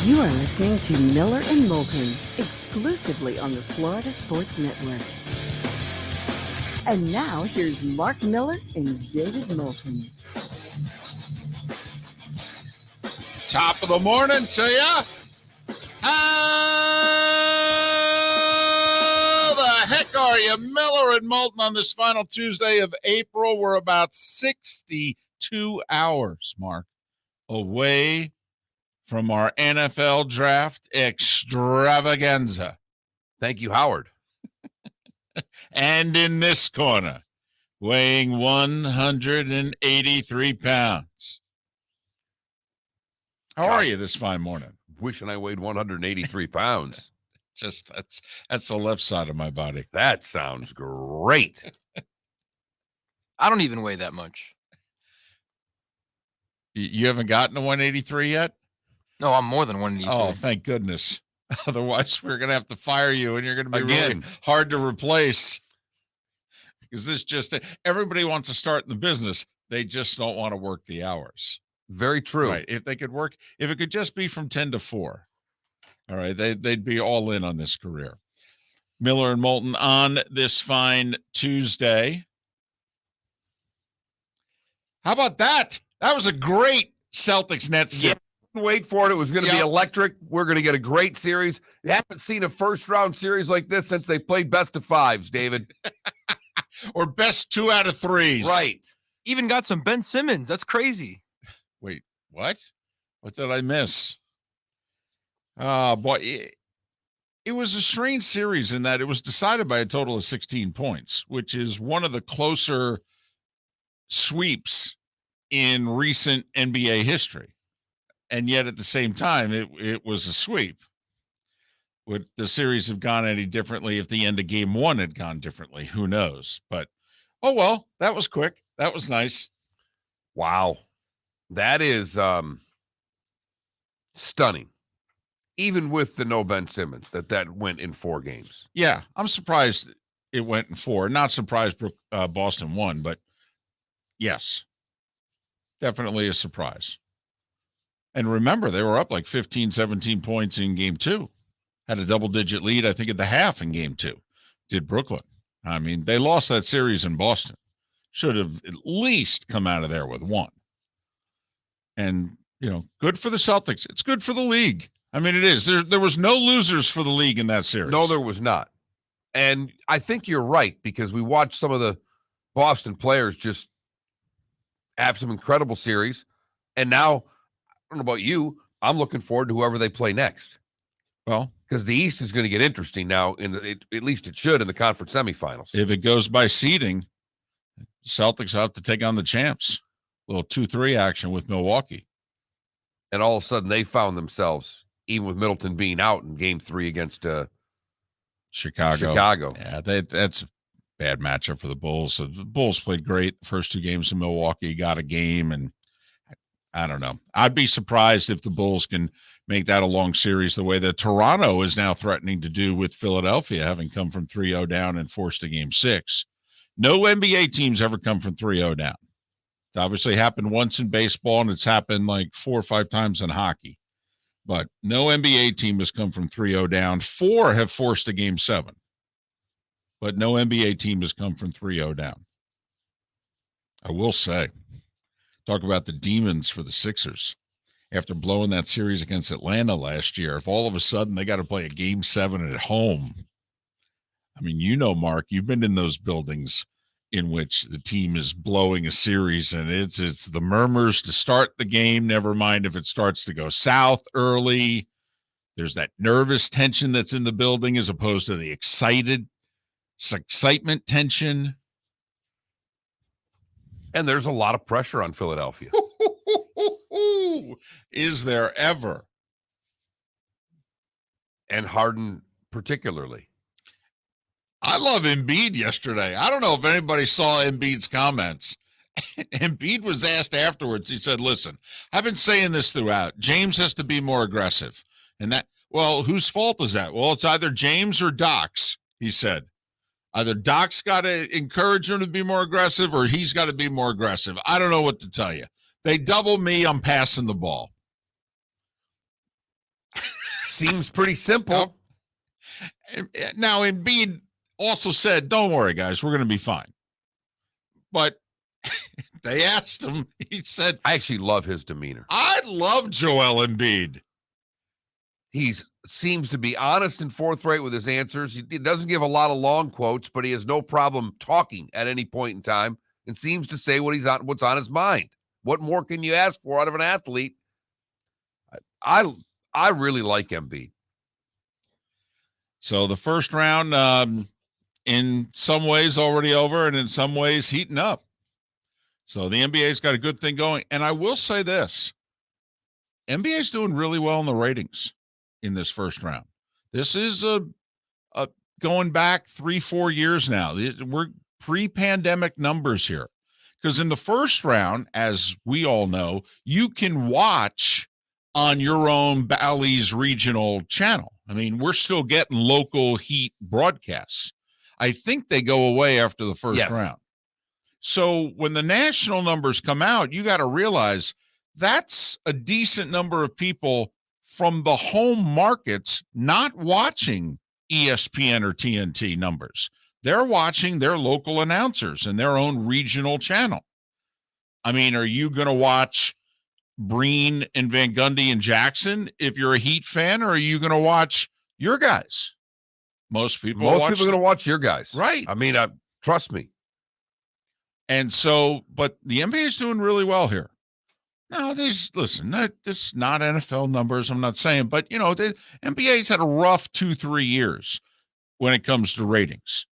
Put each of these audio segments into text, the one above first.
You are listening to Miller and Moulton, exclusively on the Florida Sports Network. And now, here's Mark Miller and David Moulton. Top of the morning to you. How the heck are you? Miller and Moulton on this final Tuesday of April. We're about 62 hours, Mark, away from our NFL draft extravaganza. Thank you, Howard. And in this corner, weighing 183 pounds. How are you this fine morning? Wishing I weighed 183 pounds. Just that's the left side of my body. That sounds great. I don't even weigh that much. You haven't gotten to 183 yet? No, I'm more than 183. Oh, thank goodness. Otherwise, we're going to have to fire you, and you're going to be Again. really hard to replace. Because this just, everybody wants to start in the business. They just don't want to work the hours. Very true. Right. If they could work, if it could just be from 10 to 4, all right, they'd be all in on this career. Miller and Moulton on this fine Tuesday. How about that? That was a great Celtics Nets series. Yeah. Wait for it. It was going to be electric. We're going to get a great series. You haven't seen a first-round series like this since they played best of fives, David. Or best 2 out of 3s. Right. Even got some Ben Simmons. That's crazy. Wait, what? What did I miss? Boy, it was a strange series in that it was decided by a total of 16 points, which is one of the closer sweeps in recent NBA history. And yet at the same time, it was a sweep. Would the series have gone any differently if the end of game 1 had gone differently? Who knows? But, oh, well, that was quick. That was nice. Wow. That is stunning. Even with the no Ben Simmons, that went in 4 games. Yeah, I'm surprised it went in 4. Not surprised Boston won, but yes, definitely a surprise. And remember, they were up like 15, 17 points in game 2. Had a double-digit lead, I think, at the half in game 2. Did Brooklyn. I mean, they lost that series in Boston. Should have at least come out of there with 1. And, you know, good for the Celtics. It's good for the league. I mean, it is. There was no losers for the league in that series. No, there was not. And I think you're right, because we watched some of the Boston players just have some incredible series. And now, I don't know about you, I'm looking forward to whoever they play next. Well, because the East is going to get interesting now, at least it should, in the conference semifinals. If it goes by seeding, Celtics have to take on the champs. A little 2-3 action with Milwaukee. And all of a sudden, they found themselves, even with Middleton being out in game 3 against Chicago. Yeah, that's a bad matchup for the Bulls. So the Bulls played great the first 2 games in Milwaukee, got a game, and I don't know. I'd be surprised if the Bulls can make that a long series the way that Toronto is now threatening to do with Philadelphia, having come from 3-0 down and forced to game 6. No NBA teams ever come from 3-0 down. It obviously happened once in baseball, and it's happened like 4 or 5 times in hockey. But no NBA team has come from 3-0 down. 4 have forced a game 7. But no NBA team has come from 3-0 down. I will say, talk about the demons for the Sixers. After blowing that series against Atlanta last year, if all of a sudden they got to play a game 7 at home, I mean, you know, Mark, you've been in those buildings in which the team is blowing a series, and it's the murmurs to start the game. Never mind if it starts to go south early. There's that nervous tension that's in the building as opposed to the excitement tension. And there's a lot of pressure on Philadelphia. Is there ever? And Harden particularly. I love Embiid yesterday. I don't know if anybody saw Embiid's comments. Embiid was asked afterwards. He said, listen, I've been saying this throughout. James has to be more aggressive. And that, well, whose fault is that? Well, it's either James or Doc's, he said. Either Doc's got to encourage him to be more aggressive or he's got to be more aggressive. I don't know what to tell you. They double me, I'm passing the ball. Seems pretty simple. Now, Embiid also said, don't worry, guys, we're going to be fine. But they asked him, he said, I actually love his demeanor. I love Joel Embiid. He seems to be honest and forthright with his answers. He doesn't give a lot of long quotes, but he has no problem talking at any point in time and seems to say what's on his mind. What more can you ask for out of an athlete? I really like Embiid. So the first round, in some ways already over and in some ways heating up. So the NBA's got a good thing going. And I will say this, NBA's doing really well in the ratings in this first round. This is a going back 3-4 years now. We're pre-pandemic numbers here. Because in the first round, as we all know, you can watch on your own Bally's regional channel. I mean, we're still getting local Heat broadcasts. I think they go away after the first round. So when the national numbers come out, you got to realize that's a decent number of people from the home markets not watching ESPN or TNT numbers. They're watching their local announcers and their own regional channel. I mean, are you going to watch Breen and Van Gundy and Jackson if you're a Heat fan, or are you going to watch your guys? Most people are going to watch your guys. Right. I mean, trust me. And so, but the NBA is doing really well here. Now, this is not NFL numbers, I'm not saying, but, you know, the NBA's had a rough 2-3 years when it comes to ratings.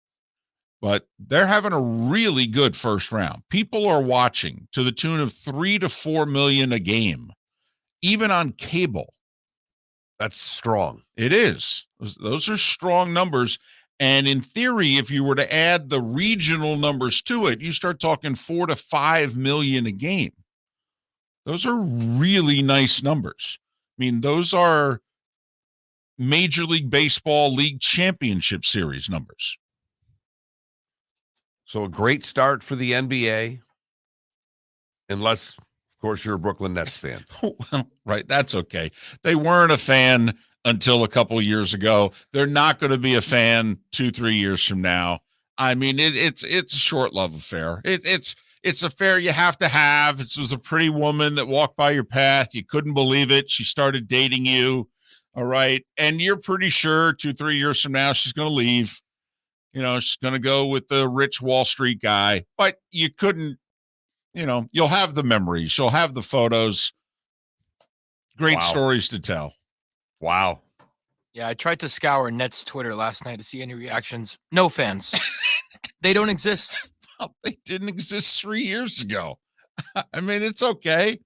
But they're having a really good first round. People are watching to the tune of 3 to 4 million a game, even on cable. That's strong. It is. Those are strong numbers. And in theory, if you were to add the regional numbers to it, you start talking 4 to 5 million a game. Those are really nice numbers. I mean, those are Major League Baseball League Championship Series numbers. So a great start for the NBA, unless, of course, you're a Brooklyn Nets fan. Well, right, that's okay. They weren't a fan until a couple of years ago. They're not going to be a fan 2-3 years from now. I mean, it's a short love affair. It's a affair you have to have. It was a pretty woman that walked by your path. You couldn't believe it. She started dating you. All right. And you're pretty sure 2-3 years from now, she's going to leave. You know, she's going to go with the rich Wall Street guy, but you couldn't, you know, you'll have the memories. You'll have the photos. Great stories to tell. Wow. Yeah, I tried to scour Nets Twitter last night to see any reactions. No fans. They don't exist. Well, they didn't exist 3 years ago. I mean, it's okay.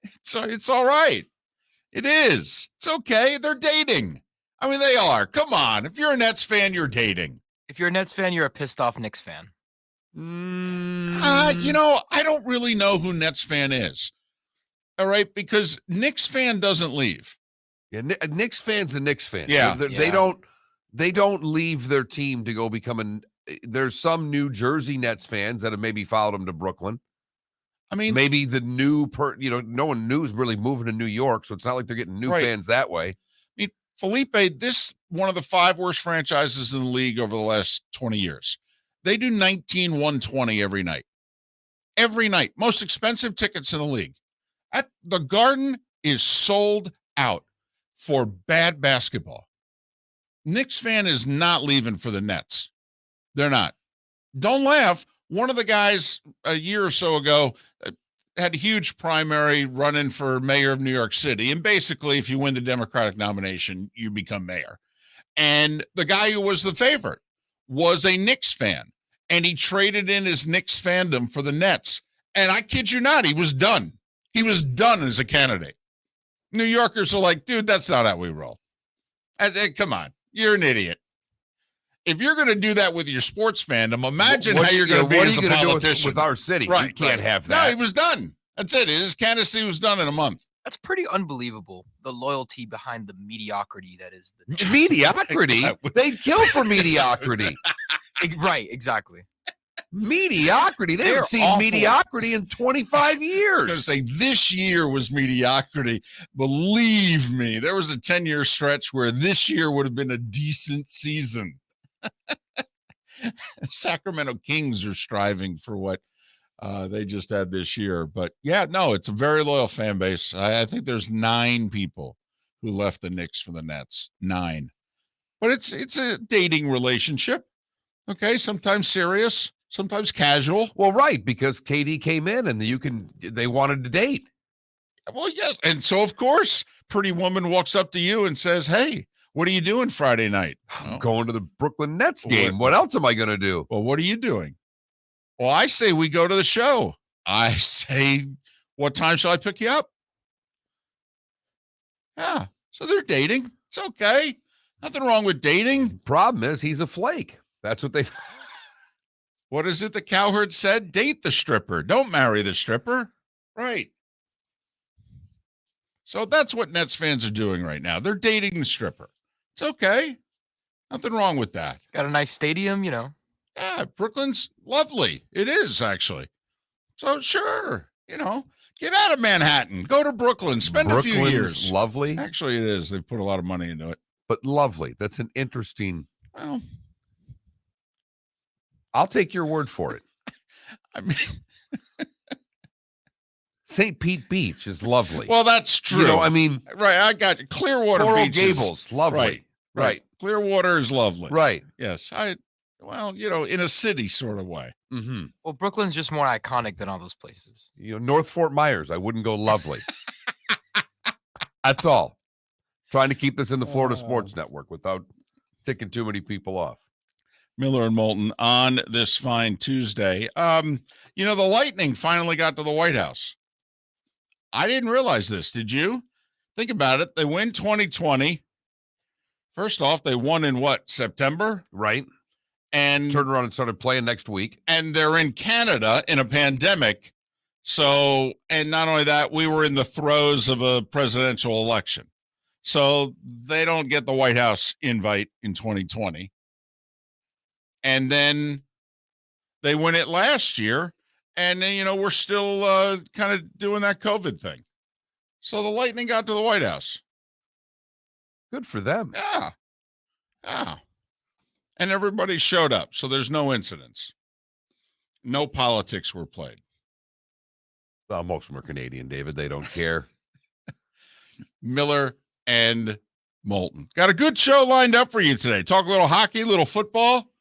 It's all right. It is. It's okay. They're dating. I mean, they are. Come on. If you're a Nets fan, you're dating. If you're a Nets fan, you're a pissed off Knicks fan. You know, I don't really know who Nets fan is. All right, because Knicks fan doesn't leave. Yeah, Knicks fan's a Knicks fan. Yeah. They don't leave their team to go become there's some New Jersey Nets fans that have maybe followed them to Brooklyn. I mean, maybe the new no one new's really moving to New York, so it's not like they're getting new fans that way. I mean, Felipe, this one of the 5 worst franchises in the league over the last 20 years. They do 19-120 every night. Every night. Most expensive tickets in the league. At the Garden is sold out for bad basketball. Knicks fan is not leaving for the Nets. They're not. Don't laugh. One of the guys a year or so ago had a huge primary run-in for mayor of New York City. And basically, if you win the Democratic nomination, you become mayor. And the guy who was the favorite was a Knicks fan. And he traded in his Knicks fandom for the Nets. And I kid you not, he was done. He was done as a candidate. New Yorkers are like, dude, that's not how we roll. Come on. You're an idiot. If you're going to do that with your sports fandom, imagine how you're going to be as a politician. With our city. Right, you can't have that. No, he was done. That's it. His candidacy was done in a month. That's pretty unbelievable. The loyalty behind the mediocrity that is the mediocrity. They kill for mediocrity. Right, exactly. Mediocrity. They They're haven't seen awful. mediocrity in 25 I was going to years. say this year was mediocrity. Believe me, there was a 10-year stretch where this year would have been a decent season. Sacramento Kings are striving for what they just had this year. But yeah, no, it's a very loyal fan base. I think there's 9 people who left the Knicks for the Nets. 9. But it's a dating relationship. Okay, sometimes serious, sometimes casual. Well, right, because KD came in and they wanted to date. Well, yes. And so, of course, pretty woman walks up to you and says, hey, what are you doing Friday night? I'm Well, going to the Brooklyn Nets game. What else am I going to do? well, what are you doing? Well, I say we go to the show. I say, what time shall I pick you up? Yeah. So they're dating. It's okay. Nothing wrong with dating. Problem is, he's a flake. That's what they. What is it the cowherd said? Date the stripper. Don't marry the stripper. Right. So that's what Nets fans are doing right now. They're dating the stripper. It's okay. Nothing wrong with that. Got a nice stadium, you know. Yeah, Brooklyn's lovely. It is, actually. So sure, get out of Manhattan. Go to Brooklyn. Spend a few Brooklyn's years. lovely, Actually, it is. They've put a lot of money into it. but lovely. That's an interesting. Well, I'll take your word for it. I mean, St. Pete Beach is lovely. well, that's true. Right, I got you. Clearwater Coral Beach is- Gables, lovely. Right. Clearwater is lovely. Right. Yes. In a city sort of way. Mm-hmm. Well, Brooklyn's just more iconic than all those places. North Fort Myers, I wouldn't go lovely. That's all. Trying to keep this in the Florida Sports Network without ticking too many people off. Miller and Moulton on this fine Tuesday. The Lightning finally got to the White House. I didn't realize this. Did you? Think about it. They win 2020. First off, they won in September? Right. And Turned around and started playing next week. And they're in Canada in a pandemic. So, and not only that, we were in the throes of a presidential election. So they don't get the White House invite in 2020. And then they win it last year. And then, we're still kind of doing that COVID thing. So the Lightning got to the White House. Good for them. Yeah. Yeah. And everybody showed up. So there's no incidents. No politics were played. Most of them are Canadian, David. They don't care. Miller and Moulton. Got a good show lined up for you today. Talk a little hockey, a little football,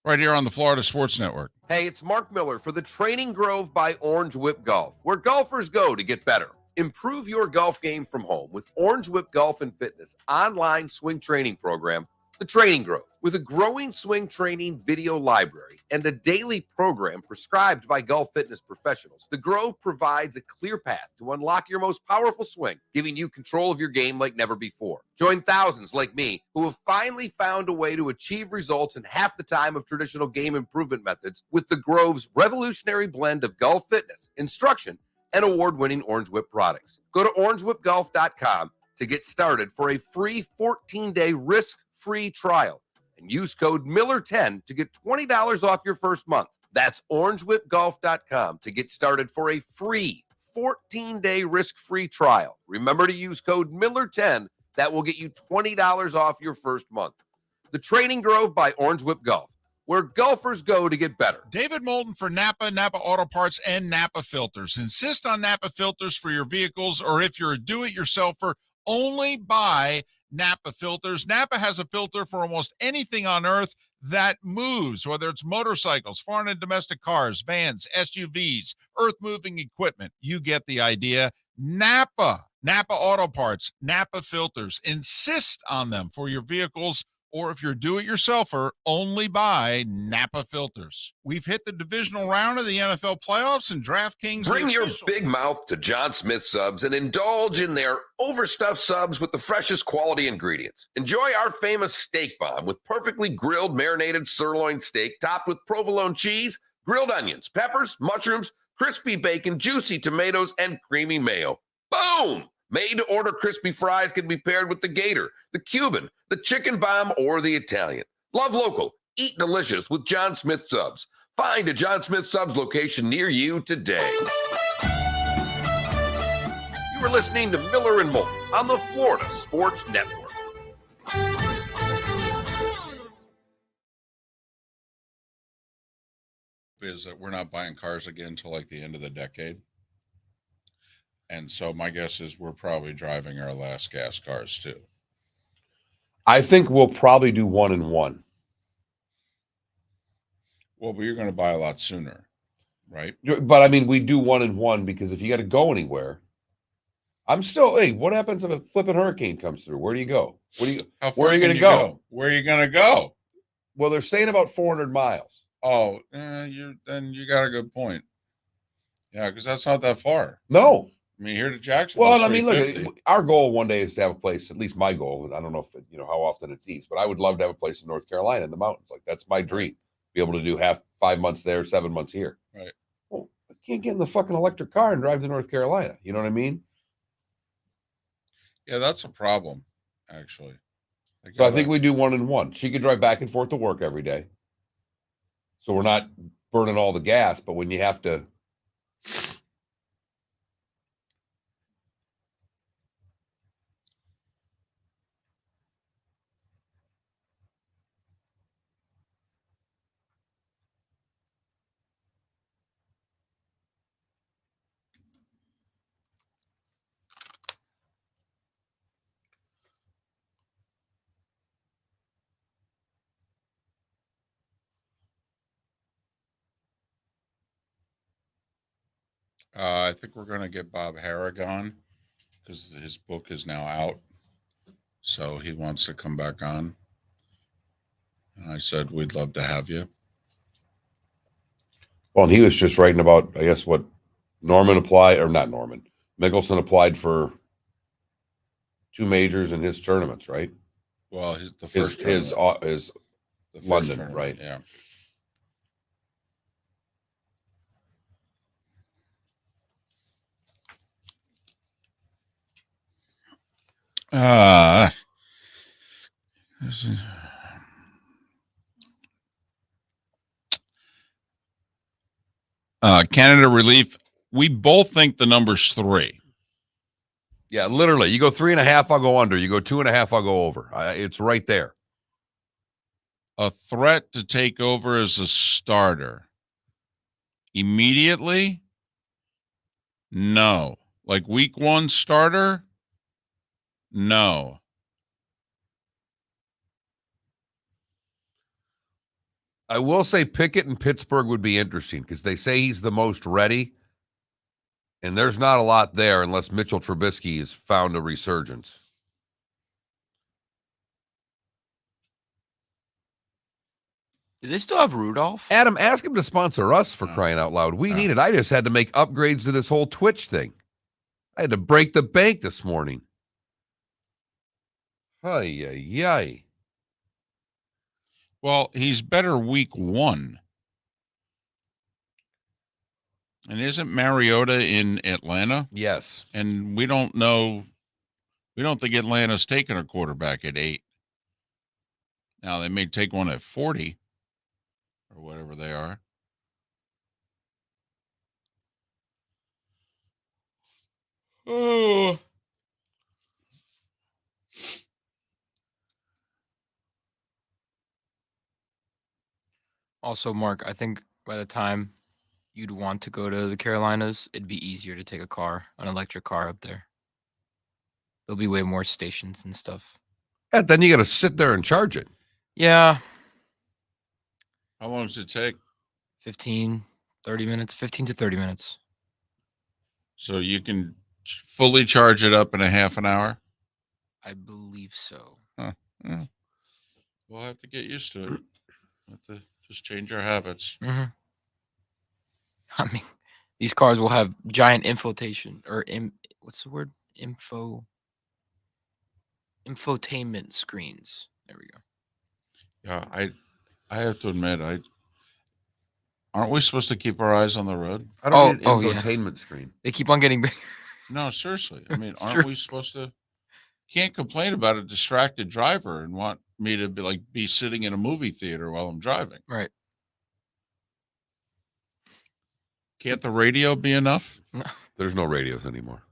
right here on the Florida Sports Network. Hey, it's Mark Miller for the Training Grove by Orange Whip Golf, where golfers go to get better. Improve your golf game from home with Orange Whip Golf and Fitness online swing training program, The Training Grove. With a growing swing training video library and a daily program prescribed by golf fitness professionals, The Grove provides a clear path to unlock your most powerful swing, giving you control of your game like never before. Join thousands like me who have finally found a way to achieve results in half the time of traditional game improvement methods with The Grove's revolutionary blend of golf fitness, instruction, and award-winning Orange Whip products. Go to orangewhipgolf.com to get started for a free 14-day risk-free trial and use code Miller10 to get $20 off your first month. That's orangewhipgolf.com to get started for a free 14-day risk-free trial. Remember to use code Miller10. That will get you $20 off your first month. The Training Grove by Orange Whip Golf, where golfers go to get better. David Moulton for Napa, Napa Auto Parts, and Napa Filters. Insist on Napa filters for your vehicles, or if you're a do-it-yourselfer, only buy Napa filters. Napa has a filter for almost anything on earth that moves, whether it's motorcycles, foreign and domestic cars, vans, SUVs, earth-moving equipment. You get the idea. Napa Auto Parts, Napa filters. Insist on them for your vehicles, or if you're a do-it-yourselfer, only buy Napa filters. We've hit the divisional round of the NFL playoffs, and DraftKings... Bring your big mouth to John Smith Subs and indulge in their overstuffed subs with the freshest quality ingredients. Enjoy our famous steak bomb with perfectly grilled, marinated sirloin steak topped with provolone cheese, grilled onions, peppers, mushrooms, crispy bacon, juicy tomatoes, and creamy mayo. Boom! Made-to-order crispy fries can be paired with the Gator, the Cuban, the Chicken Bomb, or the Italian. Love local. Eat delicious with John Smith Subs. Find a John Smith Subs location near you today. You are listening to Miller and Moulton on the Florida Sports Network. Is that we're not buying cars again until like the end of the decade. And so my guess is we're probably driving our last gas cars too. I think we'll probably do 1 and 1. Well, but you're going to buy a lot sooner, right? But I mean, we do 1 and 1 because if you got to go anywhere, hey, what happens if a flipping hurricane comes through? Where do you go? Where are you going to go? Where are you going to go? Well, they're saying about 400 miles. Oh, you got a good point. Yeah, because that's not that far. No. I mean, here to Jacksonville. Well, I mean, look, our goal one day is to have a place, at least my goal, and I don't know if how often it's easy, but I would love to have a place in North Carolina in the mountains. Like, that's my dream. Be able to do 5 months there, 7 months here. Right. Well, I can't get in the fucking electric car and drive to North Carolina. You know what I mean? Yeah, that's a problem, actually. So I think we do 1 and 1. She could drive back and forth to work every day. So we're not burning all the gas, but when you have to. I think we're going to get Bob Harrigan because his book is now out. So he wants to come back on. And I said, we'd love to have you. Well, and he was just writing about, I guess, what Norman applied, or not Norman, Mickelson applied for 2 majors in his tournaments, right? Well, the first London, tournament, right? Yeah. Canada Relief. We both think the number's 3. Yeah, literally. You go 3.5, I'll go under. You go 2.5, I'll go over. It's right there. A threat to take over as a starter. Immediately? No. Like week 1 starter? No. I will say Pickett in Pittsburgh would be interesting because they say he's the most ready. And there's not a lot there unless Mitchell Trubisky has found a resurgence. Do they still have Rudolph? Adam, ask him to sponsor us for crying out loud. We need it. I just had to make upgrades to this whole Twitch thing. I had to break the bank this morning. Ay. Well, he's better week 1. And isn't Mariota in Atlanta? Yes. And we don't know. We don't think Atlanta's taking a quarterback at 8. Now, they may take one at 40 or whatever they are. Oh. Also, Mark, I think by the time you'd want to go to the Carolinas, it'd be easier to take an electric car up there. There'll be way more stations and stuff. And then you got to sit there and charge it. Yeah. How long does it take? 15 to 30 minutes. So you can fully charge it up in a half an hour? I believe so. Huh. Yeah. We'll have to get used to it. We'll have to just change our habits. Mm-hmm. I mean, these cars will have giant what's the word? Infotainment screens. There we go. Yeah, I have to admit, aren't we supposed to keep our eyes on the road? I don't need an yeah. infotainment screen. They keep on getting bigger. No, seriously. I mean, aren't true. we supposed to? Can't complain about a distracted driver and want me to be sitting in a movie theater while I'm driving. Right. Can't the radio be enough? There's no radios anymore.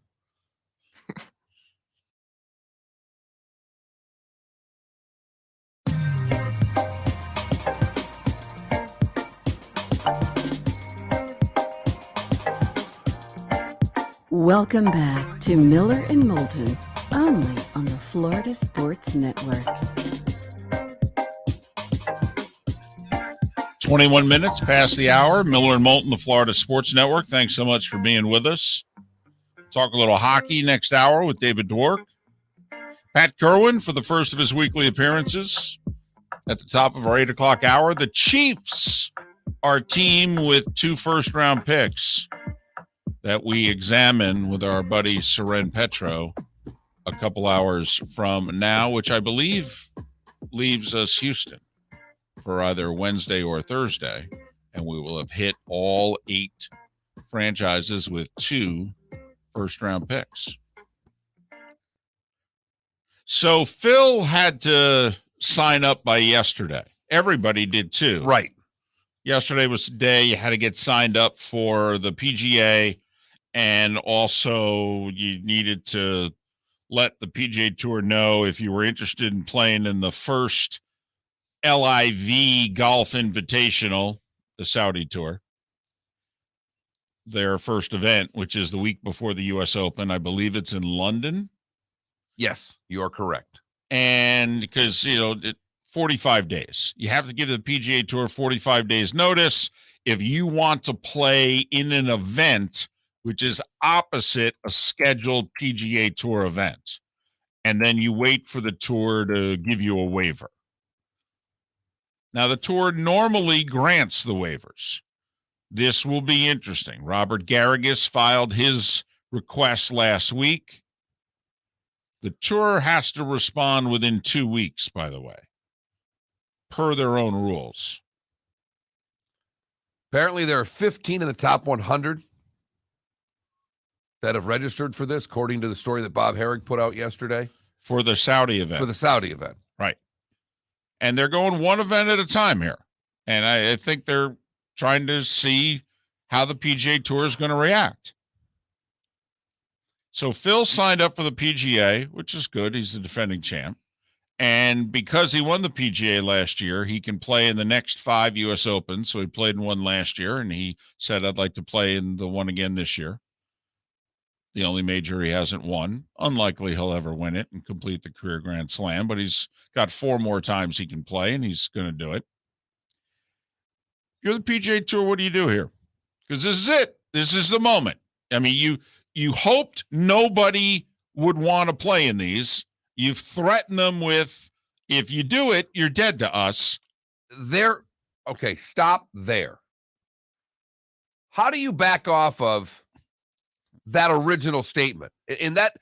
Welcome back to Miller and Moulton, only on the Florida Sports Network. 21 minutes past the hour. Miller and Moulton, the Florida Sports Network. Thanks so much for being with us. Talk a little hockey next hour with David Dwork. Pat Kirwan for the first of his weekly appearances at the top of our 8 o'clock hour. The Chiefs, our team with 2 first-round picks that we examine with our buddy Soren Petro a couple hours from now, which I believe leaves us Houston for either Wednesday or Thursday, and we will have hit all 8 franchises with 2 first-round picks. So Phil had to sign up by yesterday. Everybody did too. Right. Yesterday was the day you had to get signed up for the PGA, and also you needed to let the PGA Tour know if you were interested in playing in the first LIV Golf Invitational, the Saudi Tour, their first event, which is the week before the U.S. Open. I believe it's in London. Yes, you are correct. And because, 45 days. You have to give the PGA Tour 45 days notice if you want to play in an event which is opposite a scheduled PGA Tour event. And then you wait for the tour to give you a waiver. Now, the tour normally grants the waivers. This will be interesting. Robert Garrigus filed his request last week. The tour has to respond within 2 weeks, by the way, per their own rules. Apparently, there are 15 in the top 100 that have registered for this, according to the story that Bob Herrig put out yesterday. For the Saudi event. For the Saudi event. Right. And they're going one event at a time here. And I think they're trying to see how the PGA Tour is going to react. So Phil signed up for the PGA, which is good. He's the defending champ. And because he won the PGA last year, he can play in the next 5 U.S. Opens. So he played in one last year, and he said, I'd like to play in the one again this year. The only major he hasn't won. Unlikely he'll ever win it and complete the career Grand Slam, but he's got 4 more times he can play, and he's going to do it. If you're the PGA Tour, what do you do here? Because this is it. This is the moment. I mean, you hoped nobody would want to play in these. You've threatened them with, if you do it, you're dead to us. Okay, stop there. How do you back off of that original statement? In that,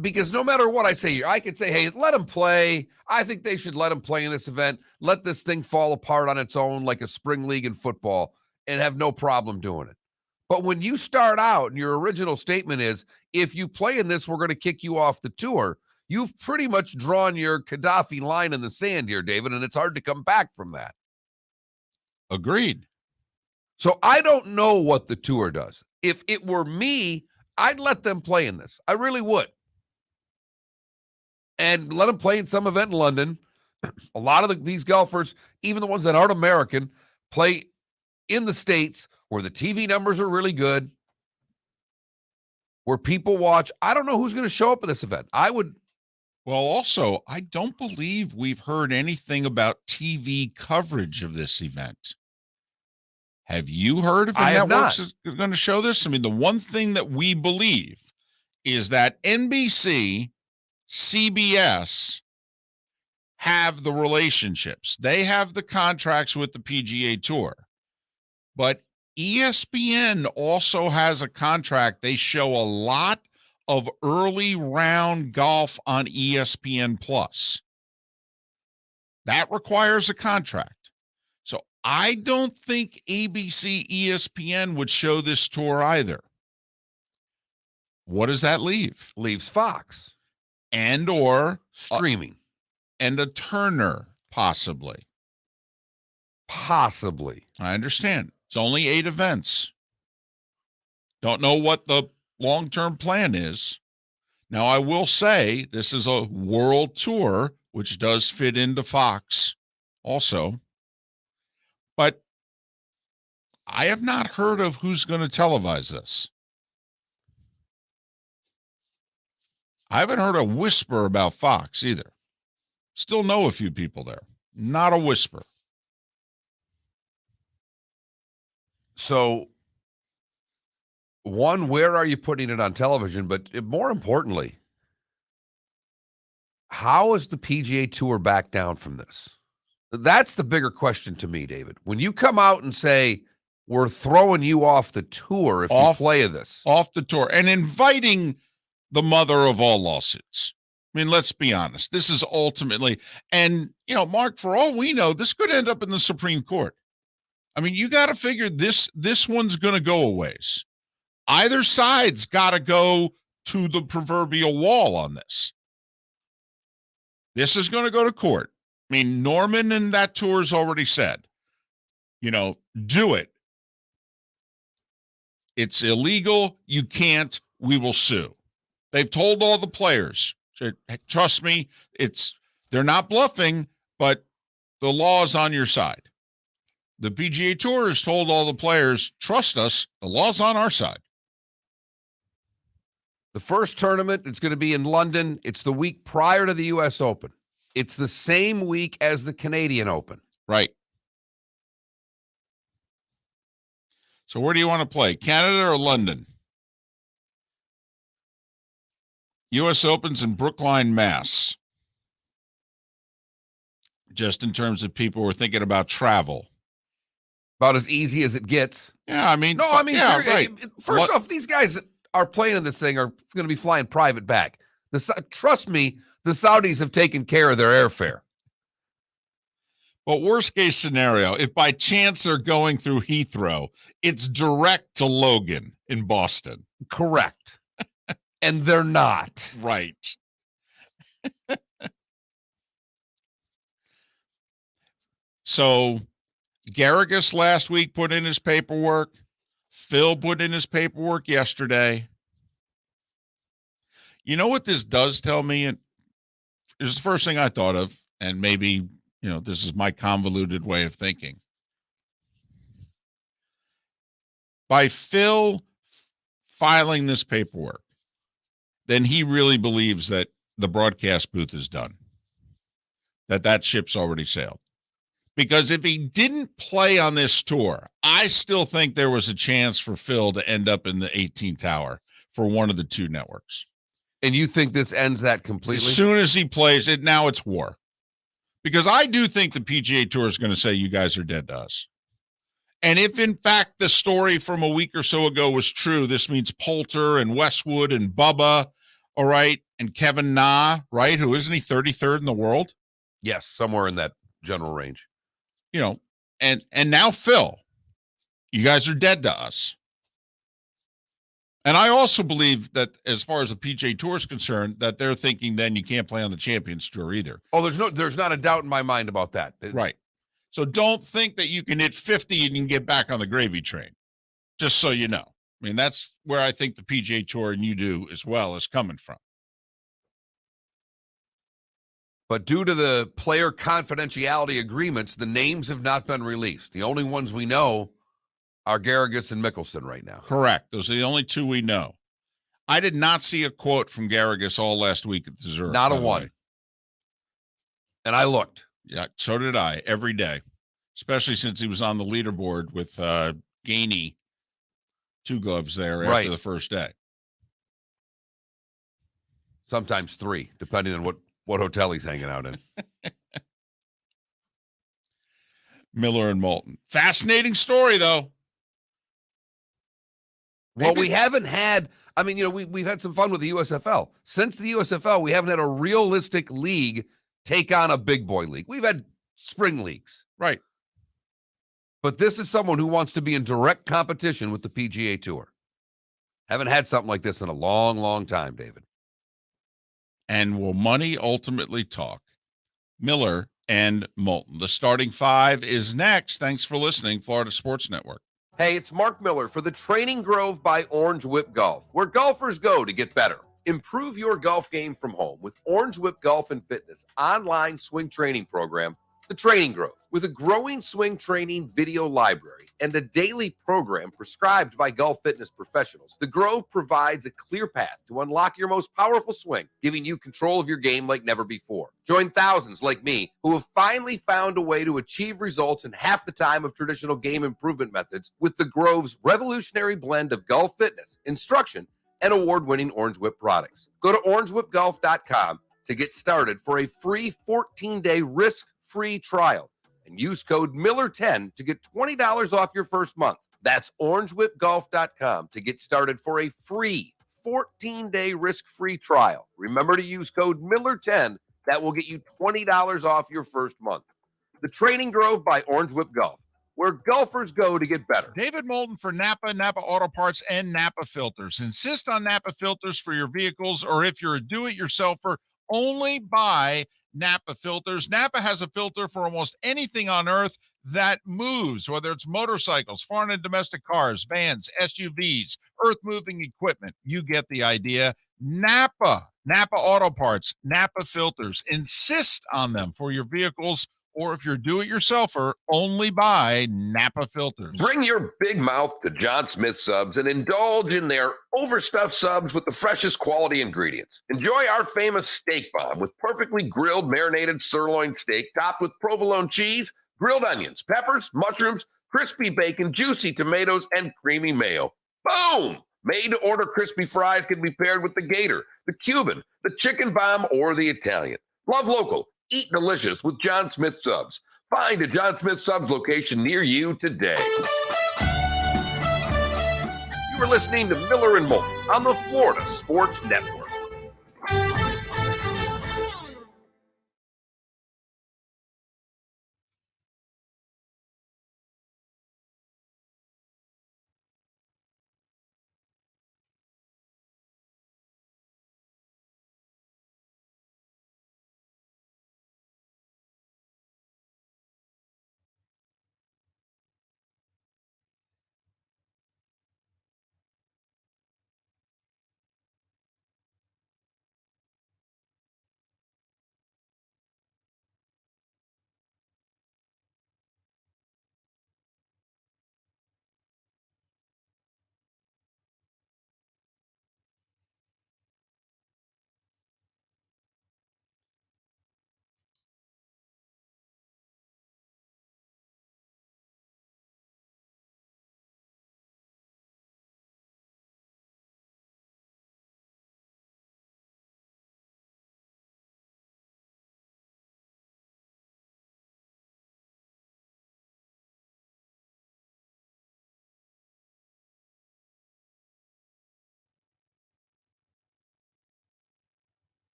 because no matter what I say, I could say, hey, let them play. I think they should let them play in this event. Let this thing fall apart on its own like a spring league in football and have no problem doing it. But when you start out and your original statement is, if you play in this, we're going to kick you off the tour, you've pretty much drawn your Gaddafi line in the sand here, David, and it's hard to come back from that. Agreed. So I don't know what the tour does. If it were me, I'd let them play in this. I really would. And let them play in some event in London. A lot of these golfers, even the ones that aren't American, play in the States where the TV numbers are really good, where people watch. I don't know who's going to show up at this event. Well, also, I don't believe we've heard anything about TV coverage of this event. Have you heard if I have networks not. is going to show this? I mean, the one thing that we believe is that NBC, CBS have the relationships. They have the contracts with the PGA Tour. But ESPN also has a contract. They show a lot of early round golf on ESPN Plus. That requires a contract. So I don't think ABC, ESPN would show this tour either. What does that leave? Leaves Fox. And or Streaming. and a Turner, possibly. Possibly. I understand. It's only 8 events. Don't know what the long-term plan is. Now, I will say this is a world tour, which does fit into Fox also. But I have not heard of who's going to televise this. I haven't heard a whisper about Fox either. Still know a few people there. Not a whisper. So, one, where are you putting it on television? But more importantly, how is the PGA Tour back down from this? That's the bigger question to me, David. When you come out and say, we're throwing you off the tour if you play this. Off the tour. And inviting the mother of all lawsuits. I mean, let's be honest. This is ultimately, and, Mark, for all we know, this could end up in the Supreme Court. I mean, you got to figure this one's going to go a ways. Either side's got to go to the proverbial wall on this. This is going to go to court. I mean, Norman and that tour's already said, do it. It's illegal. You can't. We will sue. They've told all the players, trust me, they're not bluffing, but the law is on your side. The PGA Tour has told all the players, trust us, the law's on our side. The first tournament, it's going to be in London. It's the week prior to the U.S. Open. It's the same week as the Canadian Open. Right. So where do you want to play, Canada or London? U.S. Open's in Brookline, Mass. Just in terms of people who are thinking about travel. About as easy as it gets. Yeah, I mean. Right. First off, these guys that are playing in this thing are going to be flying private back. Trust me, the Saudis have taken care of their airfare. But worst case scenario, if by chance they're going through Heathrow, it's direct to Logan in Boston. Correct. And they're not. Right. So Garrigus last week put in his paperwork. Phil put in his paperwork yesterday. You know what this does tell me? And it was the first thing I thought of, and maybe, this is my convoluted way of thinking. By Phil filing this paperwork, then he really believes that the broadcast booth is done, that ship's already sailed. Because if he didn't play on this tour, I still think there was a chance for Phil to end up in the 18th tower for one of the two networks. And you think this ends that completely? As soon as he plays it, now it's war. Because I do think the PGA Tour is going to say you guys are dead to us. And if, in fact, the story from a week or so ago was true, this means Poulter and Westwood and Bubba, all right, and Kevin Na, right, who isn't he 33rd in the world? Yes, somewhere in that general range. And now Phil, you guys are dead to us. And I also believe that as far as the PGA Tour is concerned, that they're thinking then you can't play on the Champions Tour either. Oh, there's not a doubt in my mind about that. Right. So don't think that you can hit 50 and you can get back on the gravy train, just so you know. I mean, that's where I think the PGA Tour and you do as well is coming from. But due to the player confidentiality agreements, the names have not been released. The only ones we know are Garrigus and Mickelson right now. Correct. Those are the only two we know. I did not see a quote from Garrigus all last week at the Zurich. Not a one. And I looked. Yeah, so did I every day, especially since he was on the leaderboard with Gainey, two gloves there after the first day. Sometimes three, depending on what hotel he's hanging out in. Miller and Moulton. Fascinating story, though. Well, we haven't had, we've had some fun with the USFL. Since the USFL, we haven't had a realistic league take on a big boy league. We've had spring leagues. Right. But this is someone who wants to be in direct competition with the PGA Tour. Haven't had something like this in a long, long time, David. And will money ultimately talk? Miller and Moulton. The starting five is next. Thanks for listening, Florida Sports Network. Hey, it's Mark Miller for the Training Grove by Orange Whip Golf, where golfers go to get better. Improve your golf game from home with Orange Whip Golf and Fitness online swing training program, The Training Grove. With a growing swing training video library and a daily program prescribed by golf fitness professionals, The Grove provides a clear path to unlock your most powerful swing, giving you control of your game like never before. Join thousands like me who have finally found a way to achieve results in half the time of traditional game improvement methods with The Grove's revolutionary blend of golf fitness, instruction, and award-winning Orange Whip products. Go to orangewhipgolf.com to get started for a free 14-day risk-free trial and use code Miller10 to get $20 off your first month. That's orangewhipgolf.com to get started for a free 14-day risk-free trial. Remember to use code Miller10. That will get you $20 off your first month. The Training Grove by Orange Whip Golf, where golfers go to get better. David Moulton for Napa, Napa Auto Parts, and Napa Filters. Insist on Napa filters for your vehicles, or if you're a do-it-yourselfer, only buy Napa filters. Napa has a filter for almost anything on earth that moves, whether it's motorcycles, foreign and domestic cars, vans, SUVs, earth-moving equipment. You get the idea. Napa Auto Parts, Napa filters. Insist on them for your vehicles, or if you're do-it-yourselfer, only buy Napa filters. Bring your big mouth to John Smith Subs and indulge in their overstuffed subs with the freshest quality ingredients. Enjoy our famous steak bomb with perfectly grilled marinated sirloin steak topped with provolone cheese, grilled onions, peppers, mushrooms, crispy bacon, juicy tomatoes, and creamy mayo. Boom! Made-to-order crispy fries can be paired with the Gator, the Cuban, the chicken bomb, or the Italian. Love local. Eat delicious with John Smith Subs. Find a John Smith Subs location near you today. You are listening to Miller and Moulton on the Florida Sports Network.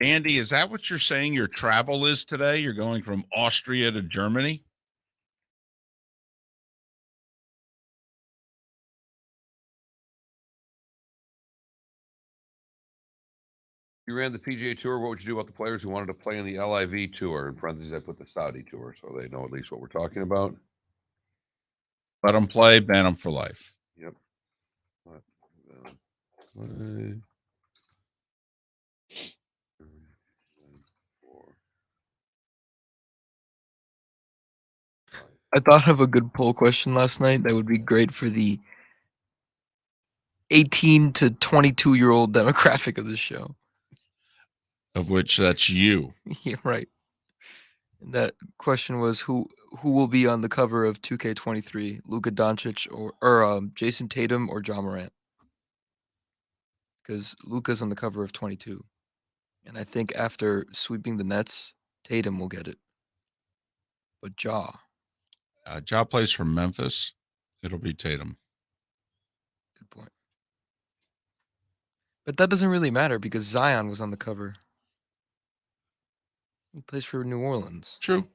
Andy, is that what you're saying your travel is today? You're going from Austria to Germany? You ran the PGA Tour. What would you do about the players who wanted to play in the LIV Tour? In parentheses, I put the Saudi Tour, so they know at least what we're talking about. Let them play, ban them for life. Yep. Play. I thought of a good poll question last night that would be great for the 18 to 22-year-old demographic of this show. Of which that's you. Yeah, right. And that question was who will be on the cover of 2K23, Luka Doncic or Jason Tatum or John Morant? Because Luka's on the cover of 22. And I think after sweeping the Nets, Tatum will get it. But Ja plays from Memphis. It'll be Tatum. Good point. But that doesn't really matter because Zion was on the cover. He plays for New Orleans. True.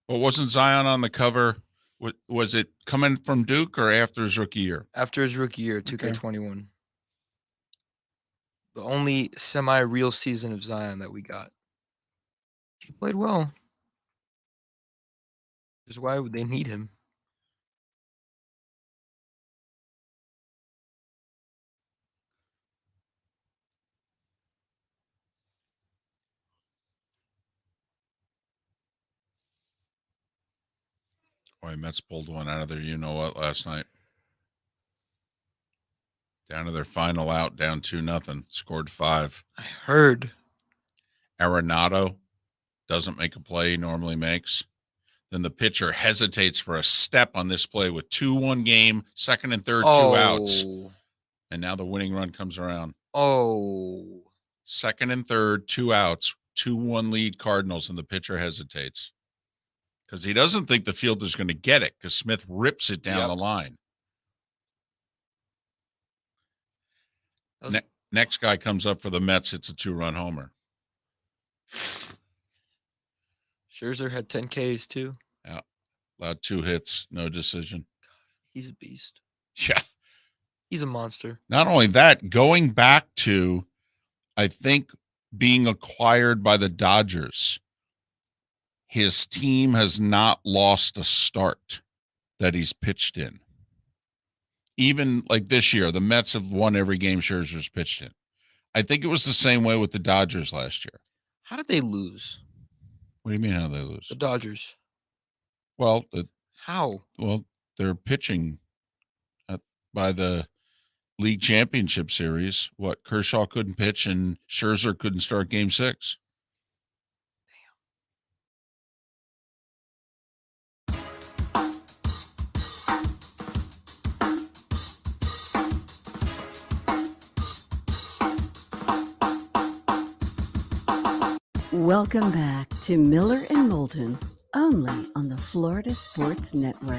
Well, wasn't Zion on the cover? Was it coming from Duke or after his rookie year? After his rookie year, 2K21. The only semi-real season of Zion that we got. He played well. Which is why they need him. Boy, Mets pulled one out of their you-know-what last night. Down to their final out, down 2-0. Scored 5. I heard. Arenado doesn't make a play he normally makes. Then the pitcher hesitates for a step on this play with 2-1 game, second and third, 2 outs. And now the winning run comes around. Oh. Second and third, 2 outs, 2-1 lead Cardinals, and the pitcher hesitates. Because he doesn't think the fielder's going to get it because Smith rips it down the line. Next guy comes up for the Mets. It's a 2-run homer. Scherzer had 10 Ks too. Yeah. Allowed 2 hits, no decision. He's a beast. Yeah. He's a monster. Not only that, going back to, I think, being acquired by the Dodgers, his team has not lost a start that he's pitched in. Even like this year, the Mets have won every game Scherzer's pitched in. I think it was the same way with the Dodgers last year. How did they lose? What do you mean how they lose? The Dodgers. Well, How? Well, they're pitching by the league championship series. What, Kershaw couldn't pitch and Scherzer couldn't start game 6. Welcome back to Miller and Moulton, only on the Florida Sports Network.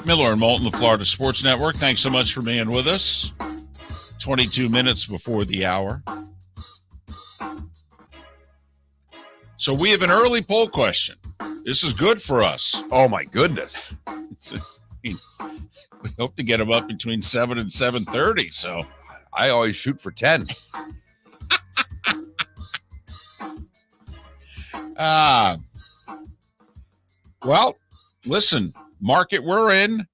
Miller and Moulton, the Florida Sports Network. Thanks so much for being with us. 22 minutes before the hour. So we have an early poll question. This is good for us. Oh, my goodness. We hope to get them up between 7 and 7:30. So I always shoot for 10. Well, listen, market we're in,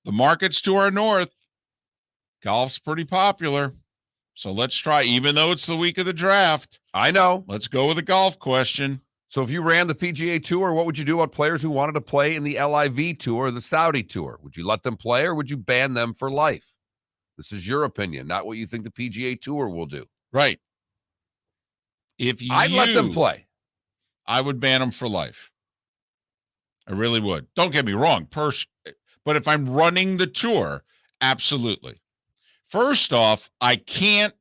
the market's to our north. Golf's pretty popular. So let's try, even though it's the week of the draft. I know. Let's go with a golf question. So if you ran the PGA Tour, what would you do about players who wanted to play in the LIV Tour or the Saudi Tour? Would you let them play or would you ban them for life? This is your opinion, not what you think the PGA Tour will do. Right. I'd let them play. I would ban them for life. I really would. Don't get me wrong, but if I'm running the tour, absolutely. First off, I can't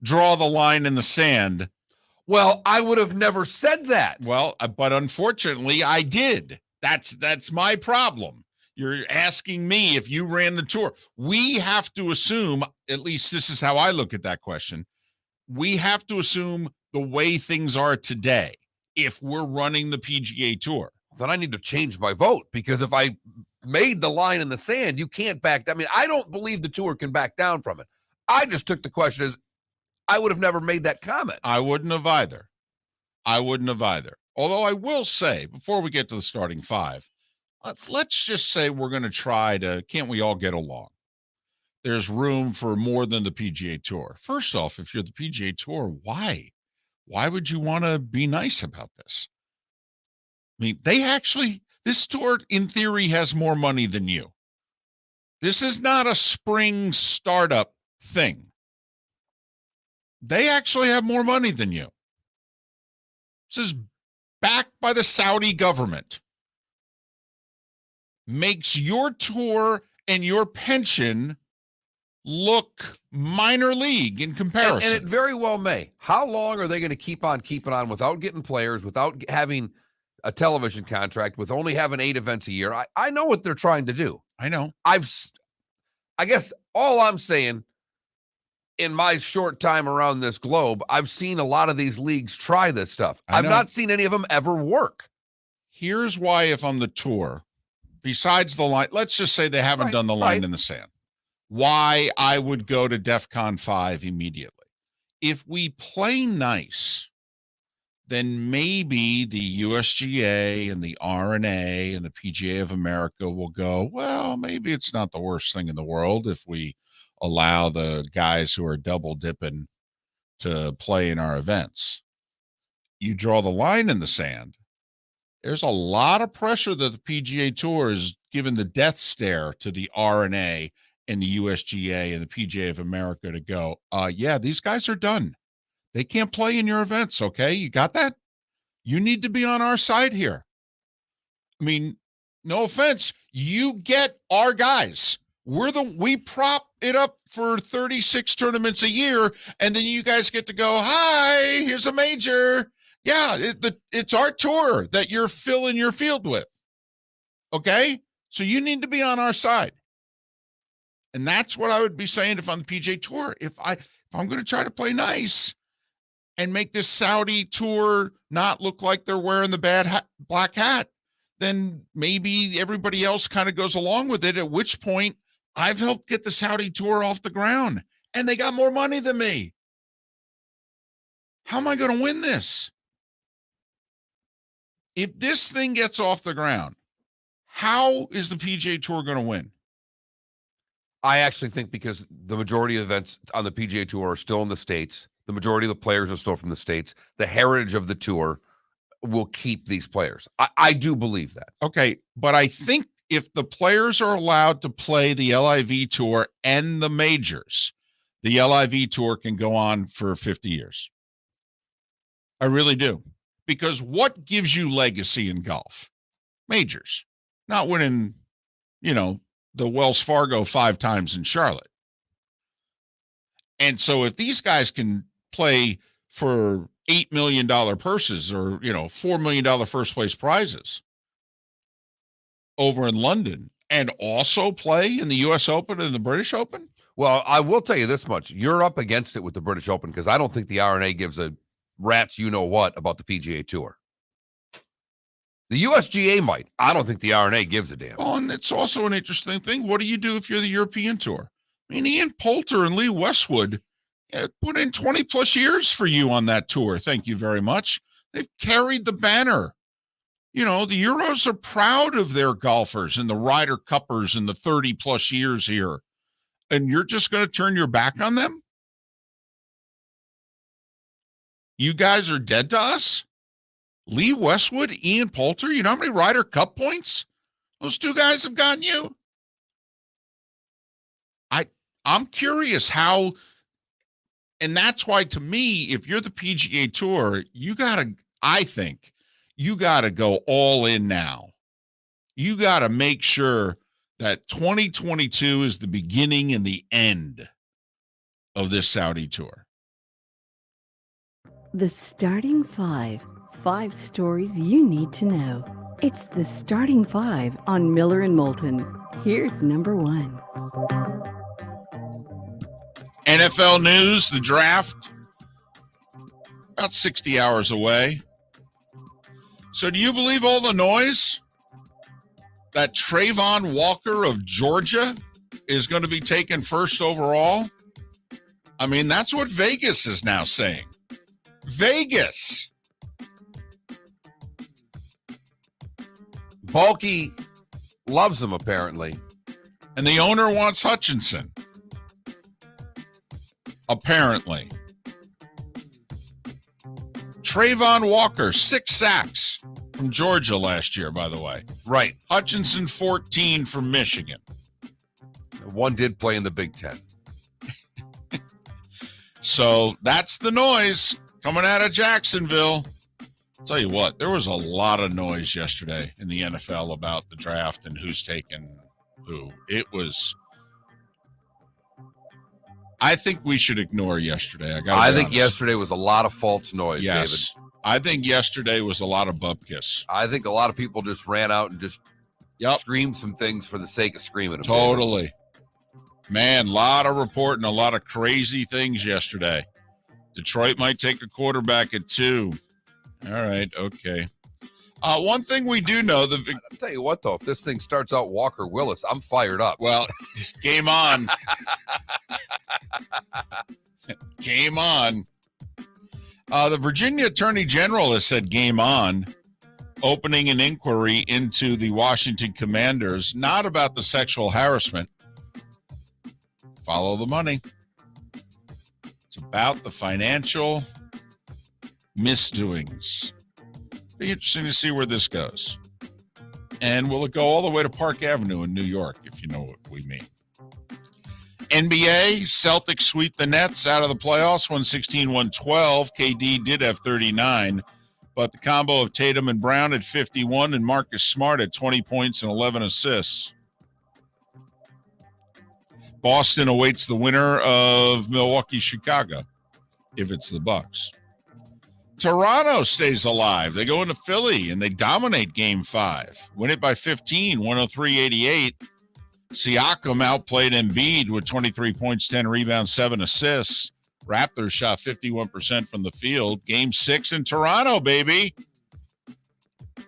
draw the line in the sand. Well, I would have never said that. Well, but unfortunately, I did. That's my problem. You're asking me if you ran the tour. We have to assume, at least this is how I look at that question, we have to assume the way things are today if we're running the PGA Tour. Then I need to change my vote, because if I made the line in the sand, you can't back down. I mean, I don't believe the tour can back down from it. I just took the question as I would have never made that comment. I wouldn't have either. Although I will say, before we get to the starting 5, let's just say we're going to try to, can't we all get along? There's room for more than the PGA Tour. First off, if you're the PGA Tour, why? Why would you want to be nice about this? I mean, this tour, in theory, has more money than you. This is not a spring startup thing. They actually have more money than you. This is backed by the Saudi government. Makes your tour and your pension look minor league in comparison. And it very well may. How long are they going to keep on keeping on without getting players, without having a television contract with only having 8 events a year. I know what they're trying to do. I know. I guess all I'm saying, in my short time around this globe, I've seen a lot of these leagues try this stuff. I've not seen any of them ever work. Here's why, if I'm the tour, besides the line, let's just say they haven't done the line in the sand, why I would go to DEFCON 5 immediately. If we play nice, then maybe the USGA and the RNA and the PGA of America will go, well, maybe it's not the worst thing in the world if we allow the guys who are double dipping to play in our events. You draw the line in the sand. There's a lot of pressure that the PGA Tour is giving the death stare to the RNA and the USGA and the PGA of America to go, yeah, these guys are done. They can't play in your events, okay? You got that? You need to be on our side here. I mean, no offense, you get our guys. We prop it up for 36 tournaments a year, and then you guys get to go, hi, here's a major. Yeah, it's our tour that you're filling your field with. Okay? So you need to be on our side. And that's what I would be saying if I'm the PGA Tour. If I'm going to try to play nice and make this Saudi tour not look like they're wearing the black hat, then maybe everybody else kind of goes along with it, at which point I've helped get the Saudi tour off the ground, and they got more money than me. How am I going to win this? If this thing gets off the ground, how is the PGA Tour going to win? I actually think because the majority of events on the PGA Tour are still in the States, the majority of the players are still from the States, the heritage of the tour will keep these players. I do believe that. Okay, but I think if the players are allowed to play the LIV Tour and the majors, the LIV Tour can go on for 50 years. I really do. Because what gives you legacy in golf? Majors. Not winning, the Wells Fargo 5 times in Charlotte. And so if these guys can play for $8 million purses or, $4 million first place prizes over in London and also play in the U.S. Open and the British Open? Well, I will tell you this much. You're up against it with the British Open because I don't think the RNA gives a rat's you-know-what about the PGA Tour. The USGA might. I don't think the RNA gives a damn. Oh, and it's also an interesting thing. What do you do if you're the European Tour? I mean, Ian Poulter and Lee Westwood put in 20-plus years for you on that tour. Thank you very much. They've carried the banner. The Euros are proud of their golfers and the Ryder Cuppers in the 30-plus years here. And you're just going to turn your back on them? You guys are dead to us? Lee Westwood, Ian Poulter, you know how many Ryder Cup points those two guys have gotten you? I'm curious how, and that's why to me, if you're the PGA Tour, I think you got to go all in now. You got to make sure that 2022 is the beginning and the end of this Saudi tour. The starting 5 stories you need to know. It's the starting 5 on Miller and Moulton. Here's number 1. NFL news, the draft, about 60 hours away. So do you believe all the noise that Trayvon Walker of Georgia is going to be taken first overall? I mean, that's what Vegas is now saying. Vegas. Balky loves him, apparently. And the owner wants Hutchinson. Apparently. Trayvon Walker, 6 sacks from Georgia last year, by the way. Right. Hutchinson, 14 from Michigan. One did play in the Big Ten. So that's the noise coming out of Jacksonville. I'll tell you what, there was a lot of noise yesterday in the NFL about the draft and who's taking who. I think we should ignore yesterday. I think yesterday was a lot of false noise, yes, David. I think yesterday was a lot of bupkis. I think a lot of people just ran out and just screamed some things for the sake of screaming. Totally. Man, a lot of reporting, a lot of crazy things yesterday. Detroit might take a quarterback at 2. All right, okay. One thing we do know, I'll tell you what, though, if this thing starts out Walker Willis, I'm fired up. Well, game on. Game on. The Virginia Attorney General has said game on, opening an inquiry into the Washington Commanders, not about the sexual harassment. Follow the money. It's about the financial misdoings. Be interesting to see where this goes. And will it go all the way to Park Avenue in New York, if you know what we mean? NBA, Celtics sweep the Nets out of the playoffs, 116-112. KD did have 39, but the combo of Tatum and Brown at 51 and Marcus Smart at 20 points and 11 assists. Boston awaits the winner of Milwaukee-Chicago, if it's the Bucks. Toronto stays alive. They go into Philly, and they dominate Game 5. Win it by 15, 103-88. Siakam outplayed Embiid with 23 points, 10 rebounds, 7 assists. Raptors shot 51% from the field. Game 6 in Toronto, baby.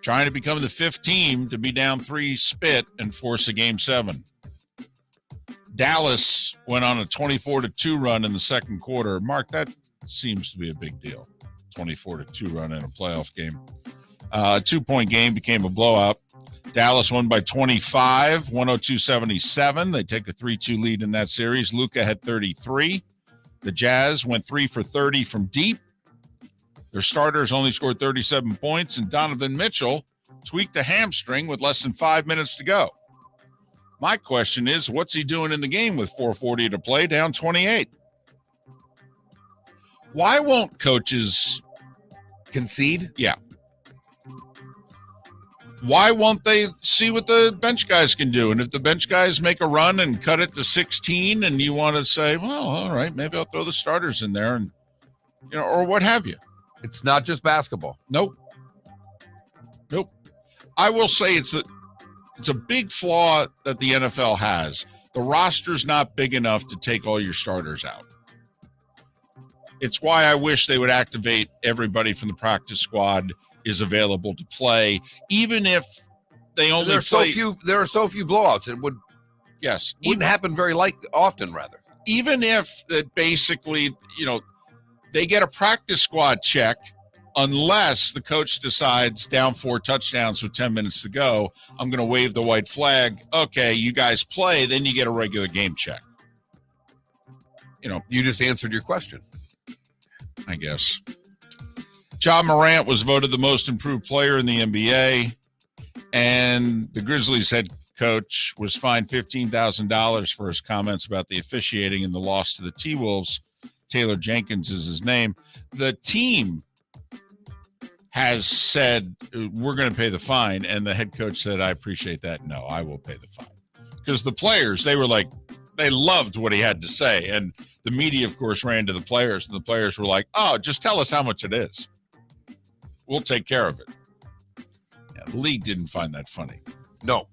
Trying to become the 5th team to be down 3 spit and force a Game 7. Dallas went on a 24-2 run in the second quarter. Mark, that seems to be a big deal. 24-2 run in a playoff game. A 2-point game became a blowout. Dallas won by 25, 102-77. They take a 3-2 lead in that series. Luka had 33. The Jazz went 3 for 30 from deep. Their starters only scored 37 points, and Donovan Mitchell tweaked a hamstring with less than 5 minutes to go. My question is, what's he doing in the game with 4:40 to play, down 28? Why won't coaches concede? Yeah. Why won't they see what the bench guys can do? And if the bench guys make a run and cut it to 16 and you want to say, well, all right, maybe I'll throw the starters in there and, or what have you. It's not just basketball. Nope. I will say it's a big flaw that the NFL has. The roster's not big enough to take all your starters out. It's why I wish they would activate everybody from the practice squad is available to play, even if they only there are so few blowouts. It wouldn't happen very often, rather. Even if that basically, they get a practice squad check, unless the coach decides down 4 touchdowns with 10 minutes to go, I'm going to wave the white flag. Okay, you guys play, then you get a regular game check. You just answered your question. I guess. Ja Morant was voted the most improved player in the NBA, and the Grizzlies head coach was fined $15,000 for his comments about the officiating in the loss to the T-Wolves. Taylor Jenkins is his name. The team has said, we're going to pay the fine, and the head coach said, I appreciate that. No, I will pay the fine. Because the players, they loved what he had to say, and the media, of course, ran to the players, and the players were like, oh, just tell us how much it is. We'll take care of it. Yeah, the league didn't find that funny. No.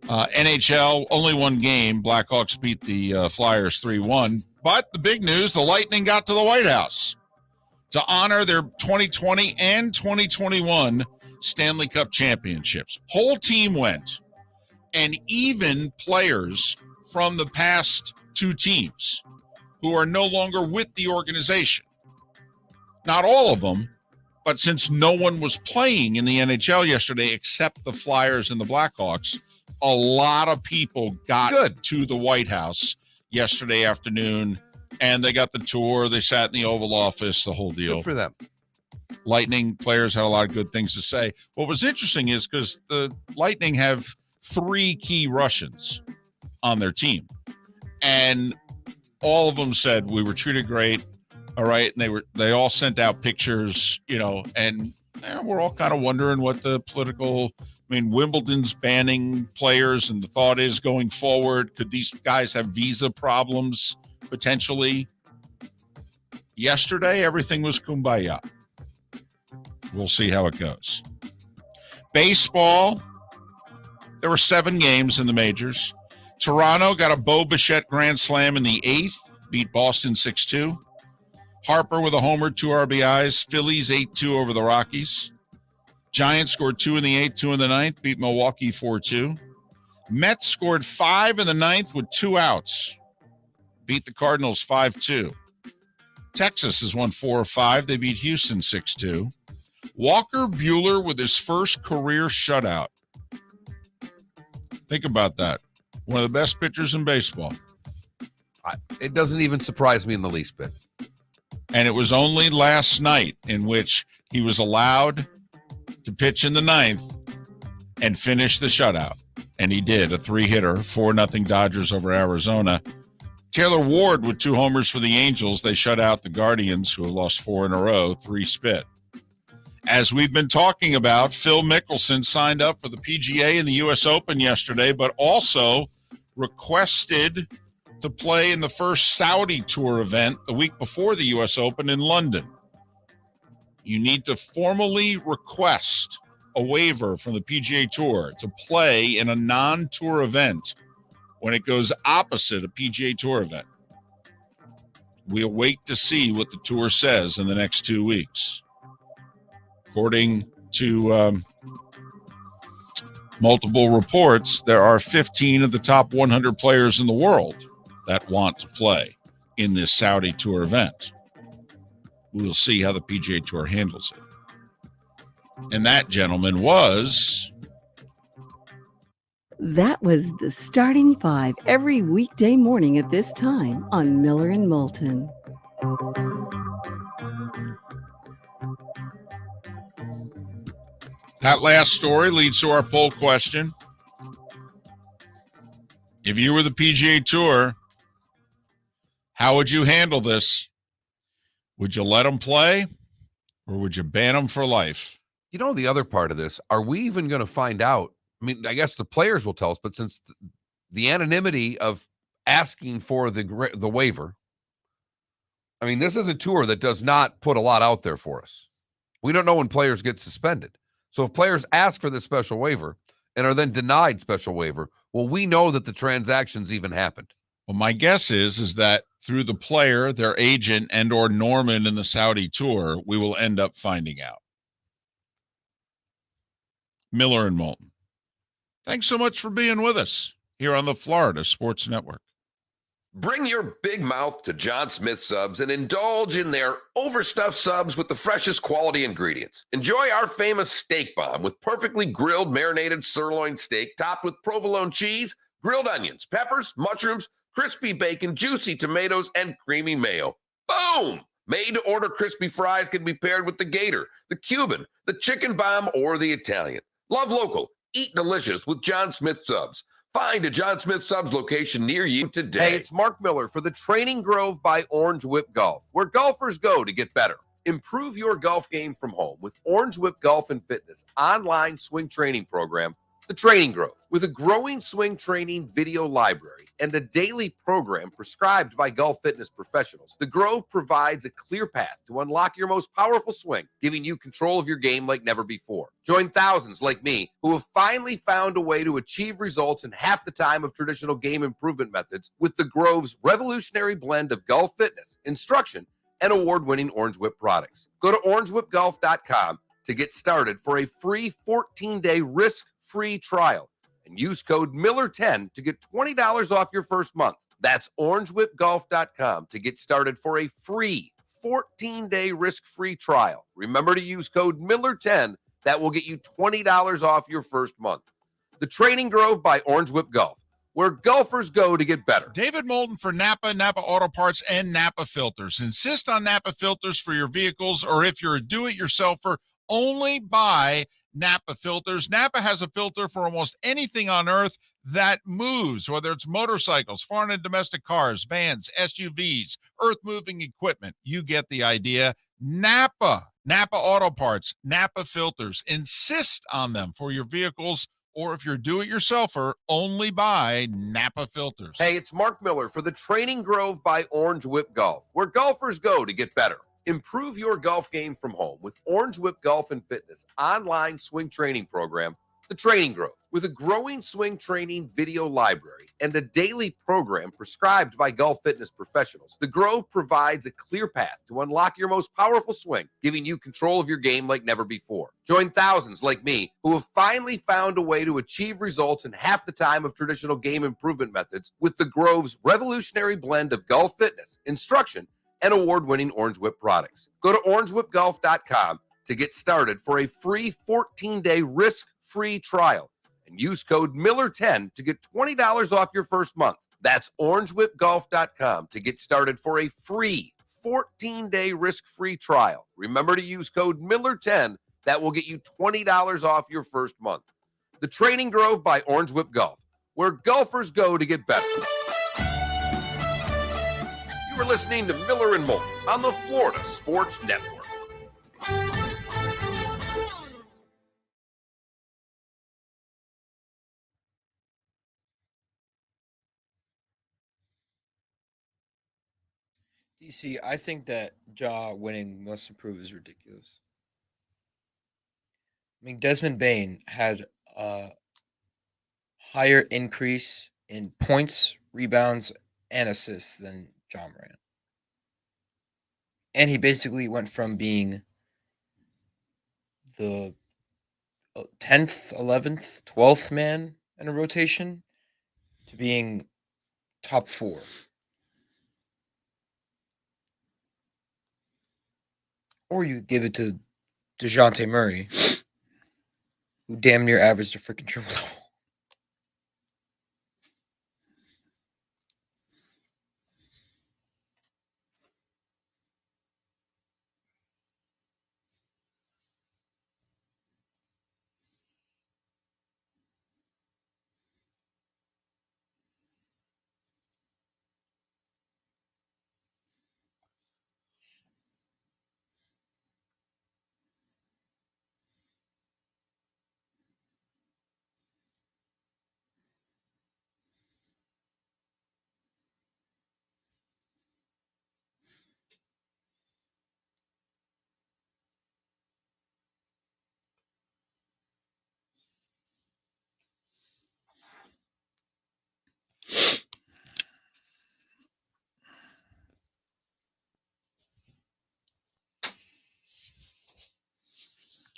NHL, only one game. Blackhawks beat the Flyers 3-1. But the big news, the Lightning got to the White House to honor their 2020 and 2021 Stanley Cup championships. Whole team went. And even players from the past 2 teams who are no longer with the organization. Not all of them, but since no one was playing in the NHL yesterday except the Flyers and the Blackhawks, a lot of people got to the White House yesterday afternoon, and they got the tour. They sat in the Oval Office, the whole deal. Good for them. Lightning players had a lot of good things to say. What was interesting is because the Lightning have 3 key Russians on their team, and all of them said we were treated great. All right. And they all sent out pictures, and we're all kind of wondering what the Wimbledon's banning players, and the thought is going forward, could these guys have visa problems potentially? Yesterday, everything was kumbaya. We'll see how it goes. Baseball, there were 7 games in the majors. Toronto got a Bo Bichette grand slam in the 8th, beat Boston 6-2. Harper with a homer, 2 RBIs. Phillies 8-2 over the Rockies. Giants scored 2 in the 8th, 2 in the 9th, beat Milwaukee 4-2. Mets scored 5 in the 9th with 2 outs, beat the Cardinals 5-2. Texas has won 4 of 5. They beat Houston 6-2. Walker Buehler with his first career shutout. Think about that. One of the best pitchers in baseball. It doesn't even surprise me in the least bit. And it was only last night in which he was allowed to pitch in the 9th and finish the shutout. And he did, a 3-hitter, 4-0 Dodgers over Arizona. Taylor Ward with 2 homers for the Angels. They shut out the Guardians, who have lost 4 in a row, 3 spit. As we've been talking about, Phil Mickelson signed up for the PGA and the U.S. Open yesterday, but also requested to play in the first Saudi Tour event the week before the U.S. Open in London. You need to formally request a waiver from the PGA Tour to play in a non-tour event when it goes opposite a PGA Tour event. We'll wait to see what the tour says in the next 2 weeks. According to multiple reports, there are 15 of the top 100 players in the world that want to play in this Saudi Tour event. We'll see how the PGA Tour handles it. And that, gentleman, was... That was the Starting 5 every weekday morning at this time on Miller and Moulton. That last story leads to our poll question. If you were the PGA Tour, how would you handle this? Would you let them play, or would you ban them for life? You know, the other part of this, are we even going to find out? I mean, I guess the players will tell us, but since the anonymity of asking for the waiver, I mean, this is a tour that does not put a lot out there for us. We don't know when players get suspended. So if players ask for this special waiver and are then denied special waiver, well, we know that the transactions even happened. Well, my guess is that through the player, their agent, and or Norman in the Saudi Tour, we will end up finding out. Miller and Moulton. Thanks so much for being with us here on the Florida Sports Network. Bring your big mouth to John Smith Subs and indulge in their overstuffed subs with the freshest quality ingredients. Enjoy our famous steak bomb with perfectly grilled marinated sirloin steak topped with provolone cheese, grilled onions, peppers, mushrooms, crispy bacon, juicy tomatoes, and creamy mayo. Boom! Made-to-order crispy fries can be paired with the Gator, the Cuban, the chicken bomb, or the Italian. Love local. Eat delicious with John Smith Subs. Find a John Smith Subs location near you today. Hey, it's Mark Miller for the Training Grove by Orange Whip Golf, where golfers go to get better. Improve your golf game from home with Orange Whip Golf and Fitness online swing training program, The Training Grove. With a growing swing training video library and a daily program prescribed by golf fitness professionals, The Grove provides a clear path to unlock your most powerful swing, giving you control of your game like never before. Join thousands like me who have finally found a way to achieve results in half the time of traditional game improvement methods with The Grove's revolutionary blend of golf fitness, instruction, and award-winning Orange Whip products. Go to orangewhipgolf.com to get started for a free 14-day risk-free trial and use code Miller10 to get $20 off your first month. That's orangewhipgolf.com to get started for a free 14-day risk-free trial. Remember to use code Miller10. That will get you $20 off your first month. The Training Grove by Orange Whip Golf, where golfers go to get better. David Moulton for Napa, Napa Auto Parts, and Napa Filters. Insist on Napa filters for your vehicles, or if you're a do-it-yourselfer, only buy Napa filters. Napa has a filter for almost anything on earth that moves, whether it's motorcycles, foreign and domestic cars, vans, SUVs, earth-moving equipment. You get the idea. Napa Auto Parts, Napa filters. Insist on them for your vehicles Or if you're a do-it-yourselfer, only buy Napa filters. Hey, it's Mark Miller for the Training Grove by Orange Whip Golf, where golfers go to get better. Improve your golf game from home with Orange Whip Golf and Fitness online swing training program, The Training Grove. With a growing swing training video library and a daily program prescribed by golf fitness professionals, The Grove provides a clear path to unlock your most powerful swing, giving you control of your game like never before. Join thousands like me who have finally found a way to achieve results in half the time of traditional game improvement methods with The Grove's revolutionary blend of golf fitness, instruction, and award-winning Orange Whip products. Go to orangewhipgolf.com to get started for a free 14-day risk-free trial and use code Miller10 to get $20 off your first month. That's orangewhipgolf.com to get started for a free 14-day risk-free trial. Remember to use code Miller10. That will get you $20 off your first month. The Training Grove by Orange Whip Golf, where golfers go to get better. You are listening to Miller and Moulton on the Florida Sports Network. DC, I think that Ja winning Most Improved is ridiculous. I mean, Desmond Bain had a higher increase in points, rebounds, and assists than John Moran. And he basically went from being the 10th, 11th, 12th man in a rotation to being top 4. Or you give it to DeJounte Murray, who damn near averaged a freaking triple-double.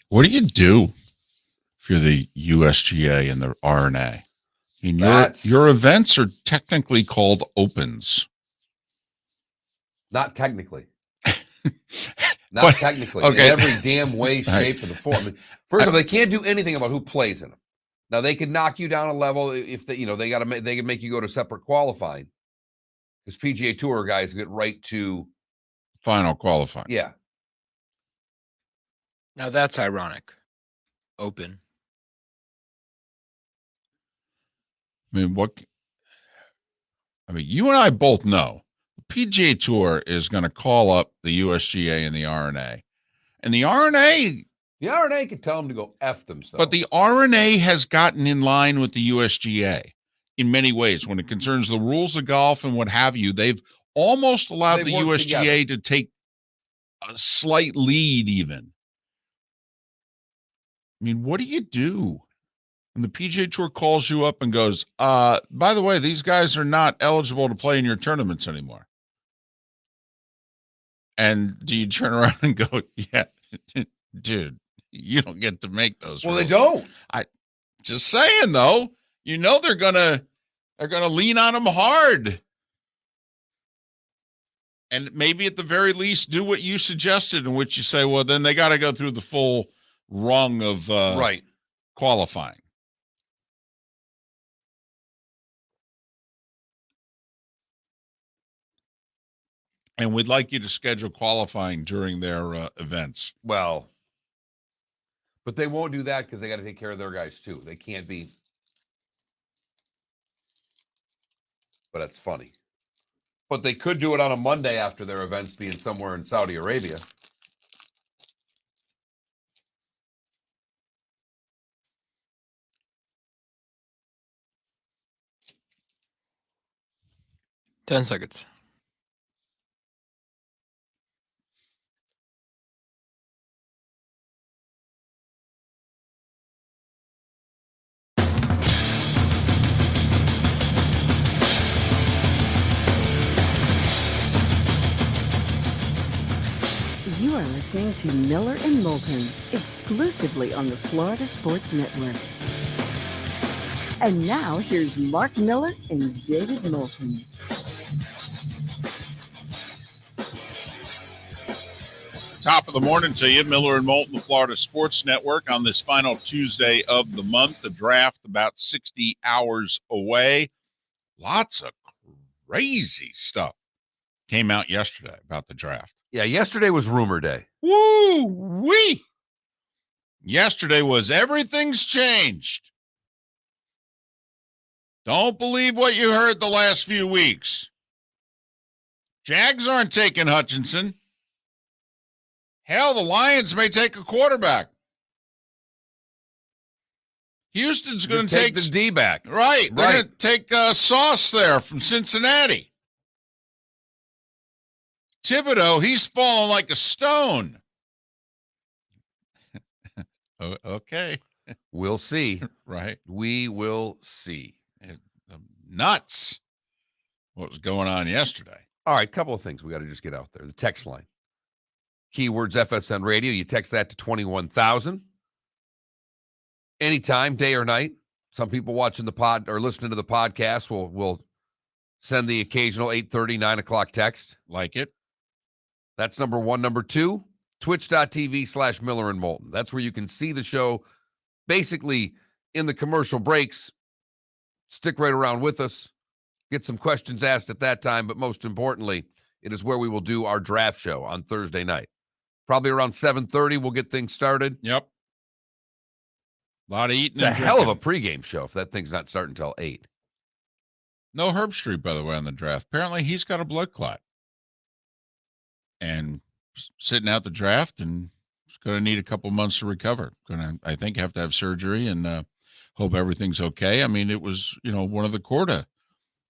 What do you do if you're the USGA and the RNA? I mean, your events are technically called opens. Not technically. But- technically. okay. In every damn way, shape, or the form. I mean, first of all, they can't do anything about who plays in them. Now they could knock you down a level if they, they got to. They can make you go to separate qualifying because PGA Tour guys get right to Final qualifying. yeah. Now that's ironic. Open. I mean, you and I both know the PGA Tour is going to call up the USGA and the RNA. And the RNA, The RNA could tell them to go F themselves. but the RNA has gotten in line with the USGA in many ways when it concerns the rules of golf and what have you. They've almost allowed the They've worked USGA to take a slight lead even. I mean, what do you do when the PGA Tour calls you up and goes, by the way, these guys are not eligible to play in your tournaments anymore? And do you turn around and go, yeah, dude, you don't get to make those well, rules. they don't. Just saying, though, they're gonna lean on them hard. And maybe at the very least do what you suggested, in which you say, well, then they got to go through the full rung of Right. qualifying. And we'd like you to schedule qualifying during their events. Well, but they won't do that because they got to take care of their guys too. They can't be. But that's funny. But they could do it on a Monday after their events being somewhere in Saudi Arabia. 10 seconds. You are listening to Miller and Moulton, exclusively on the Florida Sports Network. And now, here's Mark Miller and David Moulton. Top of the morning to you, Miller and Moulton, the Florida Sports Network, on this final Tuesday of the month. The draft about 60 hours away. Lots of crazy stuff came out yesterday about the draft. Yeah, yesterday was rumor day. Woo-wee! Yesterday was everything's changed. Don't believe what you heard the last few weeks. Jags aren't taking Hutchinson. Hell, the Lions may take a quarterback. Houston's going to take the D back. Right. They're going to take Sauce there from Cincinnati. Thibodeau, he's falling like a stone. Okay. We'll see. Right. We will see. Nuts. What was going on yesterday? All right, couple of things we got to just get out there. The text line. Keywords FSN Radio. You text that to 21,000. Anytime, day or night. Some people watching the pod or listening to the podcast will send the occasional 8:30, 9 o'clock text. Like it. That's number one. Number two, twitch.tv/Miller and Moulton. That's where you can see the show basically in the commercial breaks. Stick right around with us. Get some questions asked at that time. But most importantly, it is where we will do our draft show on Thursday night. Probably around 7:30, we'll get things started. Yep. A lot of eating. It's a hell of a pregame show if that thing's not starting until 8. No Herb Street, by the way, on the draft. Apparently, he's got a blood clot. And sitting out the draft, and he's going to need a couple months to recover. Going to, I think, have to have surgery, and hope everything's okay. I mean, it was, one of the Corda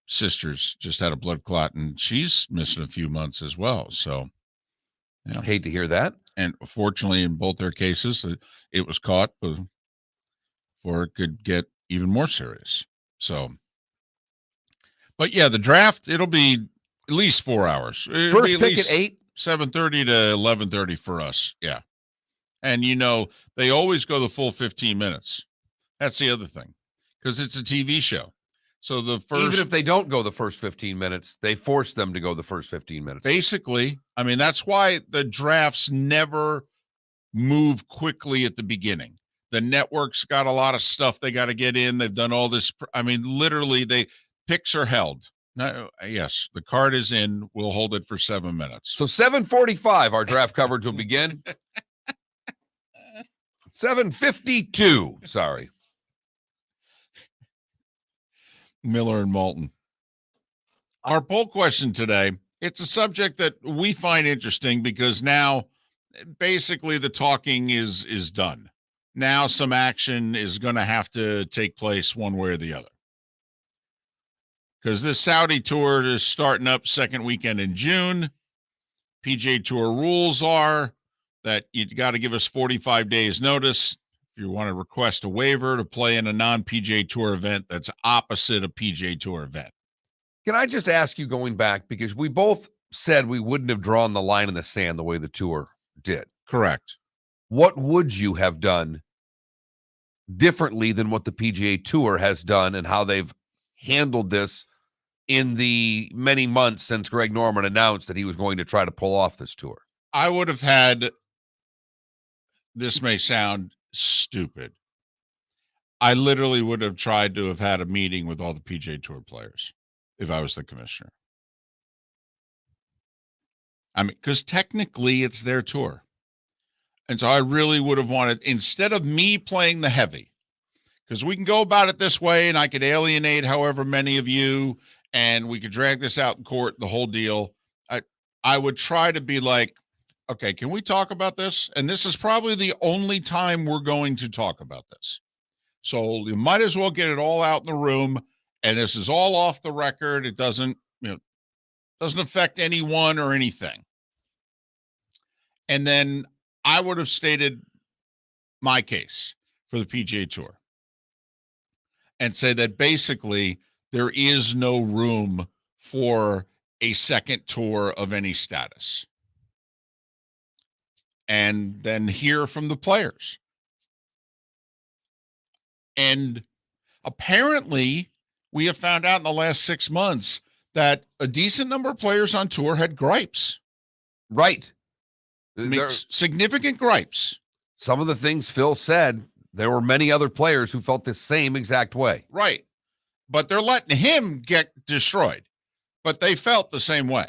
sisters just had a blood clot, and she's missing a few months as well. So, yeah. Hate to hear that. And fortunately, in both their cases, it was caught before it could get even more serious. So, but yeah, the draft, it'll be at least 4 hours. First pick at 8. 7:30 to 11:30 for us. Yeah. And they always go the full 15 minutes. That's the other thing, because it's a TV show. So even if they don't go the first 15 minutes, they force them to go the first 15 minutes. Basically, I mean, that's why the drafts never move quickly at the beginning. The network's got a lot of stuff they got to get in. They've done all this. I mean, literally, picks are held. No, yes, the card is in. We'll hold it for 7 minutes. So 7:45, our draft coverage will begin. 7:52. Sorry. Miller and Moulton. Our poll question today, it's a subject that we find interesting because now basically the talking is done. Now some action is going to have to take place one way or the other. Because this Saudi tour is starting up second weekend in June. PGA Tour rules are that you got to give us 45 days notice if you want to request a waiver to play in a non-PGA Tour event that's opposite a PGA Tour event. Can I just ask you, going back, because we both said we wouldn't have drawn the line in the sand the way the tour did. Correct. What would you have done differently than what the PGA Tour has done and how they've handled this in the many months since Greg Norman announced that he was going to try to pull off this tour? I would have had, this may sound stupid, I literally would have tried to have had a meeting with all the PGA Tour players if I was the commissioner. I mean, because technically it's their tour. And so I really would have wanted, instead of me playing the heavy, because we can go about it this way and I could alienate however many of you and we could drag this out in court, the whole deal. I would try to be like, okay, can we talk about this? And this is probably the only time we're going to talk about this. So you might as well get it all out in the room. And this is all off the record. It doesn't, Doesn't affect anyone or anything. And then I would have stated my case for the PGA Tour and say that basically there is no room for a second tour of any status. And then hear from the players. And apparently, we have found out in the last 6 months that a decent number of players on tour had gripes. Right. Significant gripes. Some of the things Phil said, there were many other players who felt the same exact way. Right. But they're letting him get destroyed. But they felt the same way.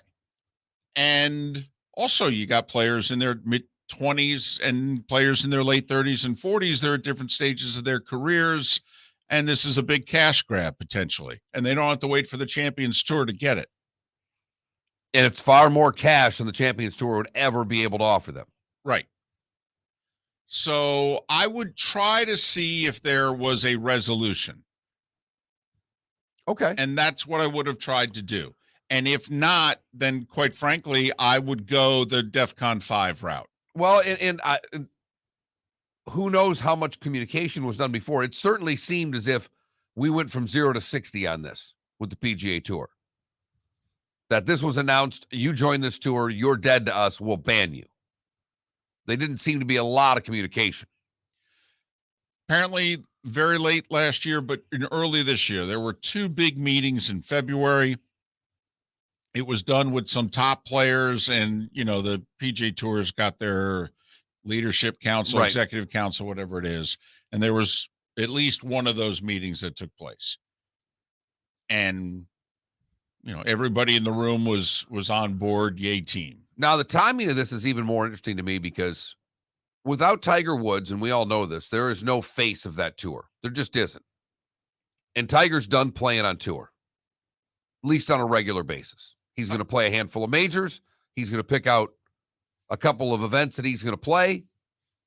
And also, you got players in their mid-20s and players in their late 30s and 40s. They're at different stages of their careers. And this is a big cash grab, potentially. And they don't have to wait for the Champions Tour to get it. And it's far more cash than the Champions Tour would ever be able to offer them. Right. So I would try to see if there was a resolution. Okay. And that's what I would have tried to do. And if not, then quite frankly, I would go the DEFCON 5 route. Well, and who knows how much communication was done before. It certainly seemed as if we went from 0 to 60 on this with the PGA Tour. That this was announced, you join this tour, you're dead to us, we'll ban you. They didn't seem to be a lot of communication. Apparently, very late last year, but early this year, there were 2 big meetings in February. It was done with some top players, and, the PGA Tour's got their leadership council, right. Executive council, whatever it is. And there was at least one of those meetings that took place. And, everybody in the room was on board, yay team. Now, the timing of this is even more interesting to me because without Tiger Woods, and we all know this, there is no face of that tour. There just isn't. And Tiger's done playing on tour, at least on a regular basis. He's going to play a handful of majors. He's going to pick out a couple of events that he's going to play,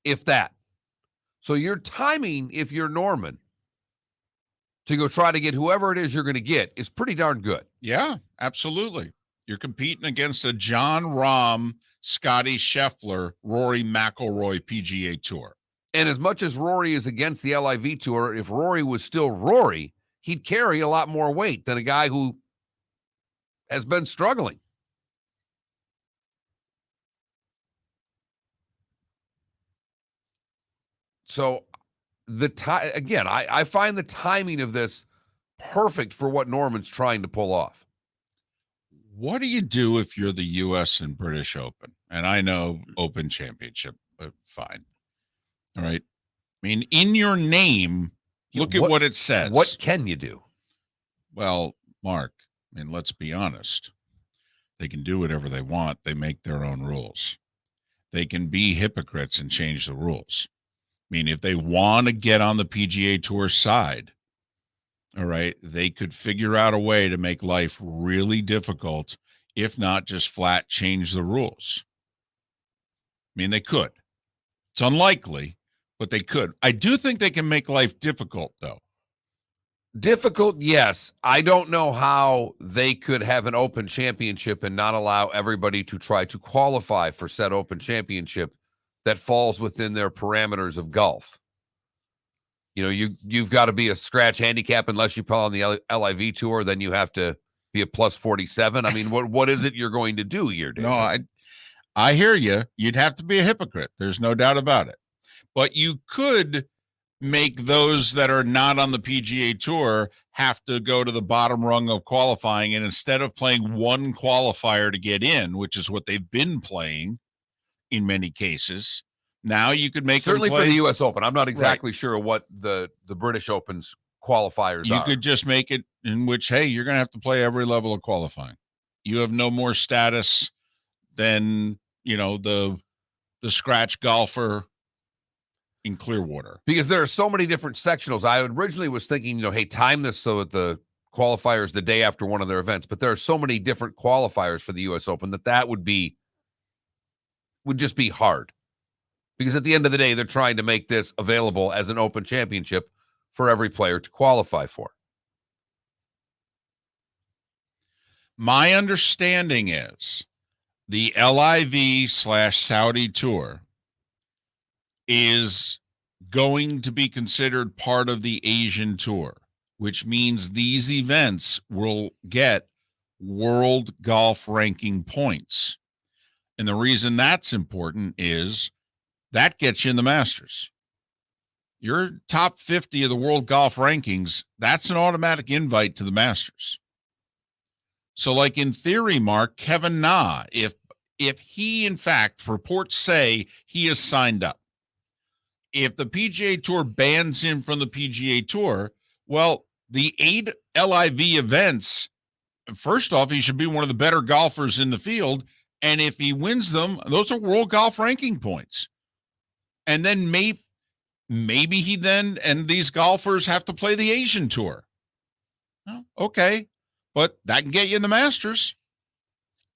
if that. So your timing, if you're Norman, to go try to get whoever it is you're going to get is pretty darn good. Yeah, absolutely. You're competing against a John Rahm, Scotty Scheffler, Rory McIlroy PGA Tour. And as much as Rory is against the LIV Tour, if Rory was still Rory, he'd carry a lot more weight than a guy who has been struggling. So I find the timing of this perfect for what Norman's trying to pull off. What do you do if you're the U.S. and British Open? And I know Open Championship, but fine. All right. I mean, in your name, look at what it says. What can you do? Well, Mark, I mean, let's be honest. They can do whatever they want. They make their own rules. They can be hypocrites and change the rules. I mean, if they want to get on the PGA Tour side, all right, they could figure out a way to make life really difficult, if not just flat change the rules. I mean, they could. It's unlikely, but they could. I do think they can make life difficult, though. Difficult, yes. I don't know how they could have an Open Championship and not allow everybody to try to qualify for said Open Championship that falls within their parameters of golf. You've got to be a scratch handicap unless you play on the LIV Tour. Then you have to be a plus 47. I mean, what is it you're going to do here, David? No, I hear you. You'd have to be a hypocrite. There's no doubt about it. But you could make those that are not on the PGA Tour have to go to the bottom rung of qualifying. And instead of playing one qualifier to get in, which is what they've been playing in many cases, now you could make certainly them play for the U.S. Open. I'm not exactly sure what the British Open's qualifiers are. You could just make it in which, hey, you're going to have to play every level of qualifying. You have no more status than, the scratch golfer in Clearwater. Because there are so many different sectionals. I originally was thinking, hey, time this so that the qualifiers the day after one of their events. But there are so many different qualifiers for the U.S. Open that would just be hard. Because at the end of the day, they're trying to make this available as an Open Championship for every player to qualify for. My understanding is the LIV/Saudi Tour is going to be considered part of the Asian Tour, which means these events will get world golf ranking points. And the reason that's important is that gets you in the Masters. Your top 50 of the world golf rankings, that's an automatic invite to the Masters. So, like in theory, Mark, Kevin Na, if he, in fact, reports say he is signed up, if the PGA Tour bans him from the PGA Tour, well, the 8 LIV events, first off, he should be one of the better golfers in the field. And if he wins them, those are world golf ranking points. And then maybe he then, and these golfers have to play the Asian Tour. Well, okay, but that can get you in the Masters.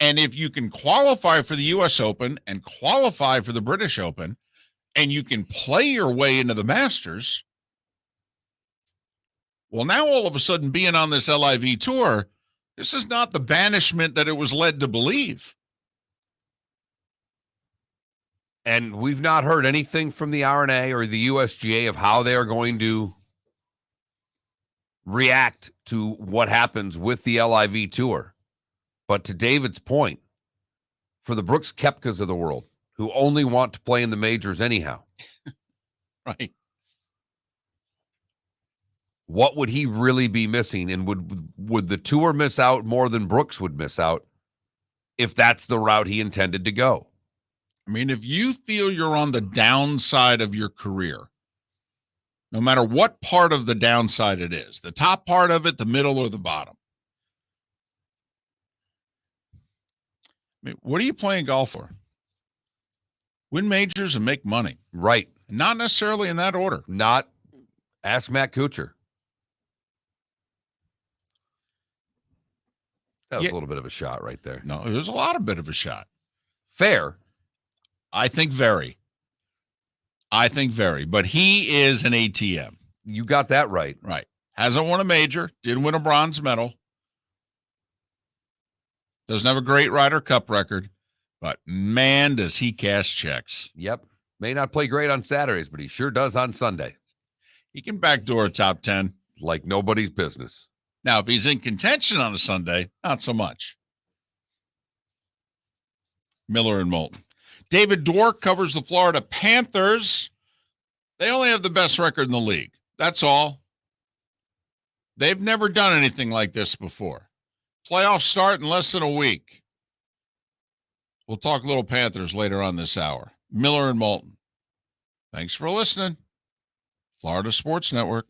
And if you can qualify for the U.S. Open and qualify for the British Open, and you can play your way into the Masters, well, now all of a sudden being on this LIV Tour, this is not the banishment that it was led to believe. And we've not heard anything from the R&A or the USGA of how they are going to react to what happens with the LIV Tour. But to David's point, for the Brooks Koepkas of the world, who only want to play in the majors anyhow, Right. what would he really be missing? And would the tour miss out more than Brooks would miss out if that's the route he intended to go? I mean, if you feel you're on the downside of your career, no matter what part of the downside it is, the top part of it, the middle, or the bottom, I mean, what are you playing golf for? Win majors and make money. Right. Not necessarily in that order. Not. Ask Matt Kuchar. That was Yeah. a little bit of a shot right there. No, there's a lot of bit of a shot. Fair. I think very. But he is an ATM. You got that right. Right. Hasn't won a major. Did win a bronze medal. Doesn't have a great Ryder Cup record. But, man, does he cash checks. Yep. May not play great on Saturdays, but he sure does on Sunday. He can backdoor a top 10. Like nobody's business. Now, if he's in contention on a Sunday, not so much. Miller and Moulton. David Dwork covers the Florida Panthers. They only have the best record in the league. That's all. They've never done anything like this before. Playoffs start in less than a week. We'll talk little Panthers later on this hour. Miller and Moulton. Thanks for listening. Florida Sports Network.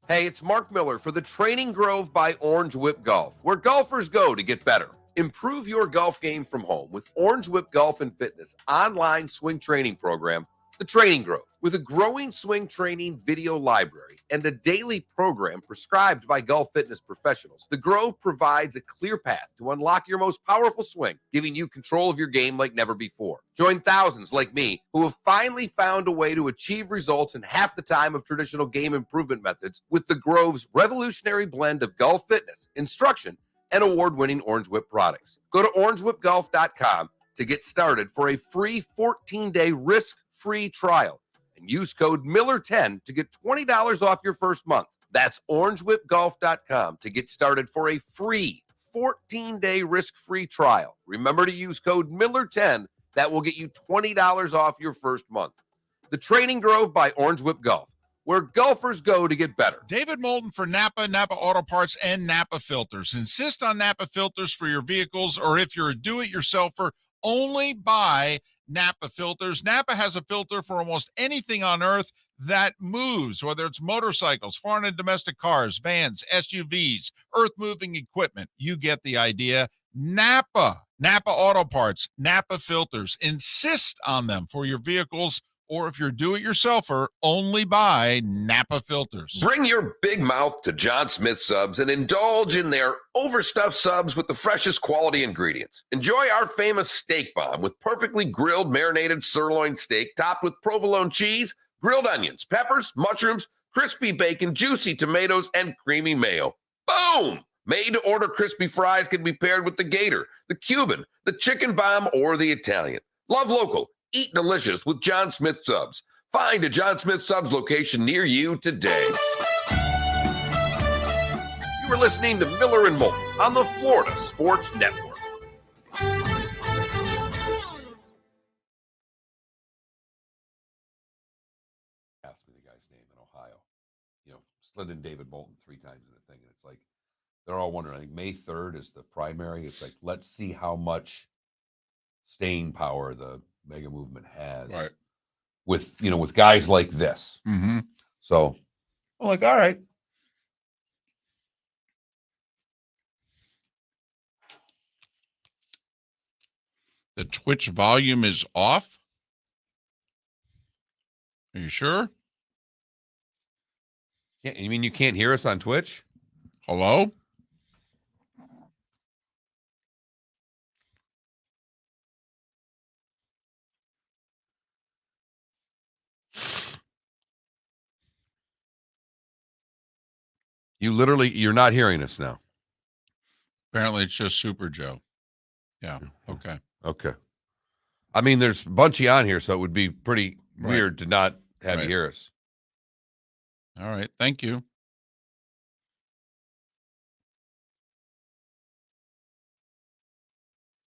Hey, it's Mark Miller for the Training Grove by Orange Whip Golf, where golfers go to get better. Improve your golf game from home with Orange Whip Golf and Fitness online swing training program, The Training Grove. With a growing swing training video library and a daily program prescribed by golf fitness professionals, The Grove provides a clear path to unlock your most powerful swing, giving you control of your game like never before. Join thousands like me who have finally found a way to achieve results in half the time of traditional game improvement methods with The Grove's revolutionary blend of golf fitness, instruction, and award-winning Orange Whip products. Go to orangewhipgolf.com to get started for a free 14-day risk-free trial and use code Miller10 to get $20 off your first month. That's orangewhipgolf.com to get started for a free 14-day risk-free trial. Remember to use code Miller10. That will get you $20 off your first month. The Training Grove by Orange Whip Golf, where golfers go to get better. David Moulton for Napa, Napa Auto Parts, and Napa Filters. Insist on Napa filters for your vehicles, or if you're a do-it-yourselfer, only buy Napa filters. Napa has a filter for almost anything on earth that moves, whether it's motorcycles, foreign and domestic cars, vans, SUVs, earth-moving equipment. You get the idea. Napa Auto Parts, Napa filters. Insist on them for your vehicles, or if you're do-it-yourselfer, only buy Napa filters. Bring your big mouth to John Smith Subs and indulge in their overstuffed subs with the freshest quality ingredients. Enjoy our famous steak bomb with perfectly grilled marinated sirloin steak topped with provolone cheese, grilled onions, peppers, mushrooms, crispy bacon, juicy tomatoes, and creamy mayo. Boom! Made-to-order crispy fries can be paired with the Gator, the Cuban, the Chicken Bomb, or the Italian. Love local. Eat delicious with John Smith Subs. Find a John Smith Subs location near you today. You are listening to Miller and Moulton on the Florida Sports Network. Asked me the guy's name in Ohio. You know, slid in David Moulton 3 times in the thing, and it's like they're all wondering. I think May 3rd is the primary. It's like, let's see how much staying power the mega movement has, Right. with guys like this. Mm-hmm. So I'm like, all right. The Twitch volume is off. Are you sure? Yeah, you mean you can't hear us on Twitch? Hello? You're not hearing us now. Apparently it's just Super Joe. Yeah. Okay. Okay. I mean, there's a bunch of you on here, so it would be pretty Right. weird to not have you Right. hear us. All right. Thank you.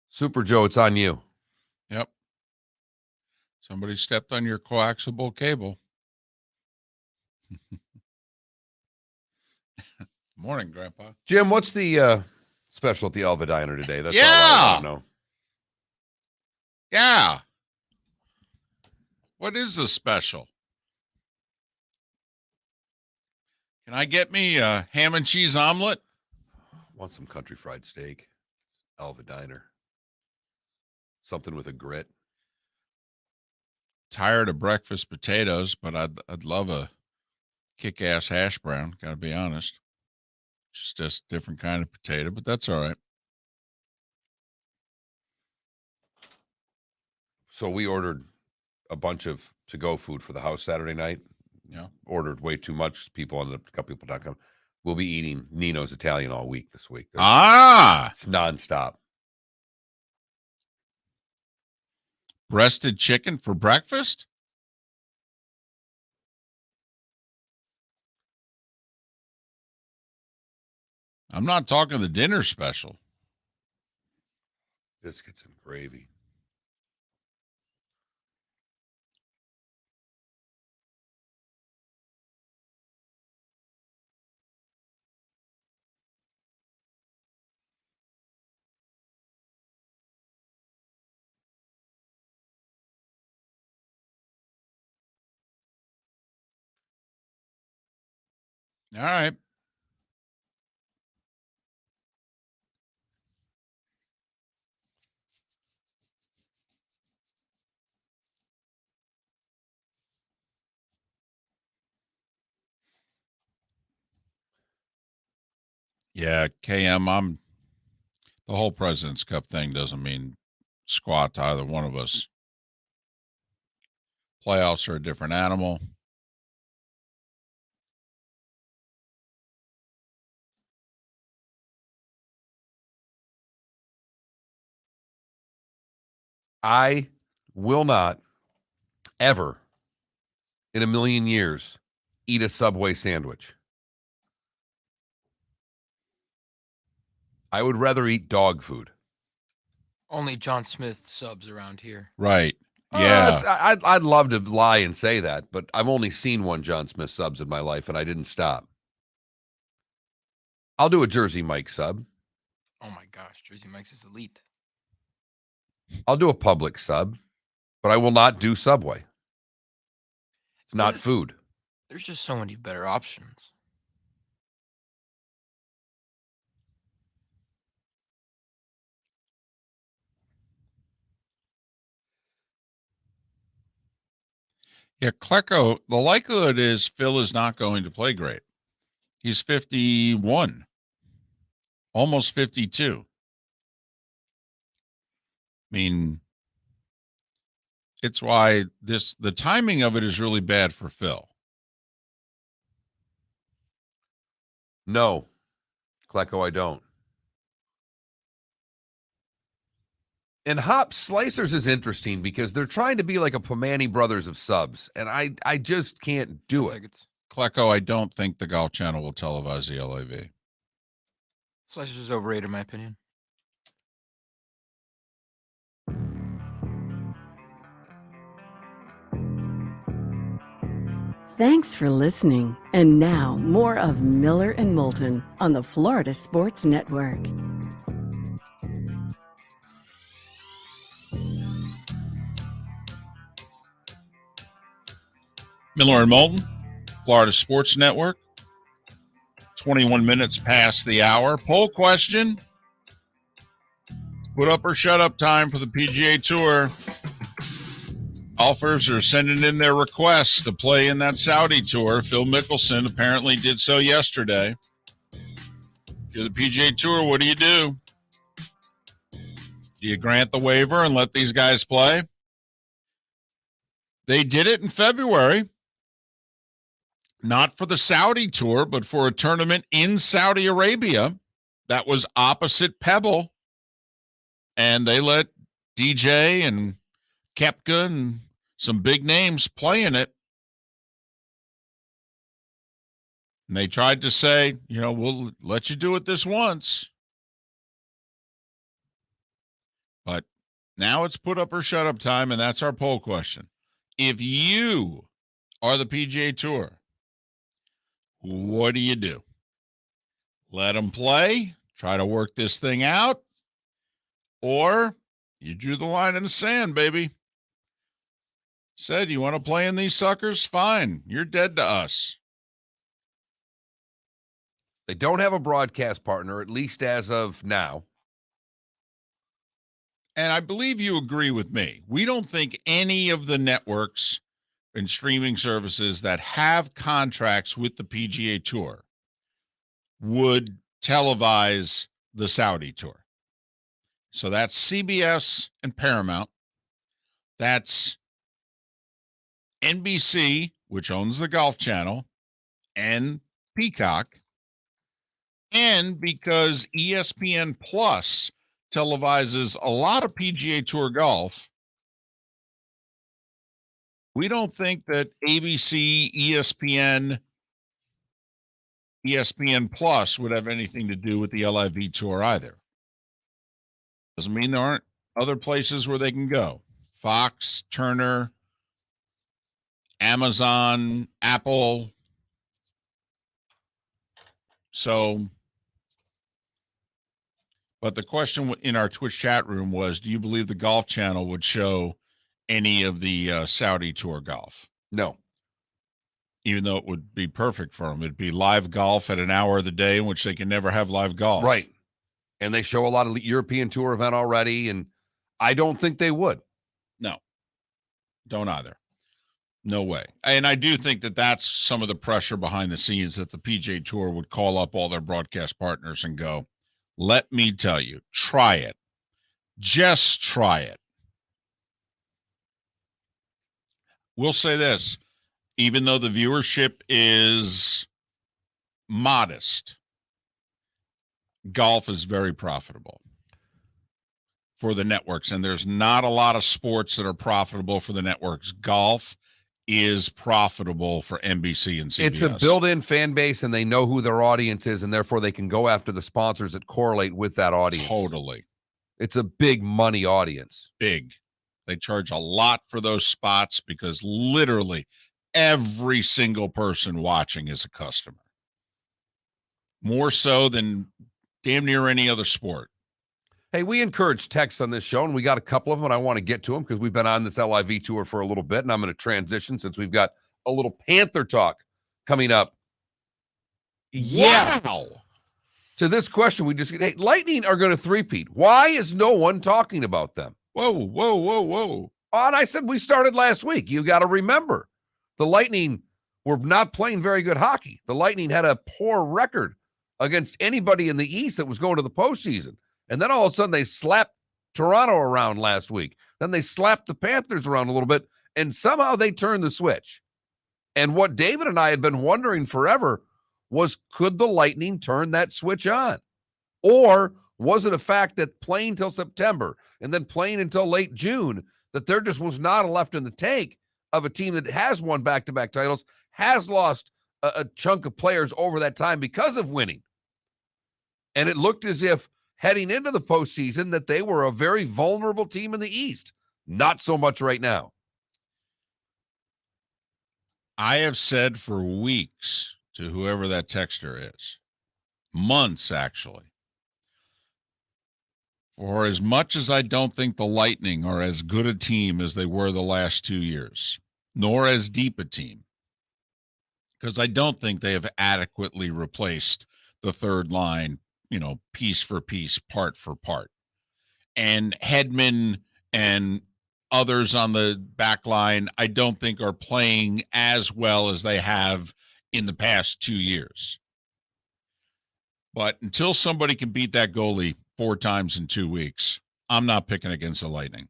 Super Joe, it's on you. Yep. Somebody stepped on your coaxial cable. Morning, Grandpa. Jim, what's the special at the Elva Diner today? That's all I Yeah. want to know. Yeah. What is the special? Can I get me a ham and cheese omelet? Want some country fried steak? Elva Diner. Something with a grit. Tired of breakfast potatoes, but I'd love a kick-ass hash brown, gotta be honest. Just a different kind of potato, but that's all right. So we ordered a bunch of to-go food for the house Saturday night. Yeah. Ordered way too much. People ended up, a couple people not coming. We'll be eating Nino's Italian all week this week. It's nonstop. Breasted chicken for breakfast? I'm not talking the dinner special. Biscuits and gravy. All right. Yeah, KM, the whole President's Cup thing doesn't mean squat to either one of us. Playoffs are a different animal. I will not ever in a million years eat a Subway sandwich. I would rather eat dog food. Only John Smith subs around here. Right. Yeah. I'd love to lie and say that, but I've only seen one John Smith subs in my life, and I didn't stop. I'll do a Jersey Mike sub. Oh my gosh, Jersey Mike's is elite. I'll do a Publix sub, but I will not do Subway. It's not food. There's just so many better options. Yeah, Klecko, the likelihood is Phil is not going to play great. He's 51, almost 52. I mean, it's why the timing of it is really bad for Phil. No. Klecko, I don't. And Hop Slicers is interesting because they're trying to be like a Pomani Brothers of subs, and I just can't do Feels it. like it's Klecko, I don't think the Golf Channel will televise the LAV. Slicers is overrated, in my opinion. Thanks for listening. And now, more of Miller and Moulton on the Florida Sports Network. Miller and Moulton, Florida Sports Network. 21 minutes past the hour. Poll question. Put up or shut up time for the PGA Tour. Golfers are sending in their requests to play in that Saudi tour. Phil Mickelson apparently did so yesterday. If you're the PGA Tour, what do you do? Do you grant the waiver and let these guys play? They did it in February. Not for the Saudi tour, but for a tournament in Saudi Arabia that was opposite Pebble. And they let DJ and Koepka and some big names play in it. And they tried to say, we'll let you do it this once. But now it's put up or shut up time, and that's our poll question. If you are the PGA Tour, what do you do? Let them play, try to work this thing out, or you drew the line in the sand, baby. Said, you want to play in these suckers? Fine. You're dead to us. They don't have a broadcast partner, at least as of now. And I believe you agree with me. We don't think any of the networks and streaming services that have contracts with the PGA Tour would televise the Saudi tour. So that's CBS and Paramount. That's NBC, which owns the Golf Channel, and Peacock. And because ESPN Plus televises a lot of PGA Tour golf, we don't think that ABC, ESPN Plus would have anything to do with the LIV Tour either. Doesn't mean there aren't other places where they can go. Fox, Turner, Amazon, Apple. So, but the question in our Twitch chat room was, do you believe the Golf Channel would show any of the Saudi Tour golf? No. Even though it would be perfect for them. It'd be live golf at an hour of the day in which they can never have live golf. Right. And they show a lot of European Tour event already, and I don't think they would. No. Don't either. No way. And I do think that that's some of the pressure behind the scenes, that the PGA Tour would call up all their broadcast partners and go, let me tell you, try it. Just try it. We'll say this, even though the viewership is modest, golf is very profitable for the networks. And there's not a lot of sports that are profitable for the networks. Golf is profitable for NBC and CBS. It's a built-in fan base, and they know who their audience is, and therefore they can go after the sponsors that correlate with that audience. Totally. It's a big money audience. Big. They charge a lot for those spots because literally every single person watching is a customer. More so than damn near any other sport. Hey, we encourage texts on this show, and we got a couple of them, and I want to get to them because we've been on this LIV tour for a little bit, and I'm going to transition since we've got a little Panther talk coming up. Yeah. Wow. To this question, hey, Lightning are going to three-peat. Why is no one talking about them? Whoa. And I said we started last week. You got to remember, the Lightning were not playing very good hockey. The Lightning had a poor record against anybody in the East that was going to the postseason. And then all of a sudden they slapped Toronto around last week. Then they slapped the Panthers around a little bit, and somehow they turned the switch. And what David and I had been wondering forever, was, could the Lightning turn that switch on? Or was it a fact that playing till September and then playing until late June, that there just was not a left in the tank of a team that has won back-to-back titles, has lost a chunk of players over that time because of winning? And it looked as if heading into the postseason that they were a very vulnerable team in the East. Not so much right now. I have said for weeks to whoever that texter is, months actually, for as much as I don't think the Lightning are as good a team as they were the last 2 years, nor as deep a team, because I don't think they have adequately replaced the third line, piece for piece, part for part. And Hedman and others on the back line, I don't think are playing as well as they have in the past 2 years. But until somebody can beat that goalie 4 times in 2 weeks, I'm not picking against the Lightning.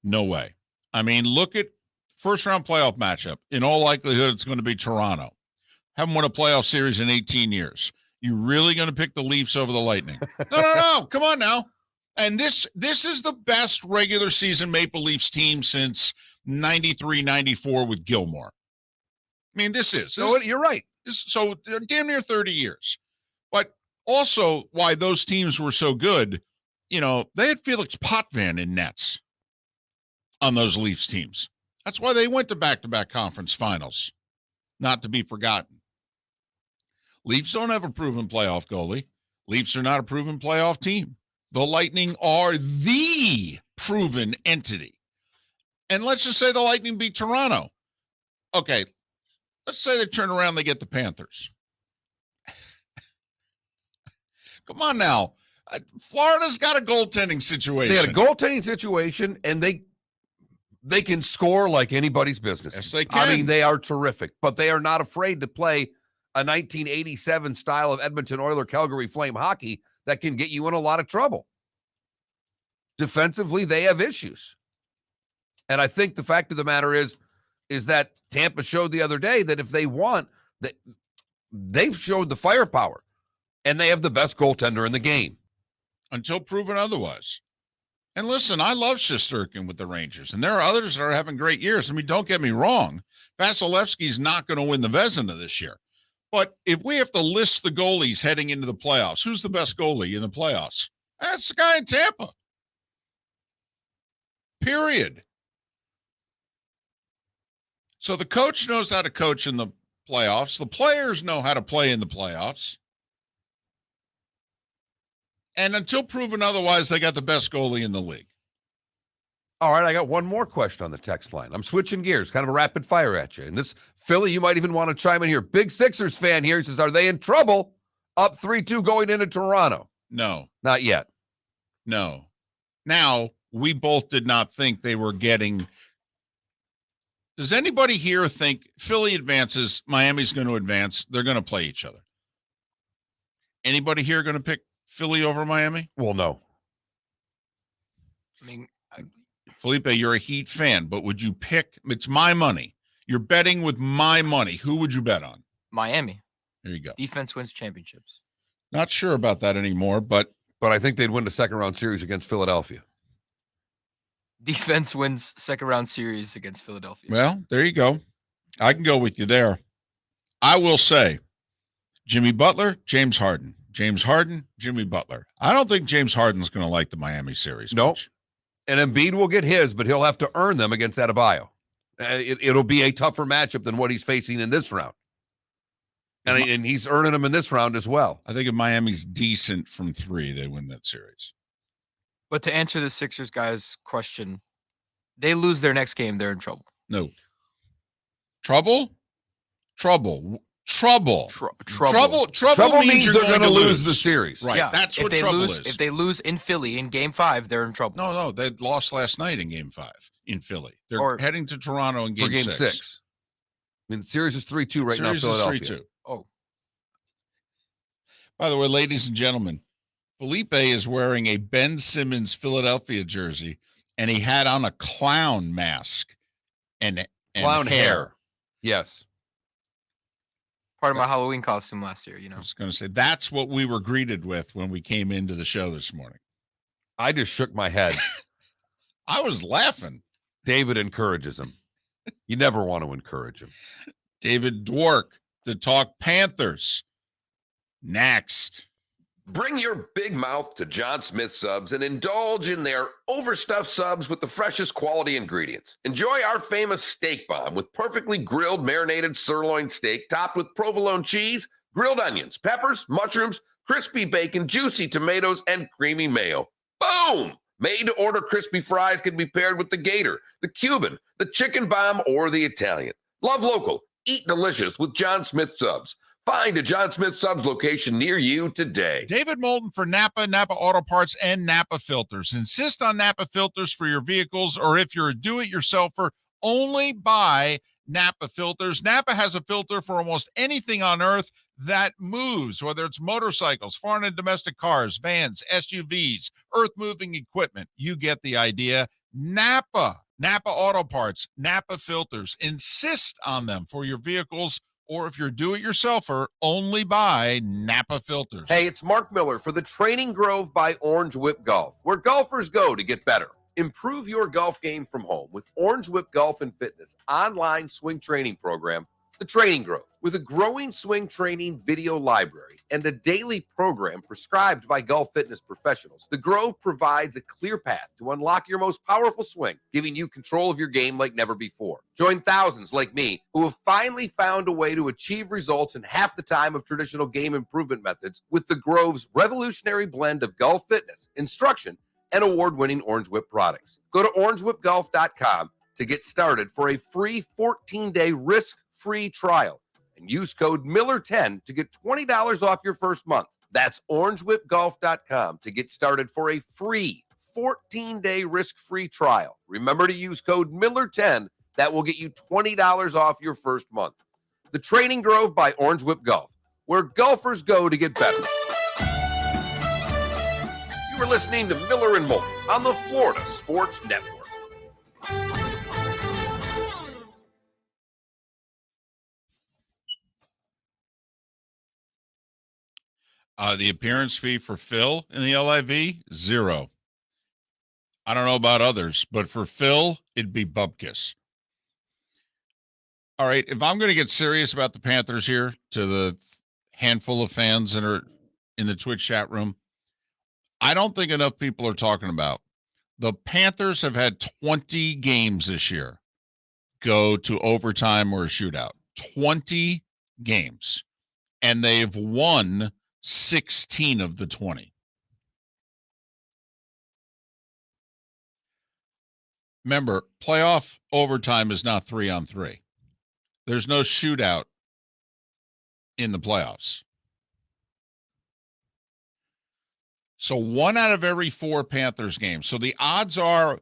No way. I mean, look at first round playoff matchup. In all likelihood, it's going to be Toronto. Haven't won a playoff series in 18 years. You really going to pick the Leafs over the Lightning? No. Come on now. And this is the best regular season Maple Leafs team since 93-94 with Gilmore. I mean, You're right. So they're damn near 30 years. But also why those teams were so good, they had Felix Potvin in nets on those Leafs teams. That's why they went to back-to-back conference finals, not to be forgotten. Leafs don't have a proven playoff goalie. Leafs are not a proven playoff team. The Lightning are the proven entity. And let's just say the Lightning beat Toronto. Okay, let's say they turn around, they get the Panthers. Come on now. Florida's got a goaltending situation. They had a goaltending situation, and they can score like anybody's business. Yes, they can. I mean, they are terrific, but they are not afraid to play a 1987 style of Edmonton Oilers Calgary Flame hockey that can get you in a lot of trouble. Defensively, they have issues. And I think the fact of the matter is that Tampa showed the other day that if they want, they've showed the firepower, and they have the best goaltender in the game. Until proven otherwise. And listen, I love Shesterkin with the Rangers, and there are others that are having great years. I mean, don't get me wrong. Vasilevsky's not going to win the Vezina this year. But if we have to list the goalies heading into the playoffs, who's the best goalie in the playoffs? That's the guy in Tampa. Period. So the coach knows how to coach in the playoffs. The players know how to play in the playoffs. And until proven otherwise, they got the best goalie in the league. All right, I got one more question on the text line. I'm switching gears, kind of a rapid fire at you. And this, Philly, you might even want to chime in here. Big Sixers fan here says, are they in trouble up 3-2 going into Toronto? No. Not yet. No. Now, we both did not think they were getting. Does anybody here think Philly advances, Miami's going to advance, they're going to play each other? Anybody here going to pick Philly over Miami? Well, no. I mean, Felipe, you're a Heat fan, but would you pick? It's my money. You're betting with my money. Who would you bet on? Miami. There you go. Defense wins championships. Not sure about that anymore, but I think they'd win the second round series against Philadelphia. Defense wins second round series against Philadelphia. well, there you go. I can go with you there. I will say Jimmy Butler, James Harden. James Harden, Jimmy Butler. I don't think James Harden's going to like the Miami series. Nope. Much. And Embiid will get his, but he'll have to earn them against Adebayo. It'll be a tougher matchup than what he's facing in this round. And he's earning them in this round as well. I think if Miami's decent from 3, they win that series. But to answer the Sixers guys' question, they lose their next game, they're in trouble. No. Trouble Trouble means they're going to lose the series. Right. Yeah, That's what they trouble lose, is. If they lose in Philly in game 5, they're in trouble. No, they lost last night in game 5 in Philly. They're heading to Toronto in For game 6. 6. I mean, the series is 3-2 right now, Series is Philadelphia. 3-2. Oh. By the way, ladies and gentlemen, Felipe is wearing a Ben Simmons Philadelphia jersey, and he had on a clown mask and Clown hair. Yes. Part of my Halloween costume last year, I was going to say, that's what we were greeted with when we came into the show this morning. I just shook my head. I was laughing. David encourages him. You never want to encourage him. David Dwork to talk Panthers. Next. Bring your big mouth to John Smith Subs and indulge in their overstuffed subs with the freshest quality ingredients. Enjoy our famous steak bomb with perfectly grilled, marinated sirloin steak topped with provolone cheese, grilled onions, peppers, mushrooms, crispy bacon, juicy tomatoes, and creamy mayo. Boom! Made-to-order crispy fries can be paired with the Gator, the Cuban, the chicken bomb, or the Italian. Love local. Eat delicious with John Smith Subs. Find a John Smith Subs location near you today. David Moulton for Napa, Napa Auto Parts, and Napa Filters. Insist on Napa filters for your vehicles, or if you're a do-it-yourselfer, only buy Napa filters. Napa has a filter for almost anything on earth that moves, whether it's motorcycles, foreign and domestic cars, vans, SUVs, earth-moving equipment. You get the idea. Napa Auto Parts, Napa filters. Insist on them for your vehicles, or if you're do-it-yourselfer, only buy Napa filters. Hey, it's Mark Miller for the Training Grove by Orange Whip Golf, where golfers go to get better. Improve your golf game from home with Orange Whip Golf and Fitness online swing training program, The Training Grove. With a growing swing training video library and a daily program prescribed by golf fitness professionals, The Grove provides a clear path to unlock your most powerful swing, giving you control of your game like never before. Join thousands like me who have finally found a way to achieve results in half the time of traditional game improvement methods with The Grove's revolutionary blend of golf fitness, instruction, and award-winning Orange Whip products. Go to orangewhipgolf.com to get started for a free 14-day risk-free trial and use code Miller10 to get $20 off your first month. That's orangewhipgolf.com to get started for a free 14-day risk-free trial. Remember to use code Miller10. That will get you $20 off your first month. The Training Grove by Orange Whip Golf, where golfers go to get better. You are listening to Miller and Moulton on the Florida Sports Network. The appearance fee for Phil in the LIV, $0. I don't know about others, but for Phil, it'd be bupkis. All right, if I'm going to get serious about the Panthers here, to the handful of fans that are in the Twitch chat room, I don't think enough people are talking about the Panthers have had 20 games this year go to overtime or a shootout. 20 games. And they've won 16 of the 20. Remember, playoff overtime is not 3-on-3. There's no shootout in the playoffs. So 1 out of every 4 Panthers games. So the odds are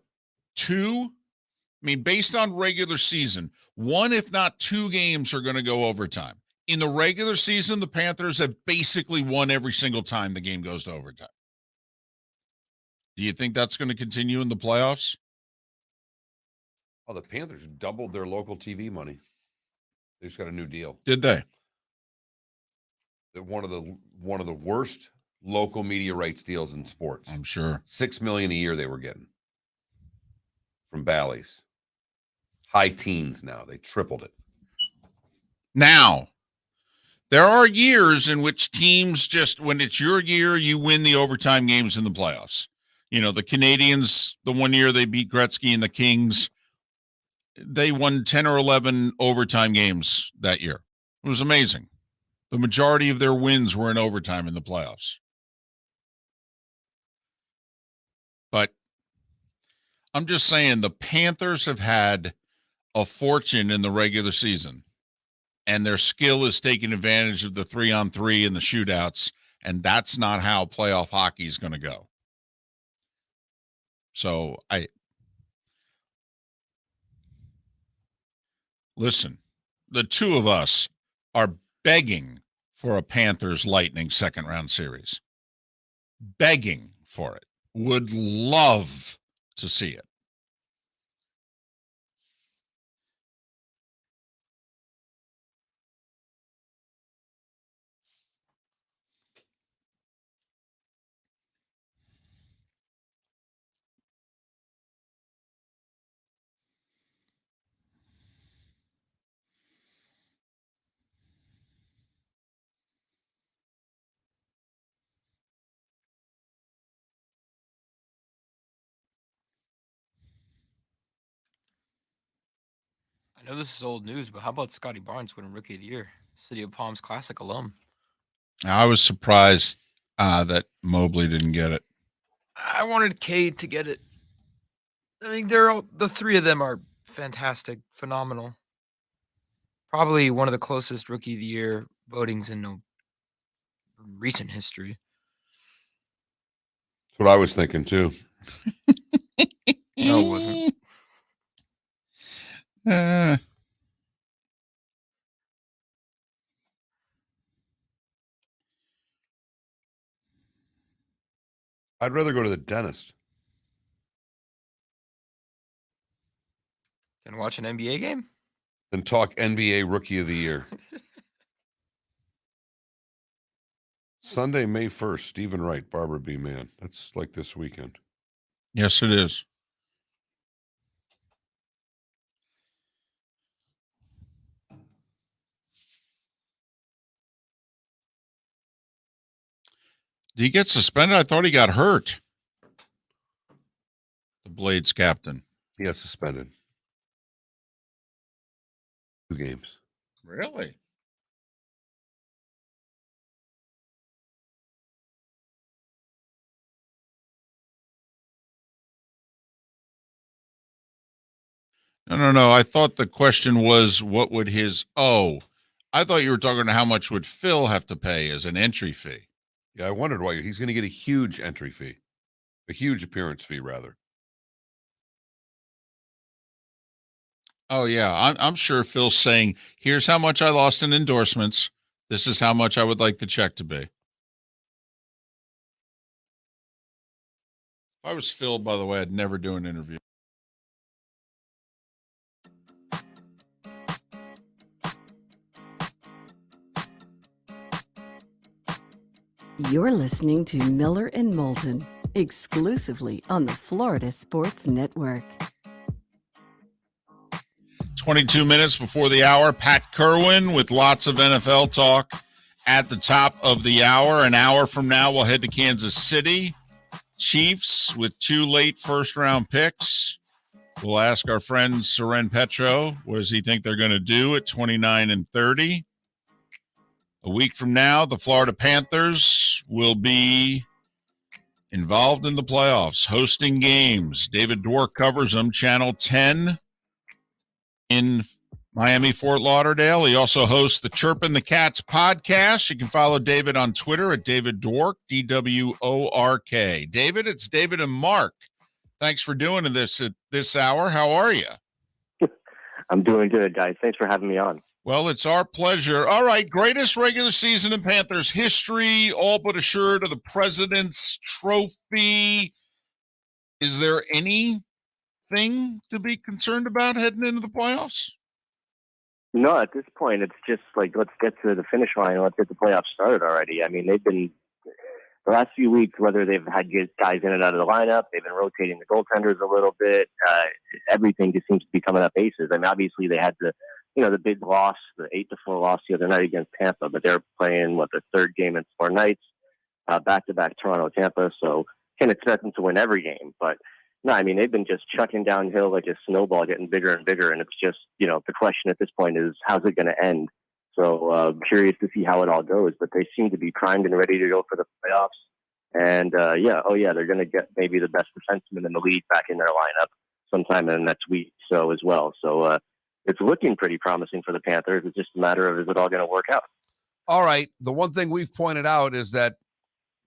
2. I mean, based on regular season, 1, if not 2 games are going to go overtime. In the regular season, the Panthers have basically won every single time the game goes to overtime. Do you think that's going to continue in the playoffs? Oh, the Panthers doubled their local TV money. They just got a new deal. Did they? They're one of the worst local media rights deals in sports. I'm sure. $6 million a year they were getting from Bally's. High teens now. They tripled it. Now, there are years in which teams just, when it's your year, you win the overtime games in the playoffs. You know, the Canadians, the one year they beat Gretzky and the Kings, they won 10 or 11 overtime games that year. It was amazing. The majority of their wins were in overtime in the playoffs. But I'm just saying the Panthers have had a fortune in the regular season, and their skill is taking advantage of the 3-on-3 and the shootouts, and that's not how playoff hockey is going to go. So listen, the two of us are begging for a Panthers Lightning second round series. Begging for it. Would love to see it. I know this is old news, but how about Scotty Barnes winning Rookie of the Year? City of Palms Classic alum. I was surprised that Mobley didn't get it. I wanted Cade to get it. I mean, the three of them are fantastic, phenomenal. Probably one of the closest Rookie of the Year votings in recent history. That's what I was thinking too. No, it wasn't. I'd rather go to the dentist Then watch an NBA game? than talk NBA Rookie of the Year. Sunday, May 1st, Stephen Wright, Barbara B. Mann. That's like this weekend. Yes, it is. Did he get suspended? I thought he got hurt. The Blades captain. He got suspended. 2 games. Really? No. I thought the question was, what would his... Oh, I thought you were talking to how much would Phil have to pay as an entry fee. Yeah, I wondered why. He's going to get a huge entry fee. A huge appearance fee, rather. Oh, yeah. I'm sure Phil's saying, here's how much I lost in endorsements. This is how much I would like the check to be. If I was Phil, by the way, I'd never do an interview. You're listening to Miller and Moulton, exclusively on the Florida Sports Network. 22 minutes before the hour, Pat Kirwan with lots of NFL talk at the top of the hour. An hour from now, we'll head to Kansas City. Chiefs with 2 late first-round picks. We'll ask our friend Soren Petro, what does he think they're going to do at 29 and 30? A week from now, the Florida Panthers will be involved in the playoffs, hosting games. David Dwork covers them, Channel 10 in Miami, Fort Lauderdale. He also hosts the Chirpin' the Cats podcast. You can follow David on Twitter at David Dwork, DWORK. David, it's David and Mark. Thanks for doing this at this hour. How are you? I'm doing good, guys. Thanks for having me on. Well, it's our pleasure. All right, greatest regular season in Panthers history, all but assured of the President's Trophy. Is there anything to be concerned about heading into the playoffs? No, at this point, it's just like, let's get to the finish line. Let's get the playoffs started already. I mean, they've been, the last few weeks, whether they've had guys in and out of the lineup, they've been rotating the goaltenders a little bit. Everything just seems to be coming up aces. I mean, obviously they had the big loss, the 8-4 loss the other night against Tampa, but they're playing, the third game in 4 nights, back-to-back Toronto, Tampa, so can't expect them to win every game. But, no, I mean, they've been just chucking downhill like a snowball, getting bigger and bigger, and it's just, the question at this point is, how's it going to end? So curious to see how it all goes, but they seem to be primed and ready to go for the playoffs. And, they're going to get maybe the best defenseman in the league back in their lineup sometime in the next week as well. So, it's looking pretty promising for the Panthers. It's just a matter of, is it all going to work out? All right. The one thing we've pointed out is that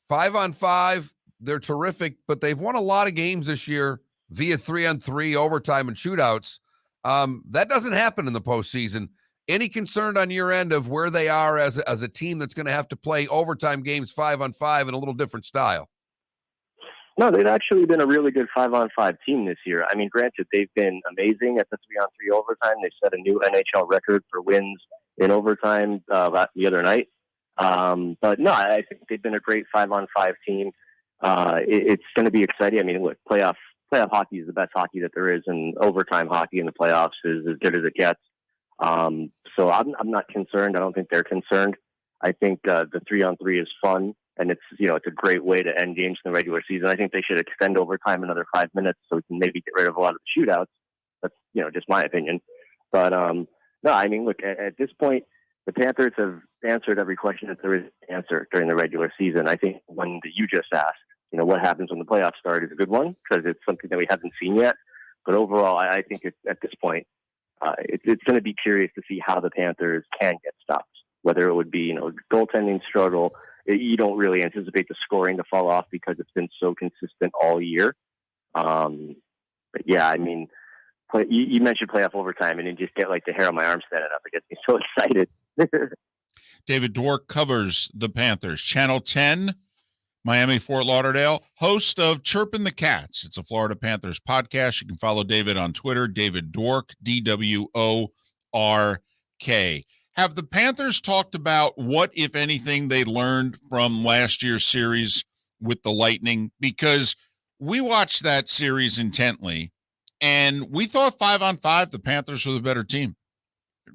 5-on-5, they're terrific, but they've won a lot of games this year via 3-on-3, overtime, and shootouts. That doesn't happen in the postseason. Any concern on your end of where they are as a team that's going to have to play overtime games 5-on-5 in a little different style? No, they've actually been a really good 5-on-5 team this year. I mean, granted, they've been amazing at the 3-on-3 overtime. They set a new NHL record for wins in overtime the other night. But no, I think they've been a great 5-on-5 team. It's going to be exciting. I mean, look, playoff hockey is the best hockey that there is, and overtime hockey in the playoffs is as good as it gets. So I'm not concerned. I don't think they're concerned. I think the 3-on-3 is fun. And it's a great way to end games in the regular season. I think they should extend overtime another 5 minutes so we can maybe get rid of a lot of the shootouts. That's, just my opinion. But no, I mean, look, at this point, the Panthers have answered every question that there is to answer during the regular season. I think one that you just asked, what happens when the playoffs start, is a good one because it's something that we haven't seen yet. But overall, I think at this point, it's going to be curious to see how the Panthers can get stopped. Whether it would be, goaltending struggle. You don't really anticipate the scoring to fall off because it's been so consistent all year. But yeah, I mean, you mentioned playoff overtime, and then just get like the hair on my arm standing up. It gets me so excited. David Dwork covers the Panthers. Channel 10, Miami, Fort Lauderdale, host of Chirpin' the Cats. It's a Florida Panthers podcast. You can follow David on Twitter, David Dwork, DWORK. Have the Panthers talked about what, if anything, they learned from last year's series with the Lightning? Because we watched that series intently, and we thought 5-on-5, the Panthers were the better team.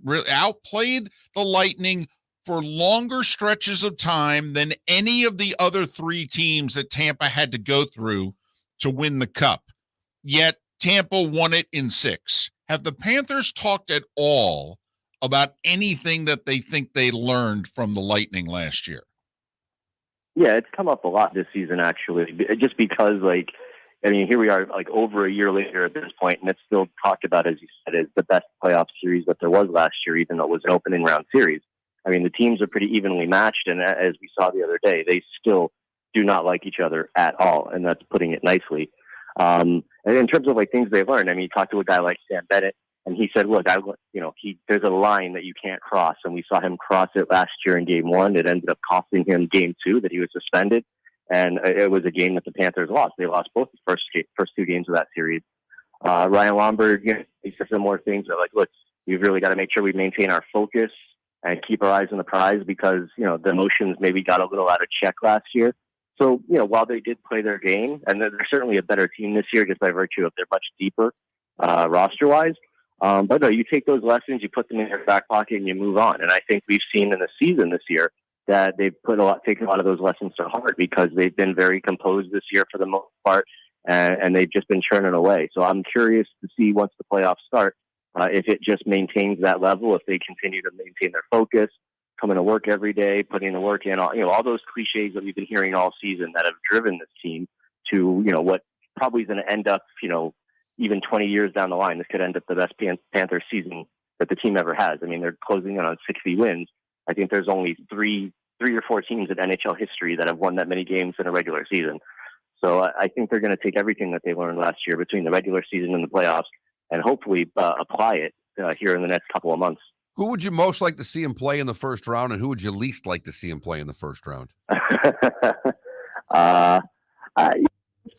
Really outplayed the Lightning for longer stretches of time than any of the other three teams that Tampa had to go through to win the Cup. Yet Tampa won it in 6. Have the Panthers talked at all about anything that they think they learned from the Lightning last year? Yeah, it's come up a lot this season, actually, just because, here we are, over a year later at this point, and it's still talked about, as you said, as the best playoff series that there was last year, even though it was an opening round series. I mean, the teams are pretty evenly matched, and as we saw the other day, they still do not like each other at all, and that's putting it nicely. And in terms of things they've learned, I mean, you talk to a guy like Sam Bennett, and he said, look, there's a line that you can't cross, and we saw him cross it last year in Game 1. It ended up costing him Game 2 that he was suspended, and it was a game that the Panthers lost. They lost both the first 2 games of that series. Ryan Lombard, he said some more things that, look, we've really got to make sure we maintain our focus and keep our eyes on the prize because, the emotions maybe got a little out of check last year. So, while they did play their game, and they're certainly a better team this year just by virtue of they're much deeper roster-wise. But no, you take those lessons, you put them in your back pocket, and you move on. And I think we've seen in the season this year that they've taken a lot of those lessons to heart because they've been very composed this year for the most part, and they've just been churning away. So I'm curious to see once the playoffs start, if it just maintains that level, if they continue to maintain their focus, coming to work every day, putting the work in, all those cliches that we've been hearing all season that have driven this team to, what probably is going to end up, even 20 years down the line. This could end up the best Panthers season that the team ever has. I mean, they're closing in on 60 wins. I think there's only three or four teams in NHL history that have won that many games in a regular season. So I think they're going to take everything that they learned last year between the regular season and the playoffs and hopefully apply it here in the next couple of months. Who would you most like to see him play in the first round, and who would you least like to see him play in the first round?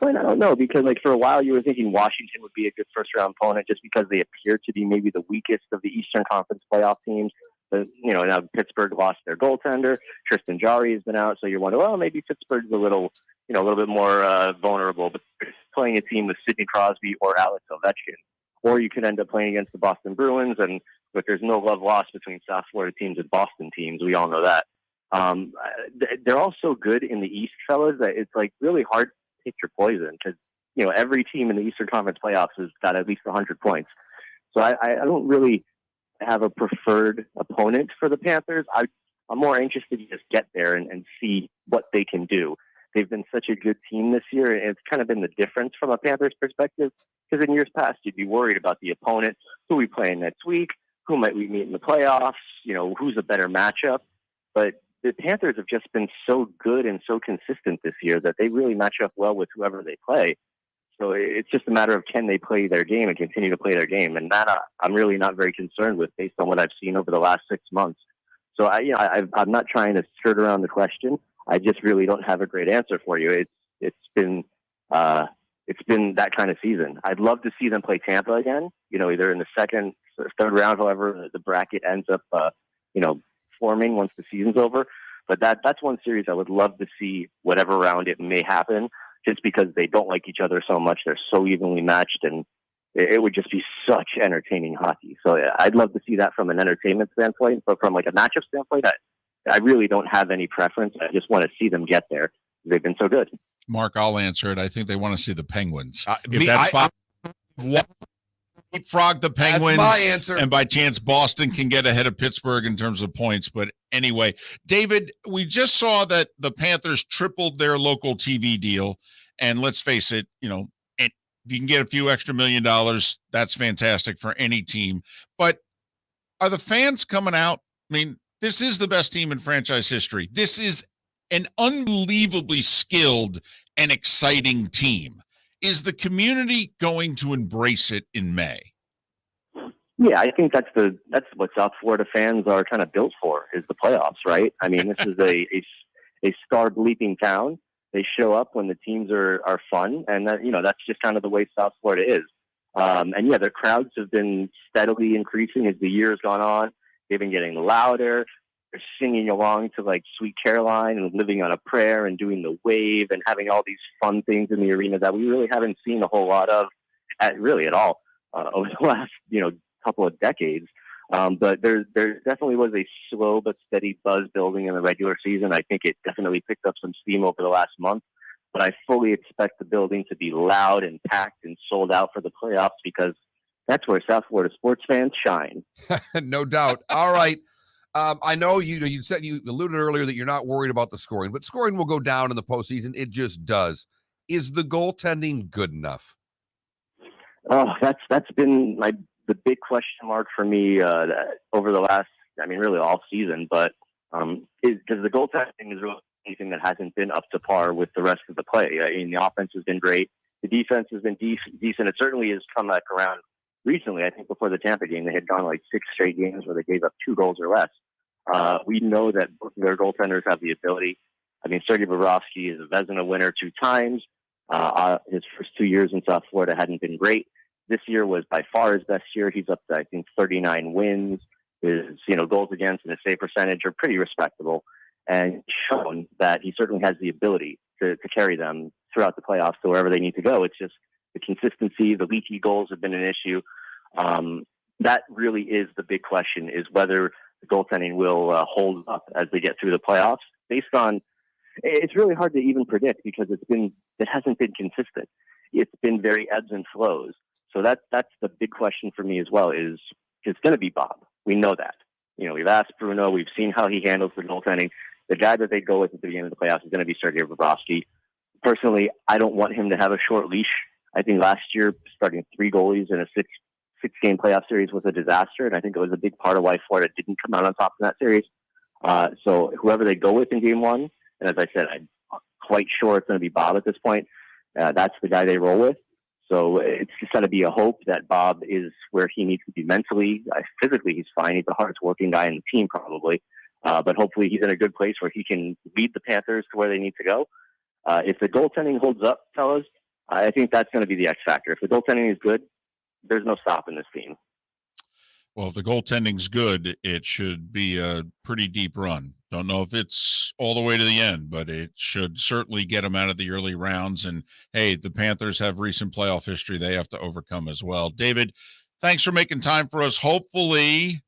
I don't know, because for a while you were thinking Washington would be a good first-round opponent just because they appear to be maybe the weakest of the Eastern Conference playoff teams. But, now Pittsburgh lost their goaltender. Tristan Jarry has been out, so you're wondering, well, maybe Pittsburgh's a little bit more vulnerable. But playing a team with Sidney Crosby or Alex Ovechkin, or you could end up playing against the Boston Bruins, and but there's no love lost between South Florida teams and Boston teams. We all know that. They're all so good in the East, fellas, that it's really hard to pick your poison because every team in the Eastern Conference playoffs has got at least 100 points. So I don't really have a preferred opponent for the Panthers. I'm more anxious to just get there and see what they can do. They've been such a good team this year, and it's kind of been the difference from a Panthers perspective. Because in years past, you'd be worried about the opponent, who we play next week, who might we meet in the playoffs, who's a better matchup. But the Panthers have just been so good and so consistent this year that they really match up well with whoever they play. So it's just a matter of can they play their game and continue to play their game. And that I'm really not very concerned with based on what I've seen over the last 6 months. So I'm not trying to skirt around the question. I just really don't have a great answer for you. It's been that kind of season. I'd love to see them play Tampa again, either in the second or third round, however the bracket ends up, forming once the season's over. But that's one series I would love to see whatever round it may happen, just because they don't like each other so much. They're so evenly matched, and it would just be such entertaining hockey. So I'd love to see that from an entertainment standpoint, but from a matchup standpoint, I really don't have any preference. I just want to see them get there. They've been so good. Mark, I'll answer it. I think they want to see the Penguins. If that's fine. leapfrog the Penguins. That's my answer. And by chance, Boston can get ahead of Pittsburgh in terms of points. But anyway, David, we just saw that the Panthers tripled their local TV deal. And let's face it, and if you can get a few extra $1 million, that's fantastic for any team. But are the fans coming out? I mean, this is the best team in franchise history. This is an unbelievably skilled and exciting team. Is the community going to embrace it in May? Yeah, I think that's what South Florida fans are kind of built for, is the playoffs, right? I mean, this is a star-bleeping town. They show up when the teams are fun, and that's just kind of the way South Florida is. And yeah, their crowds have been steadily increasing as the year has gone on. They've been getting louder. They're singing along to like Sweet Caroline and Living on a Prayer and doing the wave and having all these fun things in the arena that we really haven't seen a whole lot of at all over the last, couple of decades. But there definitely was a slow but steady buzz building in the regular season. I think it definitely picked up some steam over the last month. But I fully expect the building to be loud and packed and sold out for the playoffs, because that's where South Florida sports fans shine. No doubt. All right. I know you alluded earlier that you're not worried about the scoring, but scoring will go down in the postseason. It just does. Is the goaltending good enough? Oh, that's been the big question mark for me over the last, really all season. But because the goaltending is really anything that hasn't been up to par with the rest of the play. I mean, the offense has been great. The defense has been decent. It certainly has come back around recently. I think before the Tampa game, they had gone like 6 straight games where they gave up 2 goals or less. We know that their goaltenders have the ability. I mean, Sergei Bobrovsky is a Vezina winner 2 times. His first 2 years in South Florida hadn't been great. This year was by far his best year. He's up to, I think, 39 wins. His, goals against and his save percentage are pretty respectable, and shown that he certainly has the ability to carry them throughout the playoffs to wherever they need to go. It's just the consistency, the leaky goals have been an issue. That really is the big question, is whether the goaltending will hold up as they get through the playoffs. Based on, it's really hard to even predict, because it hasn't been consistent. It's been very ebbs and flows. So that's the big question for me as well, is it's going to be Bob. We know that. We've asked Bruno. We've seen how he handles the goaltending. The guy that they go with at the beginning of the playoffs is going to be Sergei Bobrovsky. Personally, I don't want him to have a short leash. I think last year, starting 3 goalies in a six-game playoff series was a disaster, and I think it was a big part of why Florida didn't come out on top in that series. So whoever they go with in game 1, and as I said, I'm quite sure it's going to be Bob at this point. That's the guy they roll with. So it's just got to be a hope that Bob is where he needs to be mentally. Physically, he's fine. He's the hardest working guy in the team, probably. But hopefully he's in a good place where he can lead the Panthers to where they need to go. If the goaltending holds up, fellas, I think that's going to be the X factor. If the goaltending is good, there's no stopping this team. Well, if the goaltending's good, it should be a pretty deep run. Don't know if it's all the way to the end, but it should certainly get them out of the early rounds. And, hey, the Panthers have recent playoff history they have to overcome as well. David, thanks for making time for us. Hopefully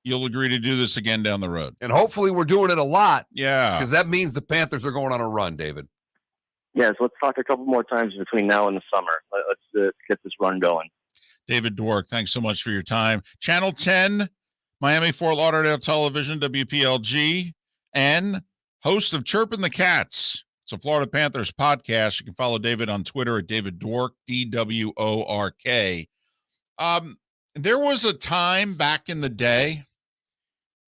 you'll agree to do this again down the road. And hopefully we're doing it a lot. Yeah. Because that means the Panthers are going on a run, David. Yes, let's talk a couple more times between now and the summer. Let's get this run going. David Dwork, thanks so much for your time. Channel 10, Miami Fort Lauderdale Television, WPLG, and host of Chirpin' the Cats. It's a Florida Panthers podcast. You can follow David on Twitter at David Dwork, DWORK. There was a time back in the day.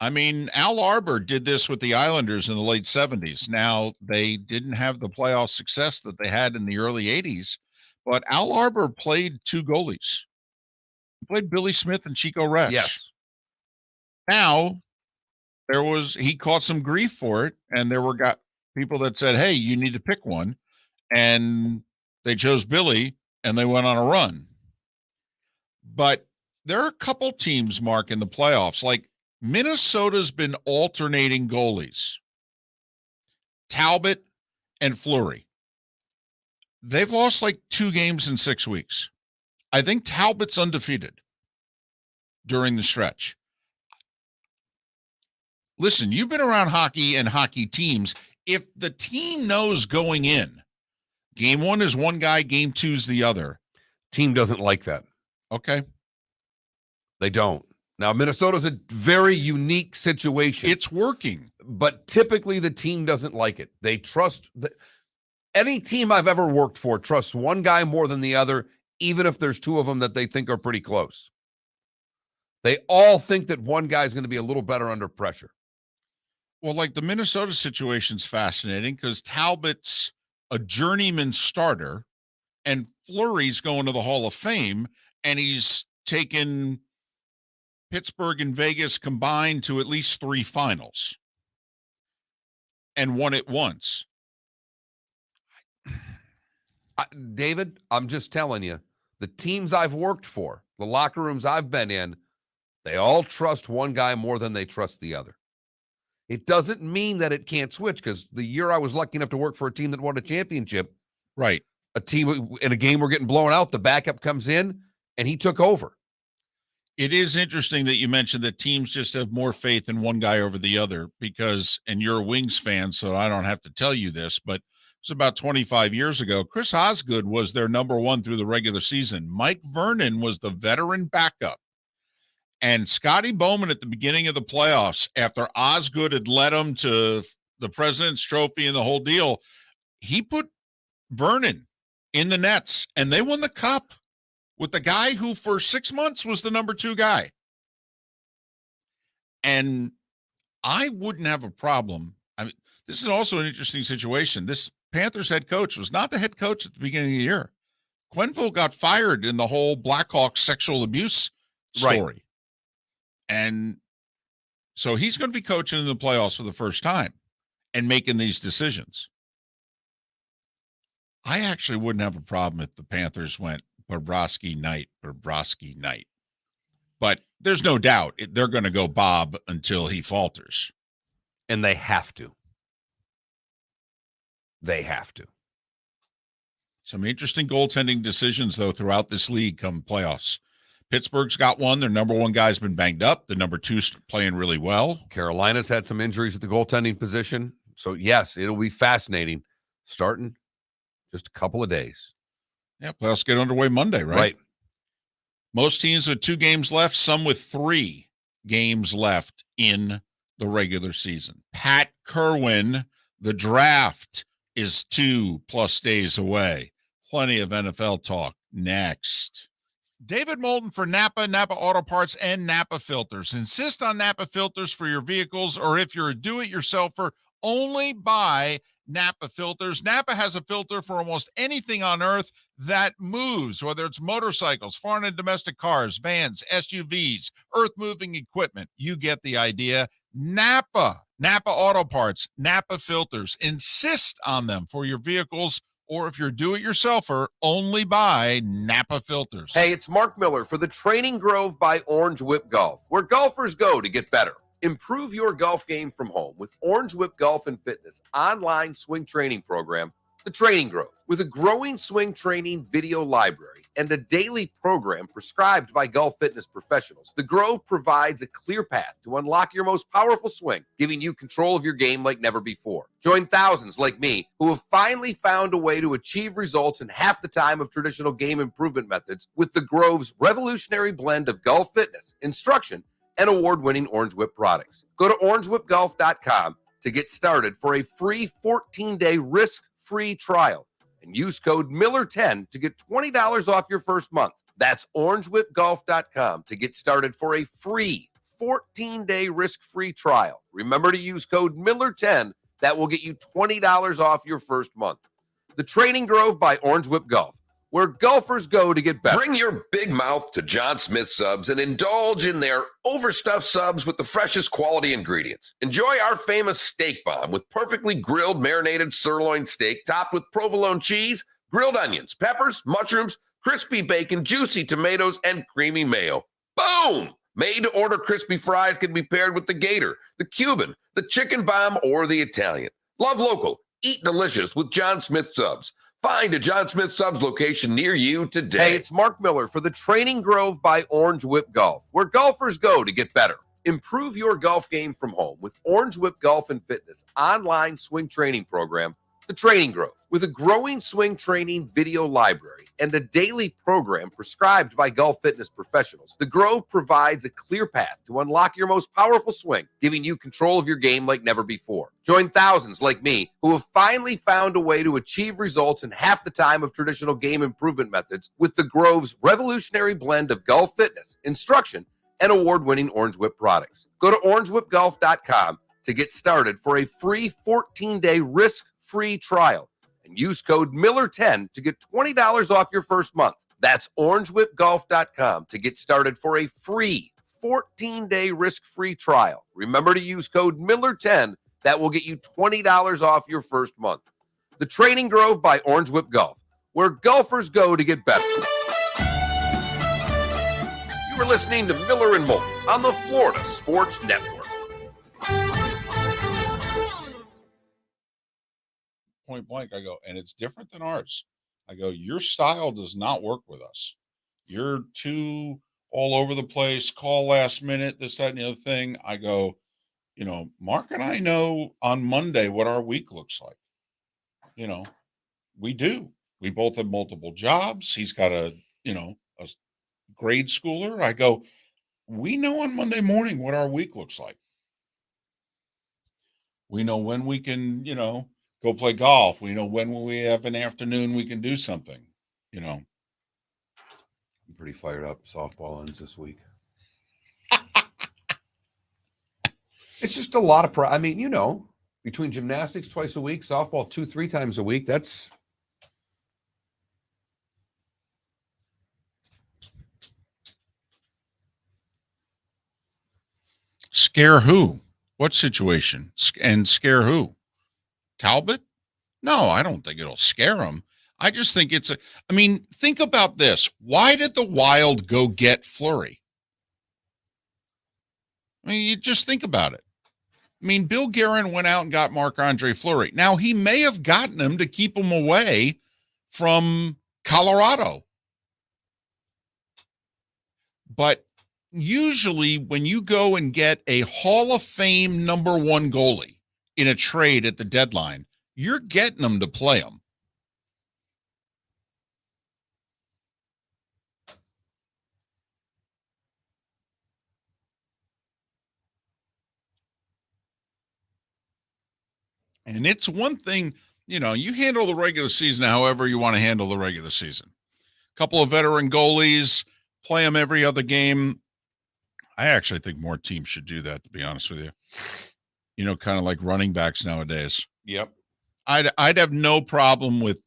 I mean, Al Arbor did this with the Islanders in the late 70s. Now, they didn't have the playoff success that they had in the early 80s, but Al Arbor played 2 goalies. He played Billy Smith and Chico Resch. Yes. Now, he caught some grief for it, and there were people that said, hey, you need to pick one. And they chose Billy, and they went on a run. But there are a couple teams, Mark, in the playoffs, like Minnesota's been alternating goalies, Talbot and Fleury. They've lost like 2 games in 6 weeks. I think Talbot's undefeated during the stretch. Listen, you've been around hockey and hockey teams. If the team knows going in, game 1 is one guy, game 2 is the other. Team doesn't like that. Okay. They don't. Now, Minnesota's a very unique situation. It's working. But typically the team doesn't like it. They trust any team I've ever worked for trusts one guy more than the other, even if there's two of them that they think are pretty close. They all think that one guy is going to be a little better under pressure. Well, like the Minnesota situation's fascinating because Talbot's a journeyman starter and Fleury's going to the Hall of Fame, and he's taken Pittsburgh and Vegas combined to at least 3 finals and won it once. David, I'm just telling you, the teams I've worked for, the locker rooms I've been in, they all trust one guy more than they trust the other. It doesn't mean that it can't switch, because the year I was lucky enough to work for a team that won a championship, right? A team in a game we're getting blown out, the backup comes in and he took over. It is interesting that you mentioned that teams just have more faith in one guy over the other because, and you're a Wings fan, so I don't have to tell you this, but it was about 25 years ago. Chris Osgood was their number 1 through the regular season. Mike Vernon was the veteran backup. And Scotty Bowman at the beginning of the playoffs, after Osgood had led them to the President's Trophy and the whole deal, he put Vernon in the nets, and they won the cup with the guy who for 6 months was the number 2 guy. And I wouldn't have a problem. I mean, this is also an interesting situation. This Panthers head coach was not the head coach at the beginning of the year. Quenneville got fired in the whole Blackhawks sexual abuse story. Right. And so he's going to be coaching in the playoffs for the first time and making these decisions. I actually wouldn't have a problem if the Panthers went Bobrovsky night. But there's no doubt they're going to go Bob until he falters. And they have to. They have to. Some interesting goaltending decisions, though, throughout this league come playoffs. Pittsburgh's got one. Their number 1 guy's been banged up. The number 2's playing really well. Carolina's had some injuries at the goaltending position. So, yes, it'll be fascinating starting just a couple of days. Yeah, playoffs get underway Monday, right? Right. Most teams with 2 games left, some with 3 games left in the regular season. Pat Kirwan, the draft is 2+ days away. Plenty of NFL talk next. David Moulton for Napa Auto Parts, and Napa Filters. Insist on Napa Filters for your vehicles, or if you're a do-it-yourselfer, only buy Napa Filters. Napa has a filter for almost anything on earth that moves, whether it's motorcycles, foreign and domestic cars, vans, SUVs, earth-moving equipment. You get the idea. Napa Auto Parts, Napa Filters. Insist on them for your vehicles, or if you're a do-it-yourselfer, only buy Napa Filters. Hey, it's Mark Miller for the Training Grove by Orange Whip Golf, where golfers go to get better. Improve your golf game from home with Orange Whip Golf and Fitness online swing training program, The Training Grove. With a growing swing training video library and a daily program prescribed by golf fitness professionals, The Grove provides a clear path to unlock your most powerful swing, giving you control of your game like never before. Join thousands like me who have finally found a way to achieve results in half the time of traditional game improvement methods with The Grove's revolutionary blend of golf fitness, instruction, and award-winning Orange Whip products. Go to orangewhipgolf.com to get started for a free 14-day risk-free trial and use code Miller10 to get $20 off your first month. That's orangewhipgolf.com to get started for a free 14-day risk-free trial. Remember to use code Miller10. That will get you $20 off your first month. The Training Grove by Orange Whip Golf, where golfers go to get better. Bring your big mouth to John Smith Subs and indulge in their overstuffed subs with the freshest quality ingredients. Enjoy our famous steak bomb with perfectly grilled marinated sirloin steak topped with provolone cheese, grilled onions, peppers, mushrooms, crispy bacon, juicy tomatoes, and creamy mayo. Boom! Made-to-order crispy fries can be paired with the Gator, the Cuban, the chicken bomb, or the Italian. Love local. Eat delicious with John Smith Subs. Find a John Smith Subs location near you today. Hey, it's Mark Miller for the Training Grove by Orange Whip Golf, where golfers go to get better. Improve your golf game from home with Orange Whip Golf and Fitness online swing training program, The Training Grove. With a growing swing training video library and a daily program prescribed by golf fitness professionals, the Grove provides a clear path to unlock your most powerful swing, giving you control of your game like never before. Join thousands like me who have finally found a way to achieve results in half the time of traditional game improvement methods with the Grove's revolutionary blend of golf fitness, instruction, and award-winning Orange Whip products. Go to orangewhipgolf.com to get started for a free 14-day risk-free trial and use code Miller10 to get $20 off your first month. That's orangewhipgolf.com to get started for a free 14-day risk-free trial. Remember to use code Miller10. That will get you $20 off your first month. The Training Grove by Orange Whip Golf, where golfers go to get better. You are listening to Miller and Moulton on the Florida Sports Network. Point blank, I go, and it's different than ours. I go, your style does not work with us. You're too all over the place, call last minute, this, that, and the other thing. I go, Mark and I know on Monday what our week looks like. We do. We both have multiple jobs. He's got a grade schooler. I go, we know on Monday morning what our week looks like. We know when we can, go play golf. We know when we have an afternoon we can do something, I'm pretty fired up. Softball ends this week. It's just a lot of between gymnastics twice a week, softball 2-3 times a week, that's scare who? What situation? And scare who? Talbot? No, I don't think it'll scare him. I just think think about this. Why did the Wild go get Fleury? You just think about it. Bill Guerin went out and got Marc-Andre Fleury. Now, he may have gotten him to keep him away from Colorado. But usually when you go and get a Hall of Fame number one goalie in a trade at the deadline, you're getting them to play them. And it's one thing, you handle the regular season however you want to handle the regular season. A couple of veteran goalies, play them every other game. I actually think more teams should do that, to be honest with you. Kind of like running backs nowadays. Yep. I'd have no problem with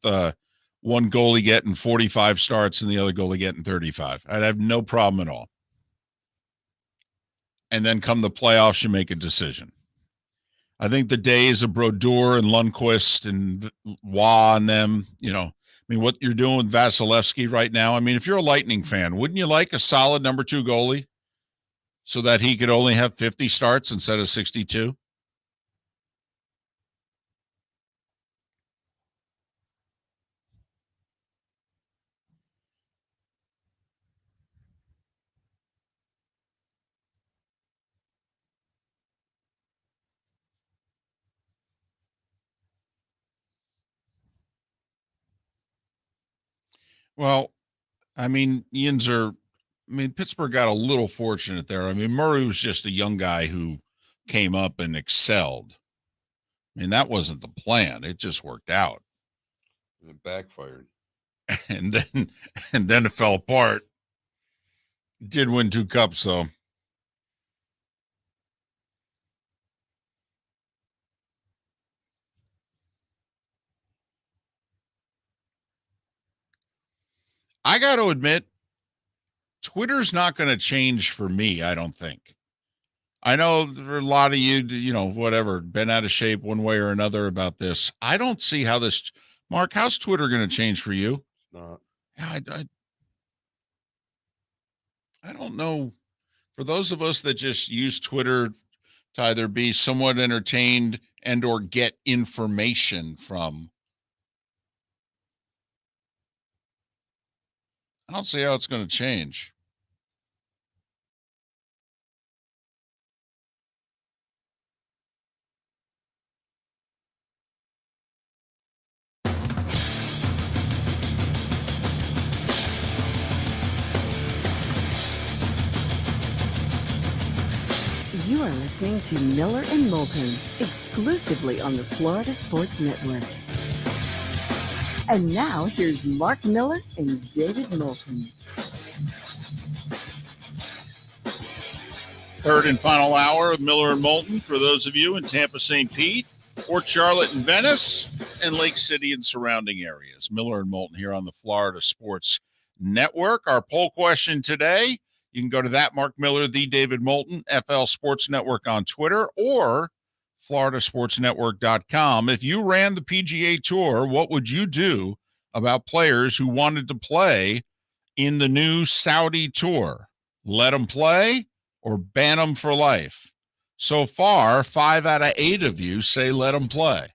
one goalie getting 45 starts and the other goalie getting 35. I'd have no problem at all. And then come the playoffs, you make a decision. I think the days of Brodeur and Lundqvist and Waugh and them, what you're doing with Vasilevsky right now. If you're a Lightning fan, wouldn't you like a solid number 2 goalie so that he could only have 50 starts instead of 62? Well, Pittsburgh got a little fortunate there. Murray was just a young guy who came up and excelled. That wasn't the plan. It just worked out. It backfired. And then it fell apart. Did win 2 cups, though. I got to admit, Twitter's not going to change for me, I don't think. I know there are a lot of you, been out of shape one way or another about this. I don't see how this, Mark, how's Twitter going to change for you? It's not. I don't know. For those of us that just use Twitter to either be somewhat entertained and or get information from, I don't see how it's going to change. You are listening to Miller and Moulton, exclusively on the Florida Sports Network. And now, here's Mark Miller and David Moulton. Third and final hour of Miller and Moulton for those of you in Tampa, St. Pete, Port Charlotte and Venice, and Lake City and surrounding areas. Miller and Moulton here on the Florida Sports Network. Our poll question today, you can go to that Mark Miller, the David Moulton, FL Sports Network on Twitter, or floridasportsnetwork.com. If you ran the PGA Tour, what would you do about players who wanted to play in the new Saudi Tour? Let them play or ban them for life? So far, 5 out of 8 of you say let them play.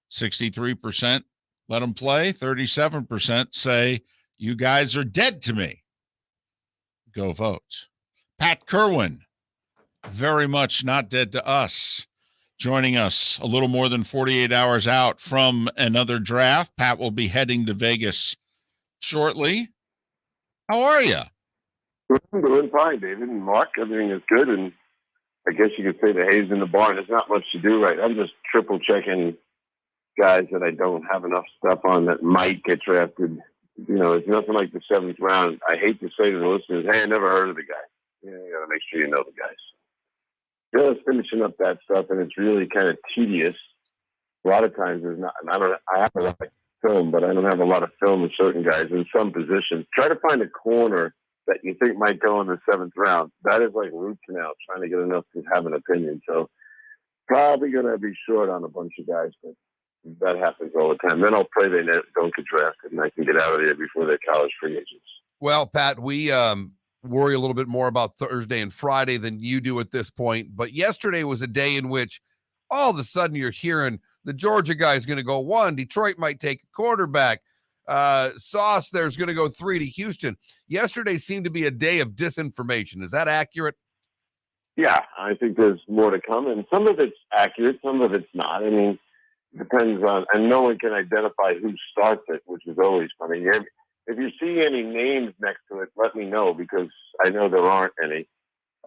63% let them play. 37% say you guys are dead to me. Go vote. Pat Kirwan, very much not dead to us, joining us a little more than 48 hours out from another draft. Pat will be heading to Vegas shortly. How are you? I'm doing fine, David and Mark. Everything is good, and I guess you could say the hay's in the barn. There's not much to do right. I'm just triple checking guys that I don't have enough stuff on that might get drafted. You know, it's nothing like the 7th round. I hate to say to the listeners, hey, I never heard of the guy. You got to make sure you know the guys. Just finishing up that stuff, and it's really kind of tedious. A lot of times there's not, and I have a lot of film, but I don't have a lot of film of certain guys in some positions. Try to find a corner that you think might go in the 7th round. That is like root canal, trying to get enough to have an opinion. So probably going to be short on a bunch of guys, but that happens all the time. Then I'll pray they don't get drafted and I can get out of there before they're college free agents. Well, Pat, we worry a little bit more about Thursday and Friday than you do at this point. But yesterday was a day in which all of a sudden you're hearing the Georgia guy is going to go 1. Detroit might take a quarterback. Sauce there's going to go 3 to Houston. Yesterday seemed to be a day of disinformation. Is that accurate? Yeah, I think there's more to come, and some of it's accurate, some of it's not. I mean, it depends on, and no one can identify who starts it, which is always funny. If you see any names next to it, let me know, because I know there aren't any.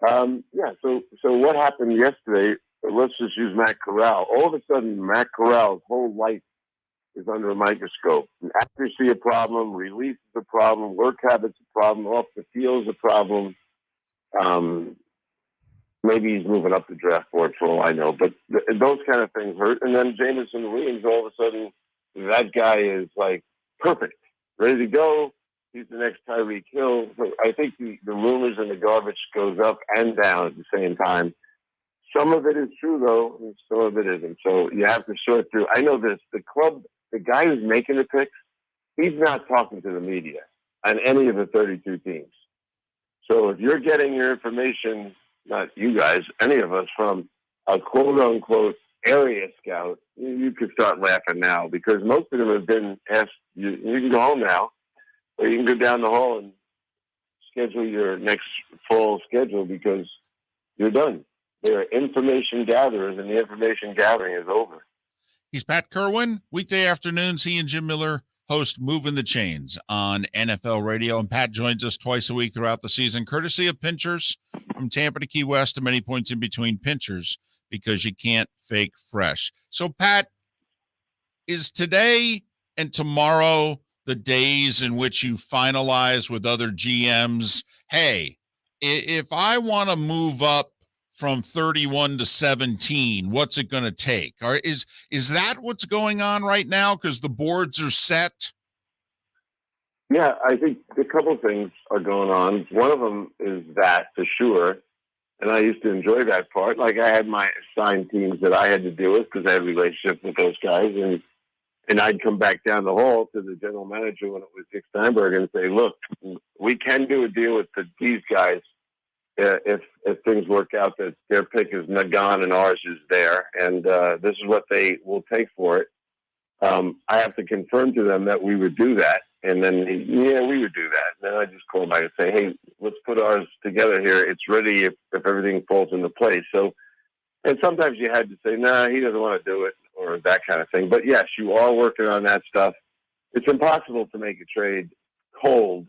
So what happened yesterday, let's just use Matt Corral. All of a sudden, Matt Corral's whole life is under a microscope. Accuracy a problem, release is a problem, work habits a problem, off the field is a problem. Maybe he's moving up the draft board for all I know, but those kind of things hurt. And then Jameson Williams, all of a sudden, that guy is like perfect, ready to go. He's the next Tyreek Hill. So I think the rumors and the garbage goes up and down at the same time. Some of it is true, though, and some of it isn't. So you have to sort through. I know this. The guy who's making the picks, he's not talking to the media on any of the 32 teams. So if you're getting your information, not you guys, any of us, from a quote-unquote area scout, you could start laughing now, because most of them have been asked, you can go home now, or you can go down the hall and schedule your next fall schedule because you're done. They're information gatherers, and the information gathering is over. He's Pat Kirwan. Weekday afternoons, he and Jim Miller host Moving the Chains on NFL Radio. And Pat joins us twice a week throughout the season, courtesy of Pinchers, from Tampa to Key West, and many points in between. Pinchers, because you can't fake fresh. So, Pat, is today and tomorrow the days in which you finalize with other GMs? Hey, if I want to move up from 31 to 17, what's it going to take? Or is that what's going on right now, because the boards are set? Yeah, I think a couple of things are going on. One of them is that, for sure, and I used to enjoy that part. Like, I had my assigned teams that I had to deal with because I had a relationship with those guys, and I'd come back down the hall to the general manager when it was Dick Steinberg and say, look, we can do a deal with these guys if things work out that their pick is gone and ours is there, and this is what they will take for it. I have to confirm to them that we would do that, and then, we would do that. And then I just call back and say, hey, let's put ours together here. It's ready if everything falls into place. So, and sometimes you had to say, nah, he doesn't want to do it, or that kind of thing. But yes, you are working on that stuff. It's impossible to make a trade cold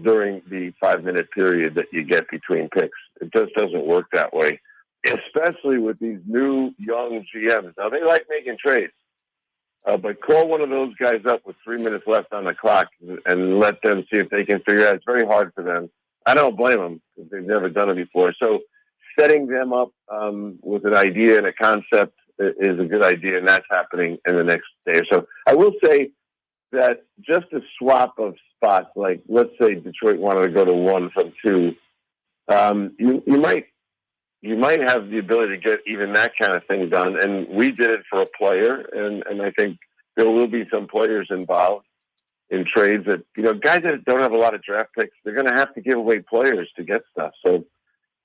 during the 5-minute period that you get between picks. It just doesn't work that way, especially with these new young GMs. Now, they like making trades, but call one of those guys up with 3 minutes left on the clock and let them see if they can figure it out. It's very hard for them. I don't blame them because they've never done it before. So setting them up with an idea and a concept is a good idea, and that's happening in the next day or so. I will say that just a swap of spots, like let's say Detroit wanted to go to 1 from 2, you might have the ability to get even that kind of thing done. And we did it for a player, and I think there will be some players involved in trades that, guys that don't have a lot of draft picks, they're going to have to give away players to get stuff. So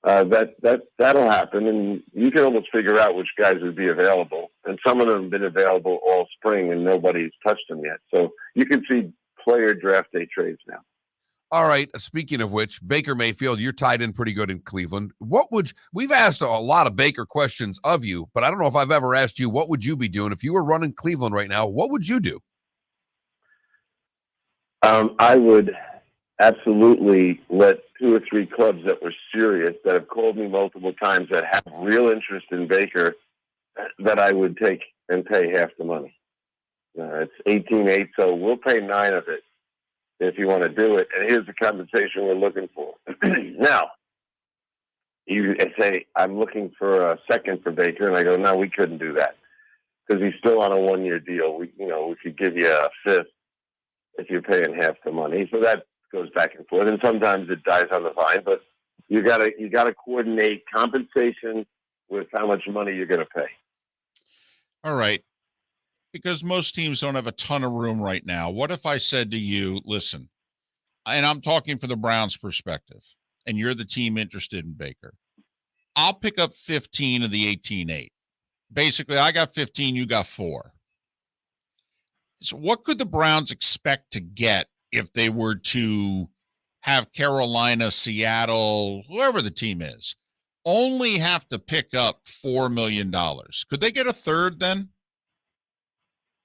that'll happen, and you can almost figure out which guys would be available. And some of them have been available all spring, and nobody's touched them yet. So you can see player draft day trades now. All right. Speaking of which, Baker Mayfield, you're tied in pretty good in Cleveland. We've asked a lot of Baker questions of you, but I don't know if I've ever asked you, what would you be doing if you were running Cleveland right now? What would you do? I would absolutely let 2 or 3 clubs that were serious, that have called me multiple times, that have real interest in Baker, that I would take and pay half the money. It's 18-8, so we'll pay 9 of it if you want to do it. And here's the compensation we're looking for. Now, you say, I'm looking for a second for Baker, and I go, no, we couldn't do that because he's still on a 1-year deal. We could give you a fifth if you're paying half the money. So that goes back and forth, and sometimes it dies on the vine. But you gotta coordinate compensation with how much money you're going to pay. All right. Because most teams don't have a ton of room right now. What if I said to you, listen, and I'm talking from the Browns' perspective, and you're the team interested in Baker. I'll pick up 15 of the 18-8. Basically, I got 15, you got 4. So what could the Browns expect to get if they were to have Carolina, Seattle, whoever the team is, only have to pick up $4 million? Could they get a third then?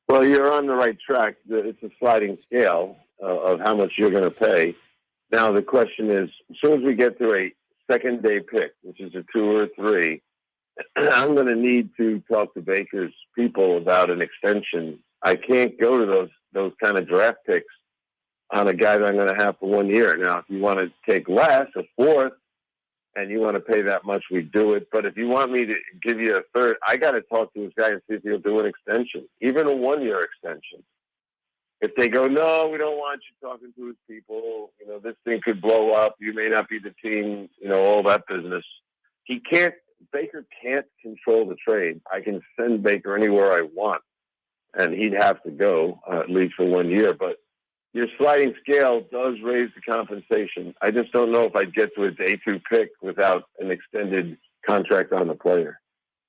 Well, you're on the right track. It's a sliding scale of how much you're going to pay. Now, the question is, as soon as we get to a second-day pick, which is a 2 or a 3, I'm going to need to talk to Baker's people about an extension. I can't go to those kind of draft picks on a guy that I'm going to have for 1 year. Now, if you want to take less, a fourth, and you want to pay that much, we do it. But if you want me to give you a third, I got to talk to this guy and see if he'll do an extension, even a 1-year extension. If they go, no, we don't want you talking to his people, this thing could blow up, you may not be the team, all that business. Baker can't control the trade. I can send Baker anywhere I want, and he'd have to go at least for 1 year. But your sliding scale does raise the compensation. I just don't know if I'd get to a day 2 pick without an extended contract on the player.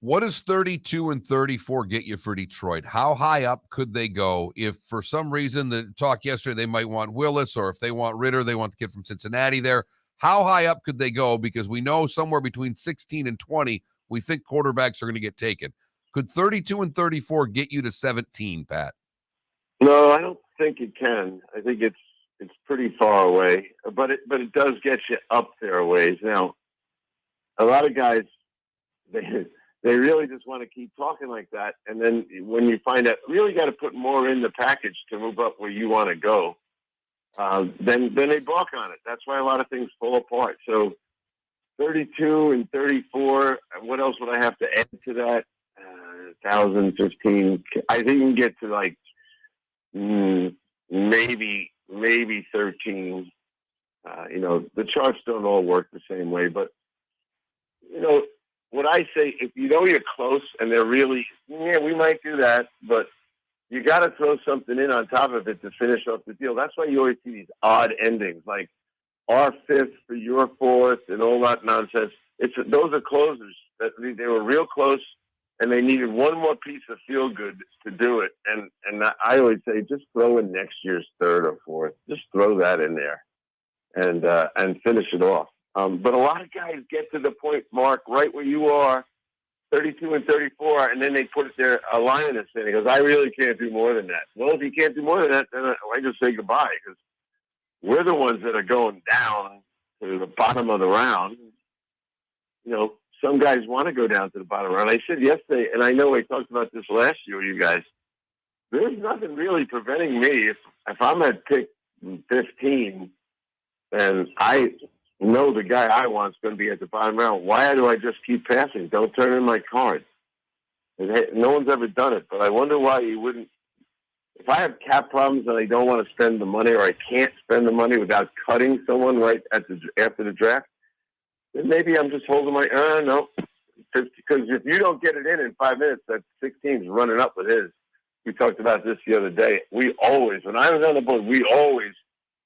What does 32 and 34 get you for Detroit? How high up could they go if for some reason, the talk yesterday, they might want Willis, or if they want Ritter, they want the kid from Cincinnati there. How high up could they go? Because we know somewhere between 16 and 20, we think quarterbacks are going to get taken. Could 32 and 34 get you to 17, Pat? No, I don't think it can. I think it's pretty far away, but it does get you up there a ways. Now, a lot of guys, they really just want to keep talking like that, and then when you find out, really got to put more in the package to move up where you want to go, then they balk on it. That's why a lot of things fall apart. So 32 and 34, what else would I have to add to that? 1,000, 15. I think you can get to like maybe 13. The charts don't all work the same way, but what I say, if you're close and they're really, we might do that, but you got to throw something in on top of it to finish off the deal. That's why you always see these odd endings, like our 5th for your 4th and all that nonsense. Those are closers. They were real close, and they needed one more piece of feel good to do it. And I always say, just throw in next year's 3rd or 4th. Just throw that in there and finish it off. But a lot of guys get to the point, Mark, right where you are, 32 and 34, and then they put a line in the sand. He goes, I really can't do more than that. Well, if you can't do more than that, then I just say goodbye, because we're the ones that are going down to the bottom of the round. some guys want to go down to the bottom round. I said yesterday, and I know I talked about this last year with you guys, there's nothing really preventing me if I'm at pick 15 and I know the guy I want is going to be at the bottom round. Why do I just keep passing? Don't turn in my card. No one's ever done it, but I wonder why you wouldn't. If I have cap problems and I don't want to spend the money, or I can't spend the money without cutting someone right after the draft, then maybe I'm just holding my no. Because if you don't get it in 5 minutes, that 16's running up with his. We talked about this the other day. We always, when I was on the board, we always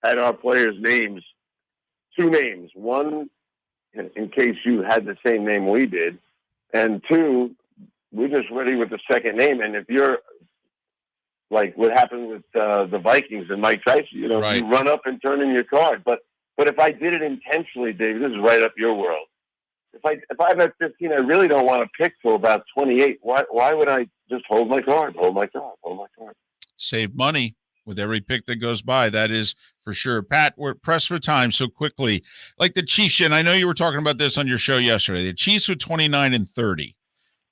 had our players' names, 2 names. One, in case you had the same name we did, and 2, we're just ready with the second name. And if you're like what happened with the Vikings and Mike Tyson, right. You run up and turn in your card. But if I did it intentionally, Dave, this is right up your world. If I'm at 15, I really don't want to pick till about 28. Why would I just hold my card? Hold my card. Save money with every pick that goes by. That is for sure. Pat, we're pressed for time so quickly. Like the Chiefs, and I know you were talking about this on your show yesterday. The Chiefs with 29-30.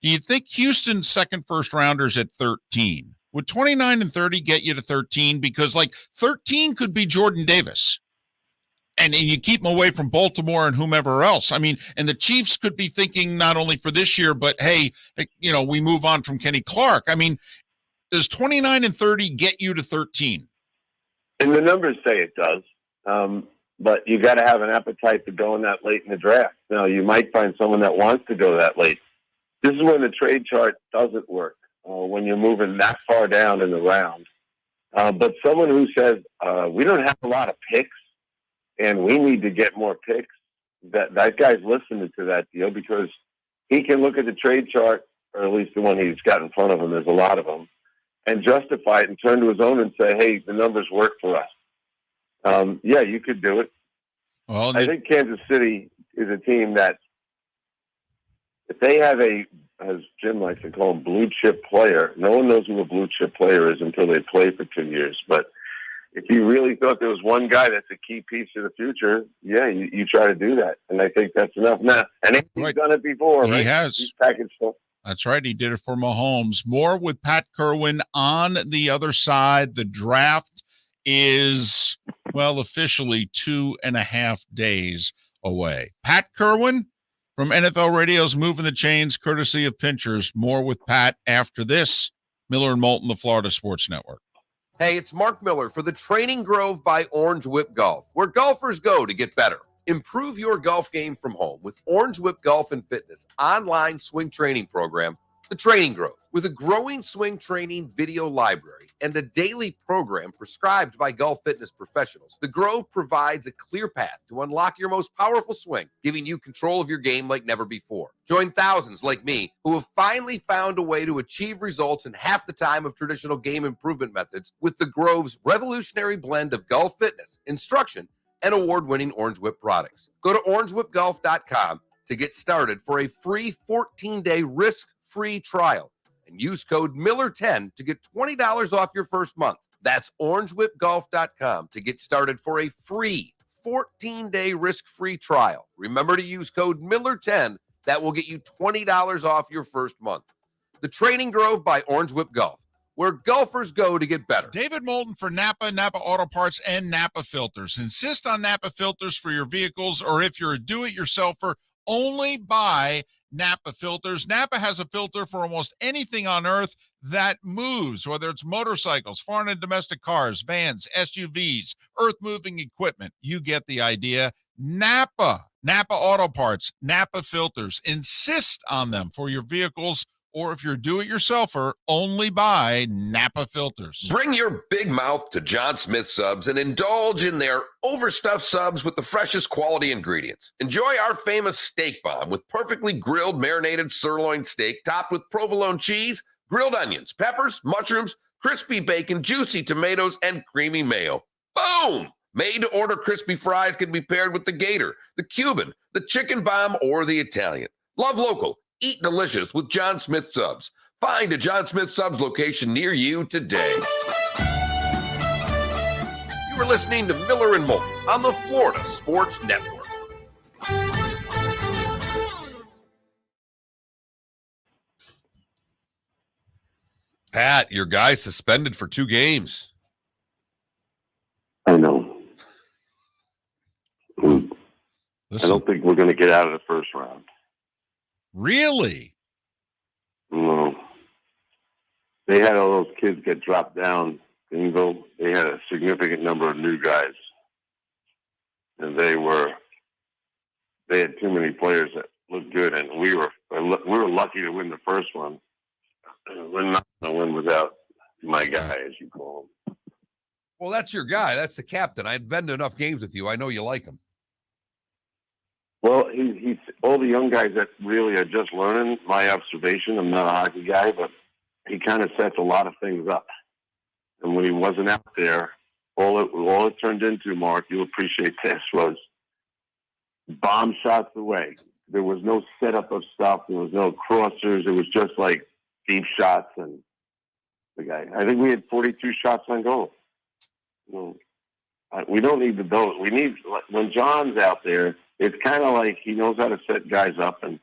Do you think Houston's second first rounders at 13? Would 29-30 get you to 13? Because 13 could be Jordan Davis. And you keep him away from Baltimore and whomever else. I mean, and the Chiefs could be thinking not only for this year, but, hey, we move on from Kenny Clark. I mean, does 29-30 get you to 13? And the numbers say it does. But you got to have an appetite to go in that late in the draft. Now, you might find someone that wants to go that late. This is when the trade chart doesn't work, when you're moving that far down in the round. But someone who says, we don't have a lot of picks, and we need to get more picks, that guy's listening to that deal because he can look at the trade chart, or at least the one he's got in front of him, there's a lot of them, and justify it and turn to his own and say, hey, the numbers work for us. Yeah, you could do it. Well, I think Kansas City is a team that if they have as Jim likes to call him, blue chip player, no one knows who a blue chip player is until they play for 2 years. But if you really thought there was one guy that's a key piece of the future, yeah, you try to do that. And I think that's enough now. And he's done it before, right? He has. He's packaged stuff. That's right. He did it for Mahomes. More with Pat Kirwan on the other side. The draft is, officially 2.5 days away. Pat Kirwan from NFL Radio's Moving the Chains, courtesy of Pinchers. More with Pat after this. Miller and Moulton, the Florida Sports Network. Hey, it's Mark Miller for the Training Grove by Orange Whip Golf, where golfers go to get better. Improve your golf game from home with Orange Whip Golf and Fitness online swing training program, The Training Grove. With a growing swing training video library and a daily program prescribed by golf fitness professionals, The Grove provides a clear path to unlock your most powerful swing, giving you control of your game like never before. Join thousands like me who have finally found a way to achieve results in half the time of traditional game improvement methods with The Grove's revolutionary blend of golf fitness, instruction, and award-winning Orange Whip products. Go to orangewhipgolf.com to get started for a free 14-day risk-free trial and use code Miller10 to get $20 off your first month. That's orangewhipgolf.com to get started for a free 14-day risk-free trial. Remember to use code Miller10. That will get you $20 off your first month. The Training Grove by Orange Whip Golf, where golfers go to get better. David Moulton for Napa, Napa Auto Parts, and Napa Filters. Insist on Napa filters for your vehicles, or if you're a do-it-yourselfer, only buy Napa filters. Napa has a filter for almost anything on earth that moves, whether it's motorcycles, foreign and domestic cars, vans, SUVs, earth-moving equipment. You get the idea. Napa Auto Parts, Napa filters. Insist on them for your vehicles, or if you're a do-it-yourselfer, only buy Napa filters. Bring your big mouth to John Smith Subs and indulge in their overstuffed subs with the freshest quality ingredients. Enjoy our famous steak bomb with perfectly grilled marinated sirloin steak topped with provolone cheese, grilled onions, peppers, mushrooms, crispy bacon, juicy tomatoes, and creamy mayo. Boom! Made-to-order crispy fries can be paired with the Gator, the Cuban, the chicken bomb, or the Italian. Love local. Eat delicious with John Smith Subs. Find a John Smith Subs location near you today. You are listening to Miller and Moulton on the Florida Sports Network. Pat, your guy's suspended for 2 games. I know. I Listen, don't think we're going to get out of the first round. really? No. They had all those kids get dropped down. Greenville, they had a significant number of new guys. And they had too many players that looked good, and we were lucky to win the first one. We're not going to win without my guy, as you call him. Well, that's your guy. That's the captain. I've been to enough games with you. I know you like him. Well, he's all the young guys that really are just learning. My observation, I'm not a hockey guy, but he kind of sets a lot of things up. And when he wasn't out there, all it turned into, Mark, you'll appreciate this, was bomb shots away. There was no setup of stuff. There was no crossers. It was just like deep shots. And the guy, I think we had 42 shots on goal. Well, we don't need those. We need, when John's out there, it's kind of like he knows how to set guys up, and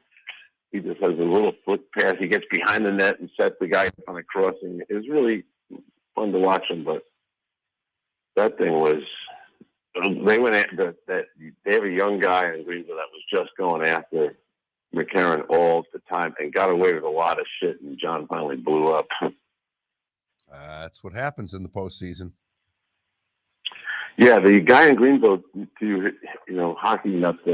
he just has a little foot pass. He gets behind the net and sets the guy up on a crossing. It was really fun to watch him, but that thing was, they went after that. They have a young guy in Greenville that was just going after McCarron all the time and got away with a lot of shit, and John finally blew up. That's what happens in the postseason. Yeah, the guy in Greenville, hockey nuts, the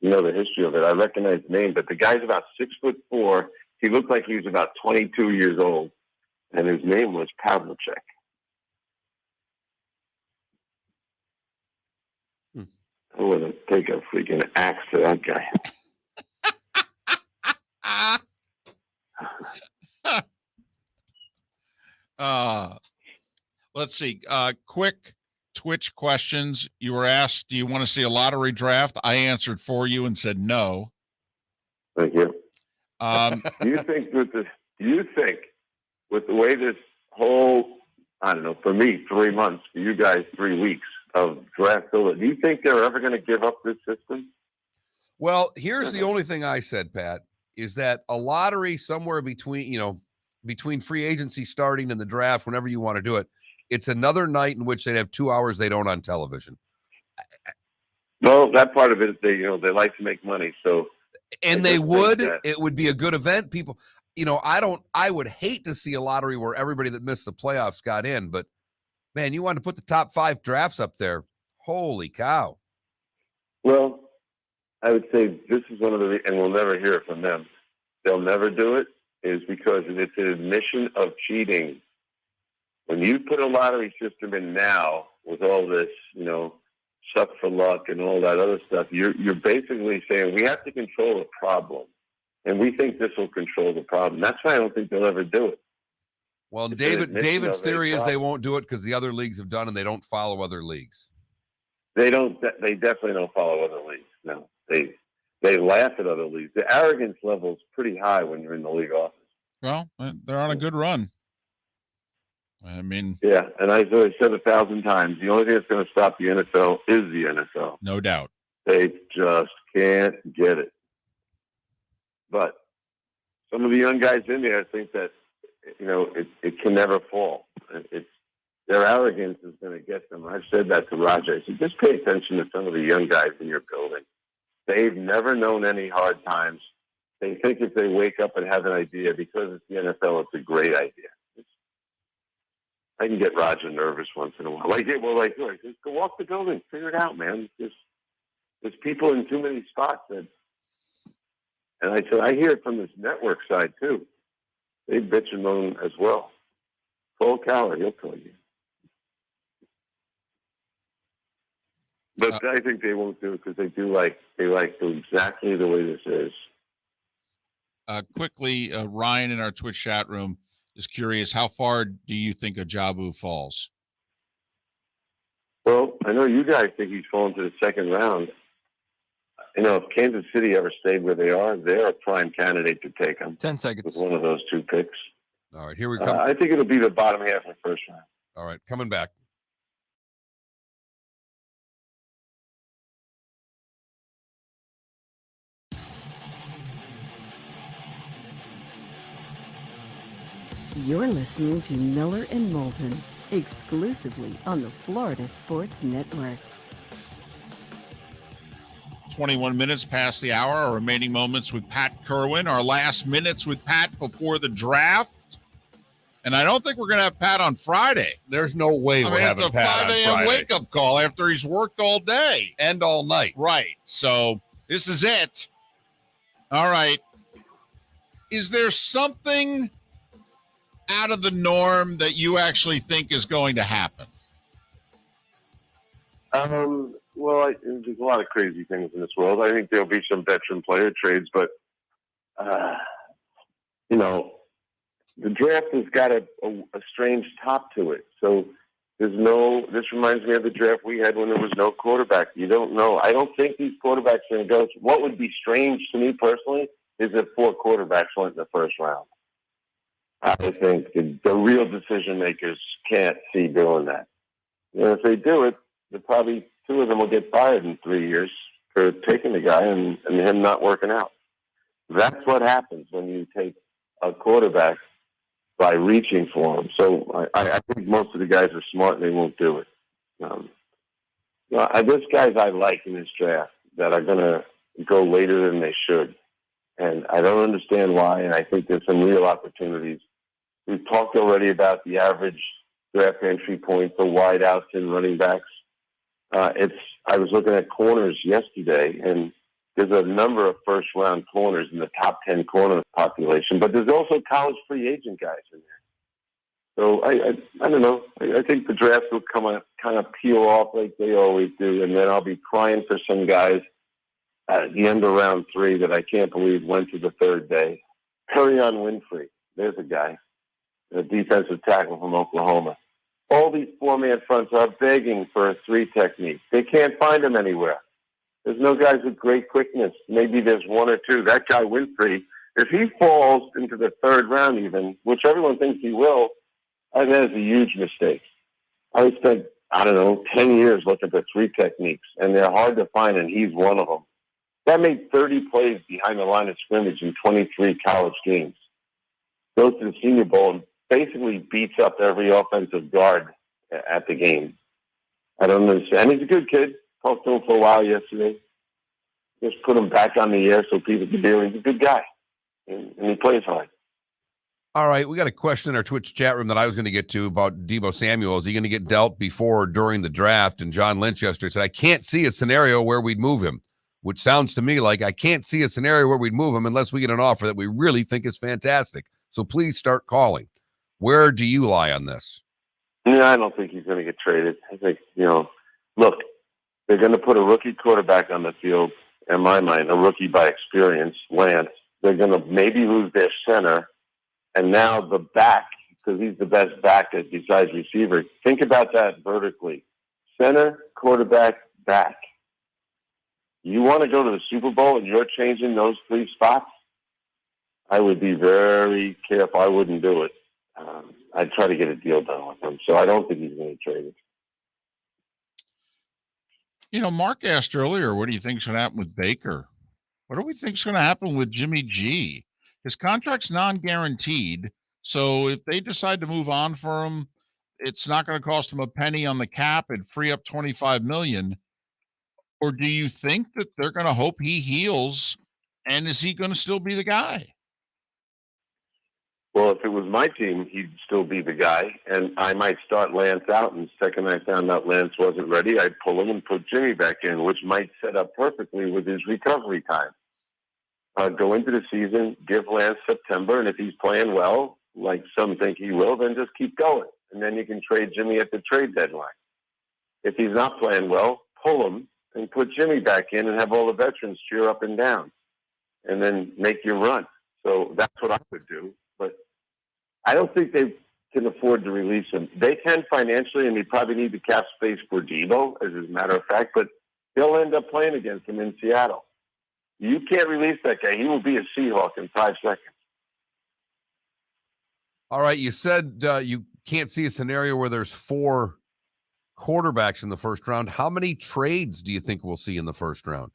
history of it. I recognize the name, but the guy's about 6'4". He looked like he was about 22 years old, and his name was Pavlicek. I would have taken a freaking axe to that guy. Let's see. Quick Twitch questions. You were asked, do you want to see a lottery draft? I answered for you and said no. Thank you. Do you think with the way this whole, I don't know, for me, 3 months, for you guys, 3 weeks of draft building, do you think they're ever going to give up this system? Well, here's the only thing I said, Pat, is that a lottery somewhere between free agency starting and the draft, whenever you want to do it, it's another night in which they have 2 hours they don't on television. No, that part of it is they like to make money. So, and it would be a good event. People, I would hate to see a lottery where everybody that missed the playoffs got in, but man, you want to put the top 5 drafts up there. Holy cow. Well, I would say this is one of the, and we'll never hear it from them. They'll never do it, is because it's an admission of cheating. When you put a lottery system in now with all this, suck for luck and all that other stuff, you're basically saying we have to control the problem. And we think this will control the problem. That's why I don't think they'll ever do it. Well, David's theory is they won't do it because the other leagues have done and they don't follow other leagues. They definitely don't follow other leagues. No, they laugh at other leagues. The arrogance level is pretty high when you're in the league office. Well, they're on a good run. I mean, yeah, and I've said 1,000 times, the only thing that's going to stop the NFL is the NFL. No doubt. They just can't get it. But some of the young guys in there think that, it can never fall. Their arrogance is going to get them. I've said that to Roger. I said, just pay attention to some of the young guys in your building. They've never known any hard times. They think if they wake up and have an idea, because it's the NFL, it's a great idea. I can get Roger nervous once in a while. Just go walk the building, figure it out, man. There's people in too many spots and I said, I hear it from this network side too. They bitch and moan as well. Cole Coward, he'll tell you. But I think they won't do it because they like exactly the way this is. Quickly, Ryan in our Twitch chat room is curious, how far do you think Ajabu falls? Well, I know you guys think he's fallen to the second round. If Kansas City ever stayed where they are, they're a prime candidate to take him. 10 seconds. With one of those 2 picks. All right, here we come. I think it'll be the bottom half of the first round. All right, coming back. You're listening to Miller and Moulton, exclusively on the Florida Sports Network. 21 minutes past the hour. Our remaining moments with Pat Kirwan. Our last minutes with Pat before the draft. And I don't think we're going to have Pat on Friday. There's no way we're it's having a Pat 5 on a.m. Friday. wake-up call after he's worked all day. And all night. Right. So this is it. All right. Is there something out of the norm that you actually think is going to happen? Well, there's a lot of crazy things in this world. I think there'll be some veteran player trades, but the draft has got a strange top to it. So this reminds me of the draft we had when there was no quarterback. You don't know. I don't think these quarterbacks are going to go. What would be strange to me personally is if 4 quarterbacks went in the first round. I think the real decision makers can't see doing that. If they do it, probably 2 of them will get fired in 3 years for taking the guy and him not working out. That's what happens when you take a quarterback by reaching for him. So I think most of the guys are smart and they won't do it. There's guys I like in this draft that are going to go later than they should. And I don't understand why, and I think there's some real opportunities. We've talked already about the average draft entry point for wideouts and running backs. I was looking at corners yesterday, and there's a number of first-round corners in the top 10 corner population, but there's also college free agent guys in there. So I don't know. I think the draft will kind of peel off like they always do, and then I'll be crying for some guys at the end of round 3 that I can't believe went to the 3rd day. Kirwan Winfrey, there's a guy, a defensive tackle from Oklahoma. All these 4-man fronts are begging for a 3 technique. They can't find them anywhere. There's no guys with great quickness. Maybe there's 1 or 2. That guy Winfrey, if he falls into the 3rd round even, which everyone thinks he will, I think that's a huge mistake. I spent, 10 years looking for 3 techniques, and they're hard to find, and he's one of them. That made 30 plays behind the line of scrimmage in 23 college games. Goes to the Senior Bowl and basically beats up every offensive guard at the game. I don't understand. And he's a good kid. Talked to him for a while yesterday. Just put him back on the air so people can hear. He's a good guy, and he plays hard. All right, we got a question in our Twitch chat room that I was going to get to about Deebo Samuel. Is he going to get dealt before or during the draft? And John Lynch yesterday said, I can't see a scenario where we'd move him, which sounds to me like I can't see a scenario where we'd move him unless we get an offer that we really think is fantastic. So please start calling. Where do you lie on this? Yeah, I don't think he's going to get traded. I think, look, they're going to put a rookie quarterback on the field, in my mind, a rookie by experience, Lance. They're going to maybe lose their center, and now the back, because he's the best back besides receiver. Think about that vertically. Center, quarterback, back. You want to go to the Super Bowl and you're changing those 3 spots? I would be very careful. I wouldn't do it. I'd try to get a deal done with him. So I don't think he's going to trade it. Mark asked earlier, what do you think is going to happen with Baker? What do we think is going to happen with Jimmy G? His contract's non-guaranteed. So if they decide to move on for him, it's not going to cost him a penny on the cap and free up $25 million. Or do you think that they're going to hope he heals? And is he going to still be the guy? Well, if it was my team, he'd still be the guy. And I might start Lance out. And the second I found out Lance wasn't ready, I'd pull him and put Jimmy back in, which might set up perfectly with his recovery time. Go into the season, give Lance September. And if he's playing well, like some think he will, then just keep going. And then you can trade Jimmy at the trade deadline. If he's not playing well, pull him and put Jimmy back in and have all the veterans cheer up and down and then make your run. So that's what I would do. But I don't think they can afford to release him. They can financially, and they probably need the cap space for Deebo, as a matter of fact, but they'll end up playing against him in Seattle. You can't release that guy. He will be a Seahawk in 5 seconds. All right, you said you can't see a scenario where there's 4 quarterbacks in the first round. How many trades do you think we'll see in the first round?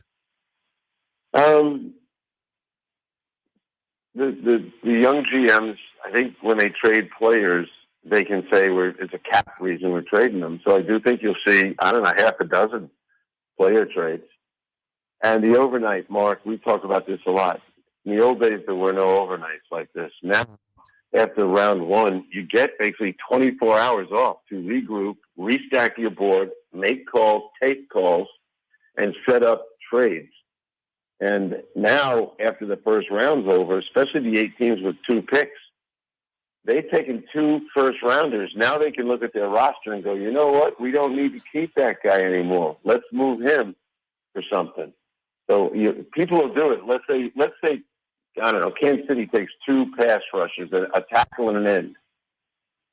The young GMs I think when they trade players, they can say it's a cap reason we're trading them. So I do think you'll see, I don't know, half a dozen player trades. And the overnight, Mark, we talk about this a lot. In the old days, there were no overnights like this. Now, after round one, you get basically 24 hours off to regroup, restack your board, make calls, take calls, and set up trades. And now, after the first round's over, especially the 8 teams with 2 picks, they've taken 2 first-rounders. Now they can look at their roster and go, you know what? We don't need to keep that guy anymore. Let's move him for something. So people will do it. Let's say, I don't know, Kansas City takes 2 pass rushers, a tackle and an end.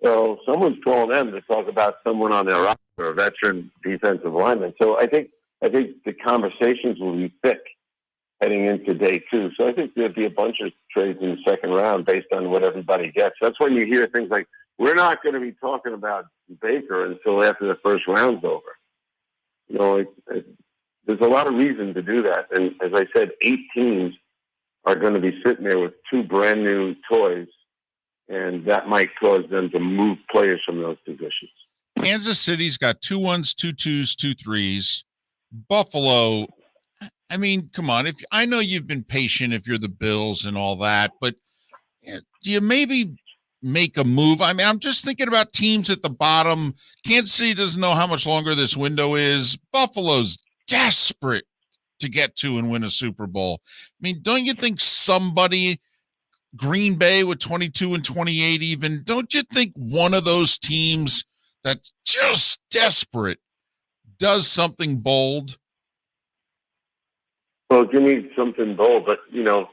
So someone's calling them to talk about someone on their roster, a veteran defensive lineman. So I think the conversations will be thick heading into day 2. So I think there'll be a bunch of trades in the second round based on what everybody gets. That's when you hear things like, we're not going to be talking about Baker until after the first round's over. You know, there's a lot of reason to do that. And as I said, 8 teams are going to be sitting there with 2 brand new toys, and that might cause them to move players from those positions. Kansas City's got 2 1s, 2 2s, 2 3s. Buffalo, I mean, come on. If I know you've been patient if you're the Bills and all that, but do you maybe make a move? I mean, I'm just thinking about teams at the bottom. Kansas City doesn't know how much longer this window is. Buffalo's desperate to get to and win a Super Bowl. I mean, don't you think somebody, Green Bay with 22 and 28 even, don't you think one of those teams that's just desperate does something bold? Well, give me something bold, but, you know,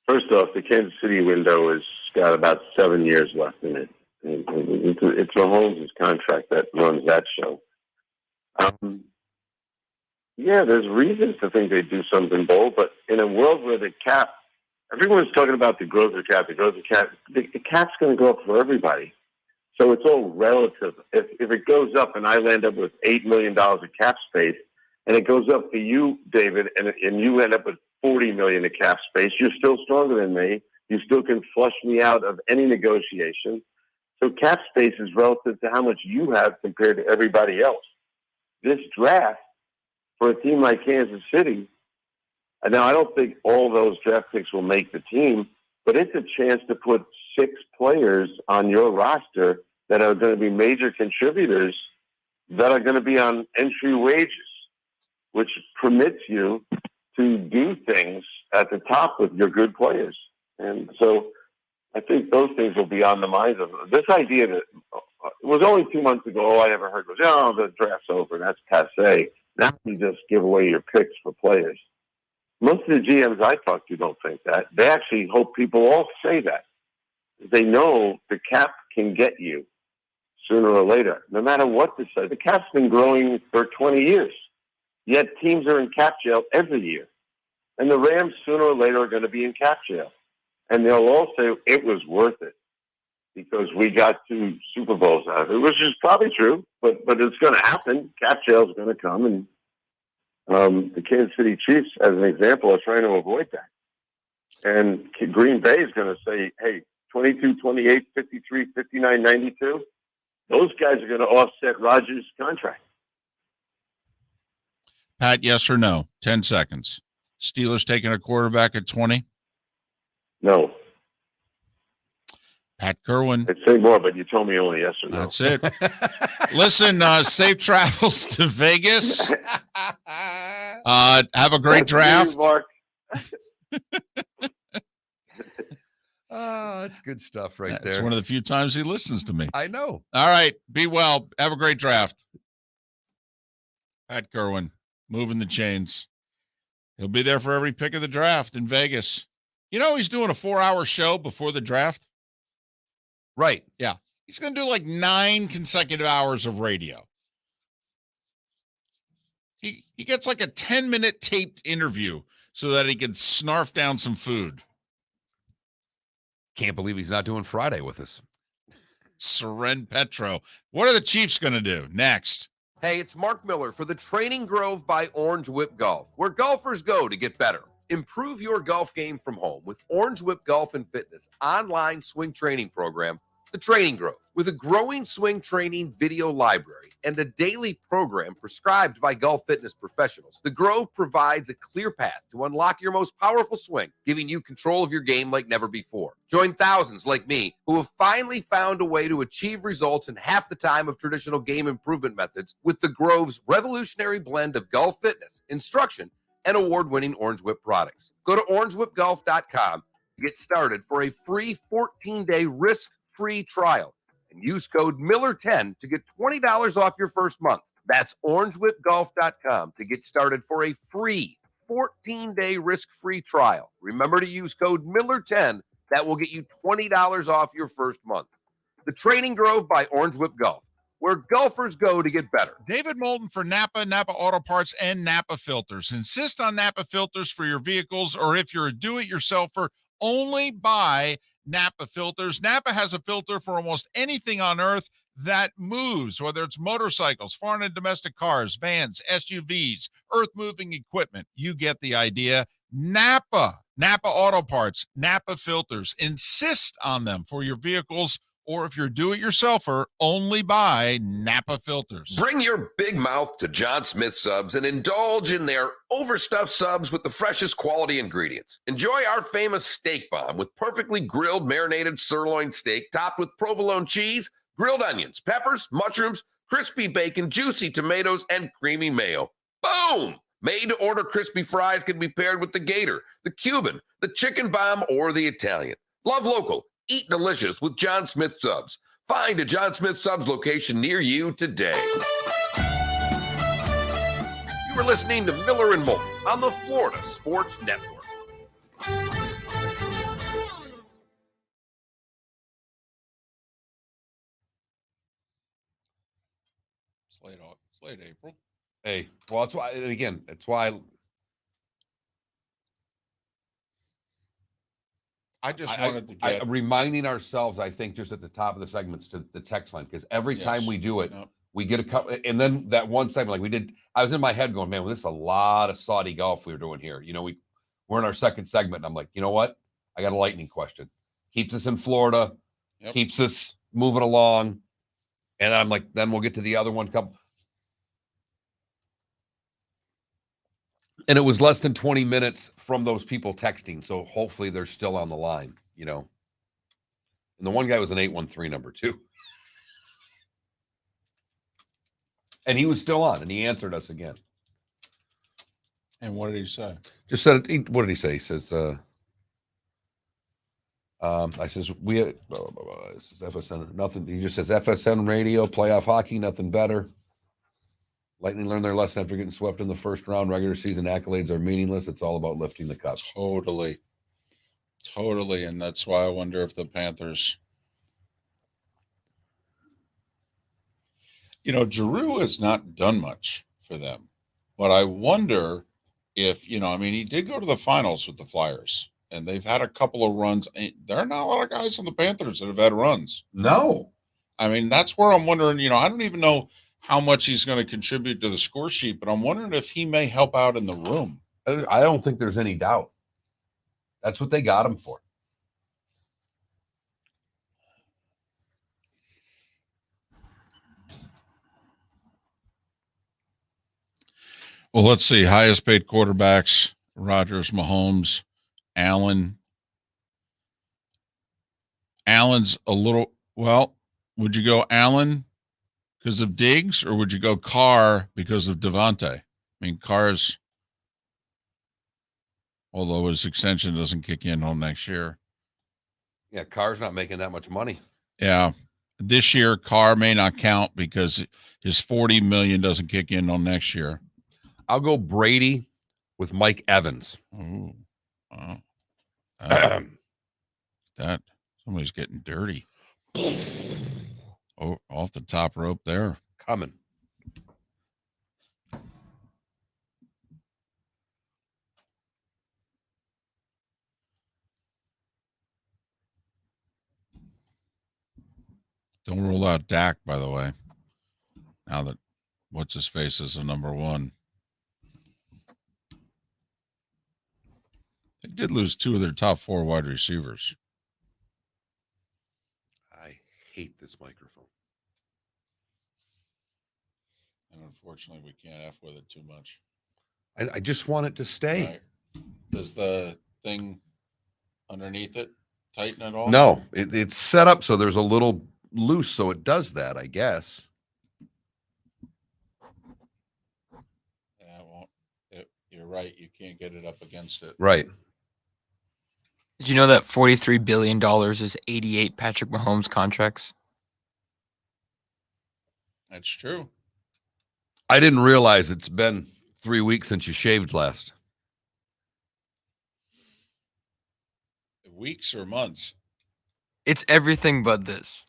first off, the Kansas City window has got about 7 years left in it. It's Mahomes' contract that runs that show. Yeah, there's reasons to think they do something bold, but in a world where the cap, everyone's talking about the growth of the cap, the cap's going to go up for everybody. So it's all relative. If it goes up and I land up with $8 million of cap space, and it goes up for you, David, and you end up with $40 million of cap space, you're still stronger than me. You still can flush me out of any negotiation. So cap space is relative to how much you have compared to everybody else. This draft, for a team like Kansas City, and now I don't think all those draft picks will make the team, but it's a chance to put 6 players on your roster that are going to be major contributors that are going to be on entry wages, which permits you to do things at the top with your good players. And so I think those things will be on the minds of them. This idea that it was only 2 months ago, all I ever heard was, oh, the draft's over, that's passé. Now you just give away your picks for players. Most of the GMs I talk to don't think that. They actually hope people all say that. They know the cap can get you sooner or later, no matter what this says. The cap's been growing for 20 years, yet teams are in cap jail every year. And the Rams sooner or later are going to be in cap jail. And they'll all say it was worth it because we got 2 Super Bowls out of it, which is probably true, but it's going to happen. Cap jail is going to come, and the Kansas City Chiefs, as an example, are trying to avoid that. And Green Bay is going to say, hey, 22, 28, 53, 59, 92, those guys are going to offset Rodgers' contract. Pat, yes or no? 10 seconds. Steelers taking a quarterback at 20? No. Pat Kirwan. I'd say more, but you told me only yes or no. That's it. Listen, safe travels to Vegas. Have a great draft. You, Mark. Oh, that's good stuff right there. It's one of the few times he listens to me. I know. All right. Be well. Have a great draft. Pat Kirwan, moving the chains. He'll be there for every pick of the draft in Vegas. You know, he's doing a 4-hour show before the draft. Right. Yeah. He's going to do like 9 consecutive hours of radio. He gets like a 10-minute taped interview so that he can snarf down some food. Can't believe he's not doing Friday with us. Soren Petro. What are the Chiefs going to do next? Hey, it's Mark Miller for the Training Grove by Orange Whip Golf, where golfers go to get better. Improve your golf game from home with Orange Whip Golf and Fitness online swing training program, The Training Grove. With a growing swing training video library and a daily program prescribed by golf fitness professionals, The Grove provides a clear path to unlock your most powerful swing, giving you control of your game like never before. Join thousands like me who have finally found a way to achieve results in half the time of traditional game improvement methods with The Grove's revolutionary blend of golf fitness, instruction, and award-winning Orange Whip products. Go to orangewhipgolf.com to get started for a free 14-day risk-free trial and use code Miller10 to get $20 off your first month. That's orangewhipgolf.com to get started for a free 14-day risk-free trial. Remember to use code Miller10. That will get you $20 off your first month. The Training Grove by Orange Whip Golf, where golfers go to get better. David Moulton for Napa, Napa Auto Parts, and Napa Filters. Insist on Napa filters for your vehicles, or if you're a do-it-yourselfer, only buy Napa filters. Napa has a filter for almost anything on earth that moves, whether it's motorcycles, foreign and domestic cars, vans, SUVs, earth-moving equipment. You get the idea. Napa Auto Parts, Napa filters. Insist on them for your vehicles, or if you're do-it-yourselfer, only buy Napa filters. Bring your big mouth to John Smith Subs and indulge in their overstuffed subs with the freshest quality ingredients. Enjoy our famous steak bomb with perfectly grilled marinated sirloin steak topped with provolone cheese, grilled onions, peppers, mushrooms, crispy bacon, juicy tomatoes, and creamy mayo. Boom! Made-to-order crispy fries can be paired with the Gator, the Cuban, the chicken bomb, or the Italian. Love local. Eat delicious with John Smith Subs. Find a John Smith Subs location near you today. You are listening to Miller and Moulton on the Florida Sports Network. It's late April. Hey, well, that's why, and again, that's why I just wanted to get reminding ourselves, I think, just at the top of the segments to the text line, because every time we do it, we get a couple, and then that one segment, like we did, I was in my head going, man, well, this is a lot of Saudi golf we were doing here. You know, we're in our second segment, and I'm like, you know what? I got a lightning question. Keeps us in Florida, keeps us moving along, and then I'm like, then we'll get to the other one. And it was less than 20 minutes from those people texting. So hopefully they're still on the line, you know. And the one guy was an 813 number too. And he was still on, and he answered us again. And what did he say? Just said, what did he say? He says, I says, this is FSN, nothing. He just says FSN radio, playoff hockey, nothing better. Lightning learned their lesson after getting swept in the first round. Regular season accolades are meaningless. It's all about lifting the cup. Totally. And that's why I wonder if the Panthers, you know, Giroux has not done much for them, but I wonder if, you know, I mean, he did go to the finals with the Flyers, and they've had a couple of runs. There are not a lot of guys on the Panthers that have had runs. No. I mean, that's where I'm wondering, you know, I don't even know how much he's going to contribute to the score sheet, but I'm wondering if he may help out in the room. I don't think there's any doubt. That's what they got him for. Well, let's see. Highest paid quarterbacks: Rodgers, Mahomes, Allen. Allen's a little, well, would you go Allen because of Diggs, or would you go Carr because of Devontae? I mean, Carr's, although his extension doesn't kick in until next year. Yeah, Carr's not making that much money. Yeah. This year, Carr may not count because his $40 million doesn't kick in until next year. I'll go Brady with Mike Evans. Ooh. Wow. That somebody's getting dirty. Oh, off the top rope there. Coming. Don't rule out Dak, by the way. Now that what's his face is a number one. They did lose 2 of their top 4 wide receivers. I hate this microphone. And unfortunately, we can't F with it too much. I just want it to stay. Right. Does the thing underneath it tighten at all? No, it's set up so there's a little loose, so it does that, I guess. Yeah, well, you're right. You can't get it up against it. Right. Did you know that $43 billion is 88 Patrick Mahomes contracts? That's true. I didn't realize it's been 3 weeks since you shaved last. Weeks or months? It's everything but this.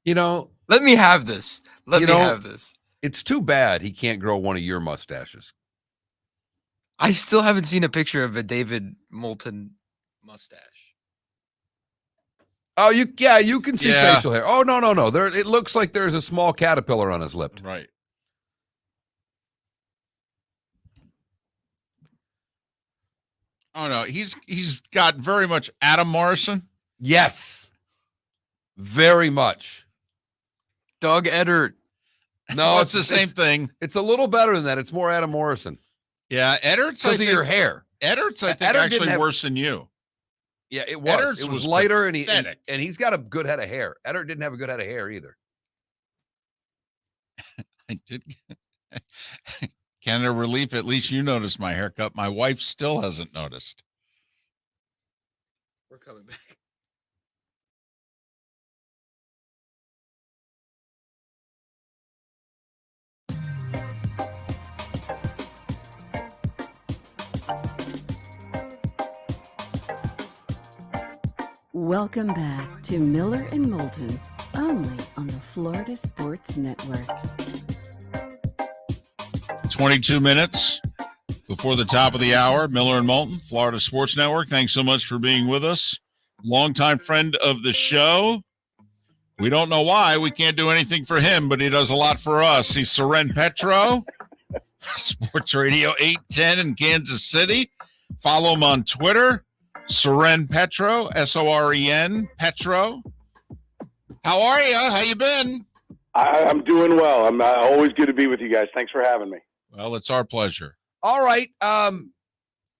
You know, Let me have this. Let You me know- have this. it's too bad he can't grow one of your mustaches. I still haven't seen a picture of a David Moulton mustache. Oh, you can see Yeah. facial hair. Oh, no. There, it looks like there's a small caterpillar on his lip. Right. Oh no, he's got very much Adam Morrison. Yes, very much. Doug Eddard. No, it's the same thing. It's a little better than that. It's more Adam Morrison Yeah, Eddards. I because of think your hair. Eddards. I think Eddard didn't actually have- worse than you. Yeah, it was. Eddards It was was lighter, and pathetic. he's got a good head of hair. Eddard didn't have a good head of hair either. I did. Canada relief. At least you noticed my haircut. My wife still hasn't noticed. We're coming back. Welcome back to Miller and Moulton, only on the Florida Sports Network. 22 minutes before the top of the hour. Miller and Moulton, Florida Sports Network. Thanks so much for being with us. Longtime friend of the show. We don't know why. We can't do anything for him, but he does a lot for us. He's Soren Petro, Sports Radio 810 in Kansas City. Follow him on Twitter, Soren Petro, S-O-R-E-N, Petro. How are you? How you been? I'm doing well. I'm always good to be with you guys. Thanks for having me. Well, it's our pleasure. All right.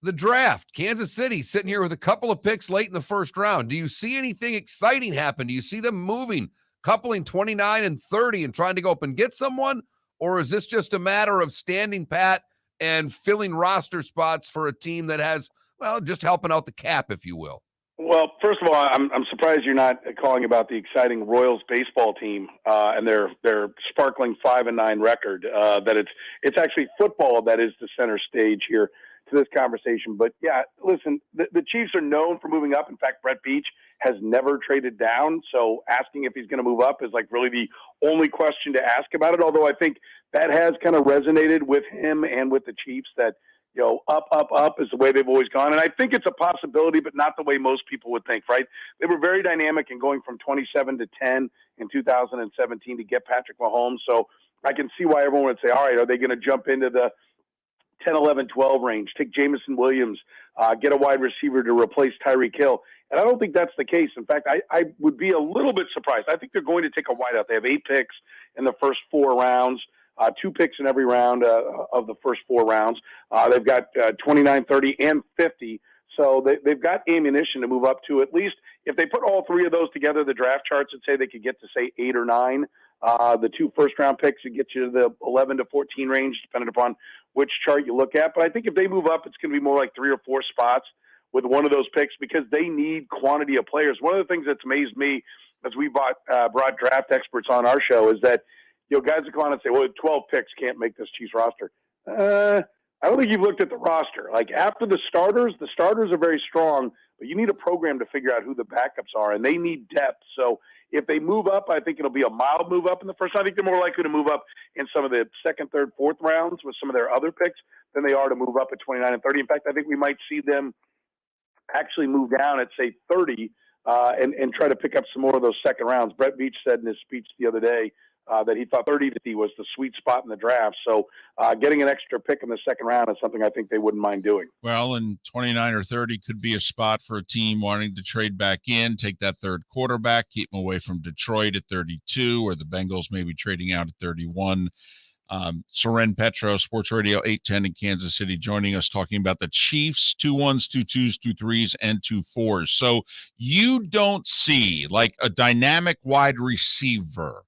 The draft, Kansas City sitting here with a couple of picks late in the first round. Do you see anything exciting happen? Do you see them moving, coupling 29 and 30 and trying to go up and get someone? Or is this just a matter of standing pat and filling roster spots for a team that has, well, just helping out the cap, if you will? Well, first of all, I'm surprised you're not calling about the exciting Royals baseball team and their sparkling 5-9 record. That it's actually football that is the center stage here to this conversation. But yeah, listen, the Chiefs are known for moving up. In fact, Brett Beach has never traded down. So asking if he's going to move up is like really the only question to ask about it. Although I think that has kind of resonated with him and with the Chiefs that, you know, up is the way they've always gone. And I think it's a possibility, but not the way most people would think, right? They were very dynamic in going from 27 to 10 in 2017 to get Patrick Mahomes. So I can see why everyone would say, all right, are they going to jump into the 10, 11, 12 range, take Jameson Williams, get a wide receiver to replace Tyreek Hill? And I don't think that's the case. In fact, I would be a little bit surprised. I think they're going to take a wideout. They have 8 picks in the first 4 rounds. 2 picks in every round of the first 4 rounds. They've got 29, 30, and 50. So they've got ammunition to move up to at least, if they put all 3 of those together, the draft charts would say they could get to, say, 8 or 9. The 2 first-round picks would get you to the 11 to 14 range, depending upon which chart you look at. But I think if they move up, it's going to be more like 3 or 4 spots with one of those picks because they need quantity of players. One of the things that's amazed me as we brought draft experts on our show is that, you know, guys will come on and say, well, 12 picks can't make this Chiefs roster. I don't think you've looked at the roster. Like after the starters are very strong, but you need a program to figure out who the backups are, and they need depth. So if they move up, I think it'll be a mild move up in the first. I think they're more likely to move up in some of the second, third, fourth rounds with some of their other picks than they are to move up at 29 and 30. In fact, I think we might see them actually move down at, say, 30 and try to pick up some more of those second rounds. Brett Beach said in his speech the other day that he thought 30 was the sweet spot in the draft. So getting an extra pick in the second round is something I think they wouldn't mind doing. Well, and 29 or 30 could be a spot for a team wanting to trade back in, take that third quarterback, keep him away from Detroit at 32, or the Bengals maybe trading out at 31. Soren, Petro, Sports Radio 810 in Kansas City, joining us talking about the Chiefs, 2 1s, 2 2s, 2 3s, and 2 4s. So you don't see like a dynamic wide receiver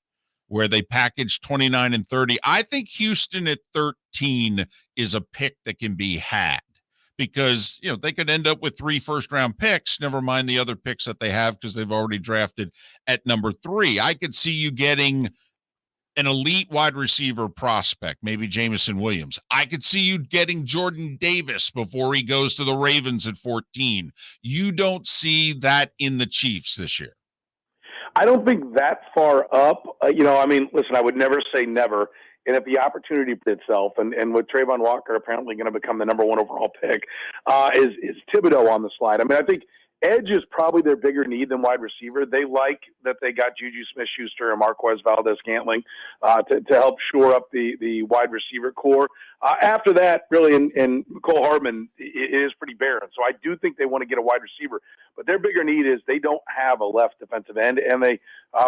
where they package 29 and 30. I think Houston at 13 is a pick that can be had because, they could end up with 3 first-round picks, never mind the other picks that they have because they've already drafted at number 3. I could see you getting an elite wide receiver prospect, maybe Jamison Williams. I could see you getting Jordan Davis before he goes to the Ravens at 14. You don't see that in the Chiefs this year. I don't think that far up. Listen, I would never say never. And if the opportunity itself, and with Trayvon Walker apparently going to become the number 1 overall pick, is Thibodeau on the slide. I think edge is probably their bigger need than wide receiver. They like that they got Juju Smith-Schuster and Marquez Valdez-Scantling to help shore up the wide receiver core. After that, really, and Cole Hardman, it is pretty barren. So I do think they want to get a wide receiver. But their bigger need is they don't have a left defensive end, and they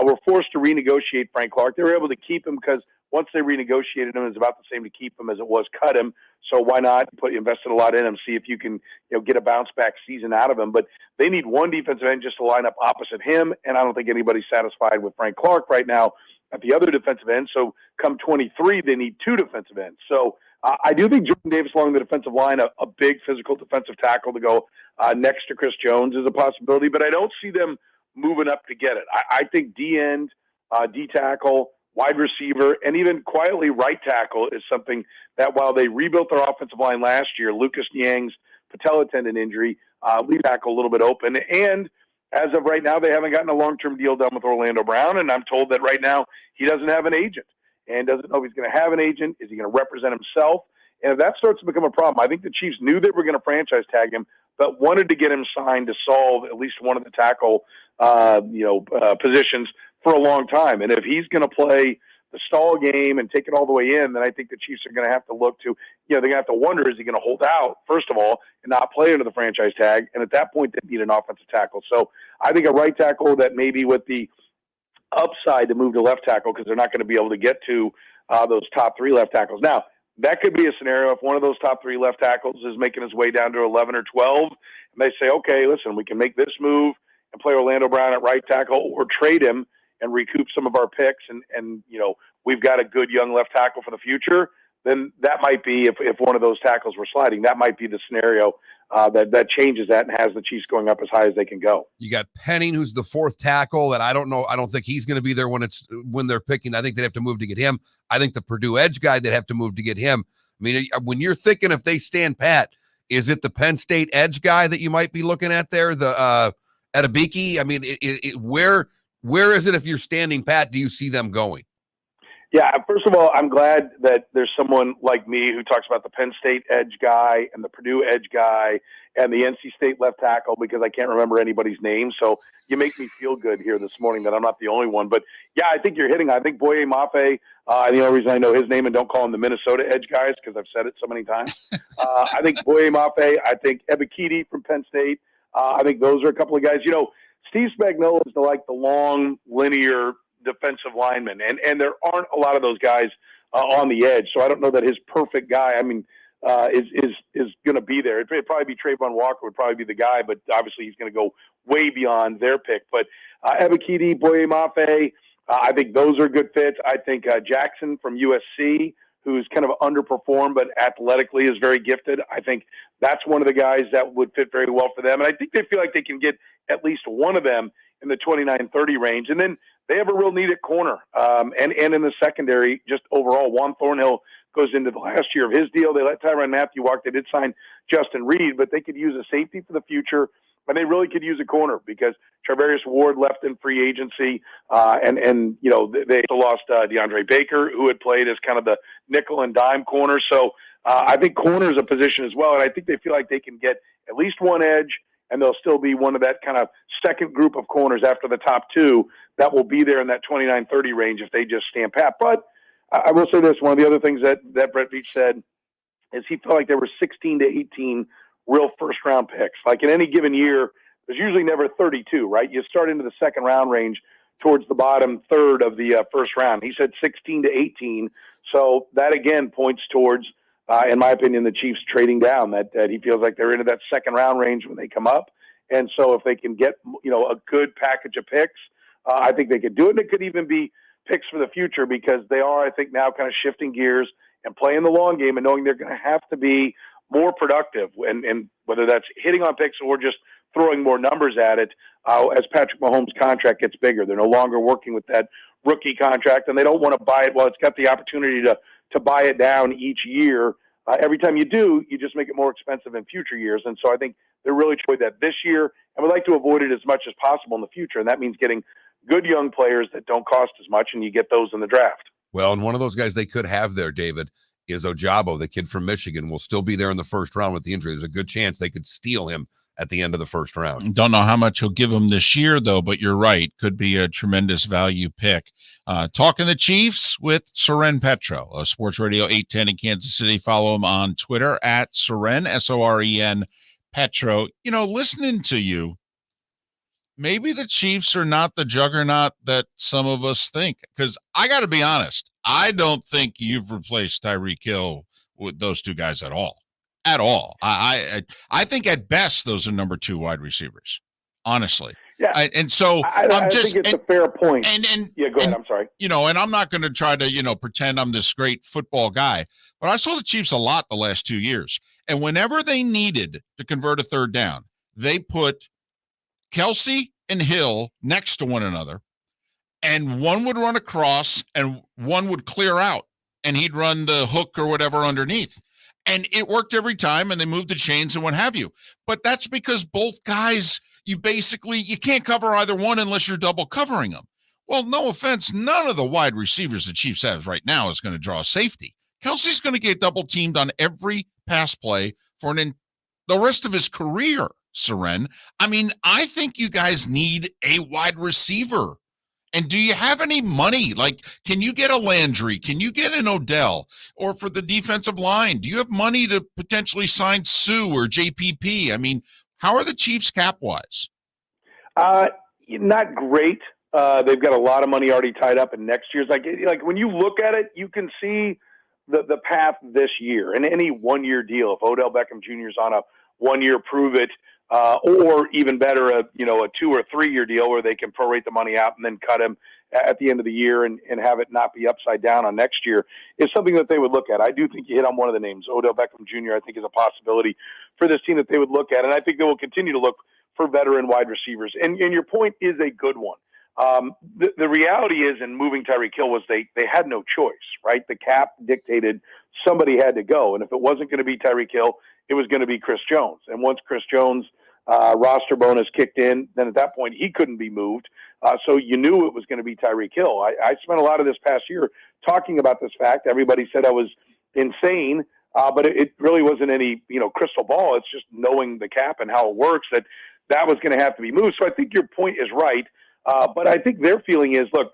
were forced to renegotiate Frank Clark. They were able to keep him because once they renegotiated him, it's about the same to keep him as it was cut him. So why not invested a lot in him, see if you can get a bounce back season out of him. But they need one defensive end just to line up opposite him, and I don't think anybody's satisfied with Frank Clark right now at the other defensive end. So come 23, they need 2 defensive ends. So I do think Jordan Davis along the defensive line, a big physical defensive tackle to go next to Chris Jones is a possibility, but I don't see them moving up to get it. I think D-end, D-tackle, wide receiver, and even quietly right tackle is something that while they rebuilt their offensive line last year, Lucas Niang's patella tendon injury, lead tackle a little bit open. And as of right now, they haven't gotten a long-term deal done with Orlando Brown, and I'm told that right now he doesn't have an agent and doesn't know if he's going to have an agent. Is he going to represent himself? And if that starts to become a problem, I think the Chiefs knew they were going to franchise tag him, but wanted to get him signed to solve at least one of the tackle positions for a long time. And if he's going to play the stall game and take it all the way in, then I think the Chiefs are going to have to look to, they're going to have to wonder, is he going to hold out, first of all, and not play under the franchise tag? And at that point, they need an offensive tackle. So I think a right tackle that maybe with the upside to move to left tackle, because they're not going to be able to get to those top 3 left tackles. Now, that could be a scenario if one of those top 3 left tackles is making his way down to 11 or 12, and they say, okay, listen, we can make this move and play Orlando Brown at right tackle or trade him and recoup some of our picks, and we've got a good young left tackle for the future, then that might be, if one of those tackles were sliding, that might be the scenario that changes that and has the Chiefs going up as high as they can go. You got Penning, who's the 4th tackle that I don't know. I don't think he's going to be there when they're picking. I think they'd have to move to get him. I think the Purdue edge guy, they'd have to move to get him. I mean, when you're thinking if they stand pat, is it the Penn State edge guy that you might be looking at there, the Adebiki? I mean, where is it if you're standing pat, do you see them going? Yeah, first of all, I'm glad that there's someone like me who talks about the Penn State edge guy and the Purdue edge guy and the NC State left tackle because I can't remember anybody's name. So you make me feel good here this morning that I'm not the only one. But, yeah, I think you're hitting. I think Boye Mafe, the only reason I know his name and don't call him the Minnesota edge guys because I've said it so many times. I think Boye Mafe, I think Ebikidi from Penn State. I think those are a couple of guys. Steve Spagnuolo is the long, linear defensive lineman, and there aren't a lot of those guys on the edge. So I don't know that his perfect guy, is going to be there. It'd probably be Trayvon Walker would probably be the guy, but obviously he's going to go way beyond their pick. But Ebikidi, Boye Mafe, I think those are good fits. I think Jackson from USC, who's kind of underperformed, but athletically is very gifted. I think that's one of the guys that would fit very well for them. And I think they feel like they can get at least one of them in the 29-30 range. And then they have a real need at corner. And in the secondary, just overall, Juan Thornhill goes into the last year of his deal. They let Tyrann Mathieu walk. They did sign Justin Reed, but they could use a safety for the future. And they really could use a corner because Charvarius Ward left in free agency. They also lost DeAndre Baker, who had played as kind of the nickel and dime corner. So I think corner is a position as well. And I think they feel like they can get at least one edge and they'll still be one of that kind of second group of corners after the top two that will be there in that 29-30 range if they just stand pat. But I will say this, one of the other things that Brett Veach said is he felt like there were 16 to 18 real first-round picks. Like in any given year, there's usually never 32, right? You start into the second round range towards the bottom third of the first round. He said 16 to 18. So that, again, points towards, in my opinion, the Chiefs trading down, that he feels like they're into that second round range when they come up. And so if they can get, a good package of picks, I think they could do it. And it could even be picks for the future because they are, I think, now kind of shifting gears and playing the long game and knowing they're going to have to be more productive. And whether that's hitting on picks or just throwing more numbers at it as Patrick Mahomes' contract gets bigger. They're no longer working with that rookie contract, and they don't want to buy it. Well, it's got the opportunity to buy it down each year. Every time you do, you just make it more expensive in future years. And so I think they're really trying that this year, and would like to avoid it as much as possible in the future. And that means getting good young players that don't cost as much, and you get those in the draft. Well, and one of those guys they could have there, David, is Ojabo, the kid from Michigan, will still be there in the first round with the injury. There's a good chance they could steal him at the end of the first round. Don't know how much he'll give them this year, though, but you're right. Could be a tremendous value pick. Talking the Chiefs with Soren Petro, Sports Radio 810 in Kansas City. Follow him on Twitter at Soren, S-O-R-E-N, Petro. Listening to you, maybe the Chiefs are not the juggernaut that some of us think. Because I got to be honest, I don't think you've replaced Tyreek Hill with those two guys at all. At all. I think at best those are number two wide receivers, honestly. Yeah. I think it's a fair point. And yeah, go ahead. I'm sorry. And I'm not going to try to, pretend I'm this great football guy, but I saw the Chiefs a lot the last 2 years. And whenever they needed to convert a third down, they put Kelsey and Hill next to one another, and one would run across and one would clear out, and he'd run the hook or whatever underneath. And it worked every time, and they moved the chains and what have you. But that's because both guys, you can't cover either one unless you're double covering them. Well, no offense, none of the wide receivers the Chiefs have right now is going to draw a safety. Kelsey's going to get double teamed on every pass play for the rest of his career, Soren. I think you guys need a wide receiver. And do you have any money? Like, can you get a Landry? Can you get an Odell? Or for the defensive line, do you have money to potentially sign Sue or JPP? How are the Chiefs cap-wise? Not great. They've got a lot of money already tied up in next year's. Like when you look at it, you can see the path this year. In any one-year deal, if Odell Beckham Jr. is on a one-year prove-it, or even better, a 2 or 3 year deal where they can prorate the money out and then cut him at the end of the year and have it not be upside down on next year, is something that they would look at. I do think you hit on one of the names. Odell Beckham Jr., I think, is a possibility for this team that they would look at. And I think they will continue to look for veteran wide receivers. And your point is a good one. The reality is, in moving Tyreek Hill, was they had no choice, right? The cap dictated somebody had to go. And if it wasn't going to be Tyreek Hill, it was going to be Chris Jones. And once Chris Jones' roster bonus kicked in, then at that point he couldn't be moved. So you knew it was going to be Tyreek Hill. I spent a lot of this past year talking about this fact. Everybody said I was insane, but it really wasn't any crystal ball. It's just knowing the cap and how it works that was going to have to be moved. So I think your point is right. But I think their feeling is, look,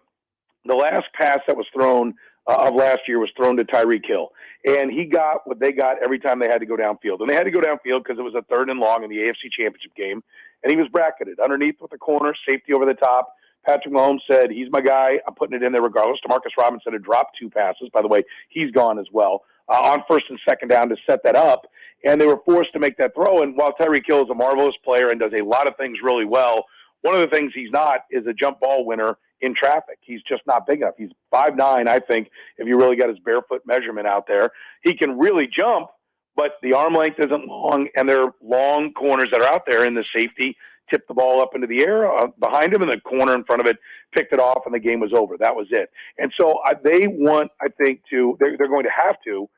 the last pass that was thrown of last year was thrown to Tyreek Hill. And he got what they got every time they had to go downfield. And they had to go downfield because it was a 3rd and long in the AFC Championship game. And he was bracketed underneath with the corner, safety over the top. Patrick Mahomes said, he's my guy. I'm putting it in there regardless. DeMarcus Robinson had dropped 2 passes. By the way, he's gone as well on 1st and 2nd down to set that up. And they were forced to make that throw. And while Tyreek Hill is a marvelous player and does a lot of things really well, one of the things he's not is a jump ball winner in traffic. He's just not big enough. He's 5'9", I think, if you really got his barefoot measurement out there. He can really jump, but the arm length isn't long, and there are long corners that are out there, and the safety tipped the ball up into the air behind him, and the corner in front of it picked it off, and the game was over. That was it. And so they want, I think, they're going to have to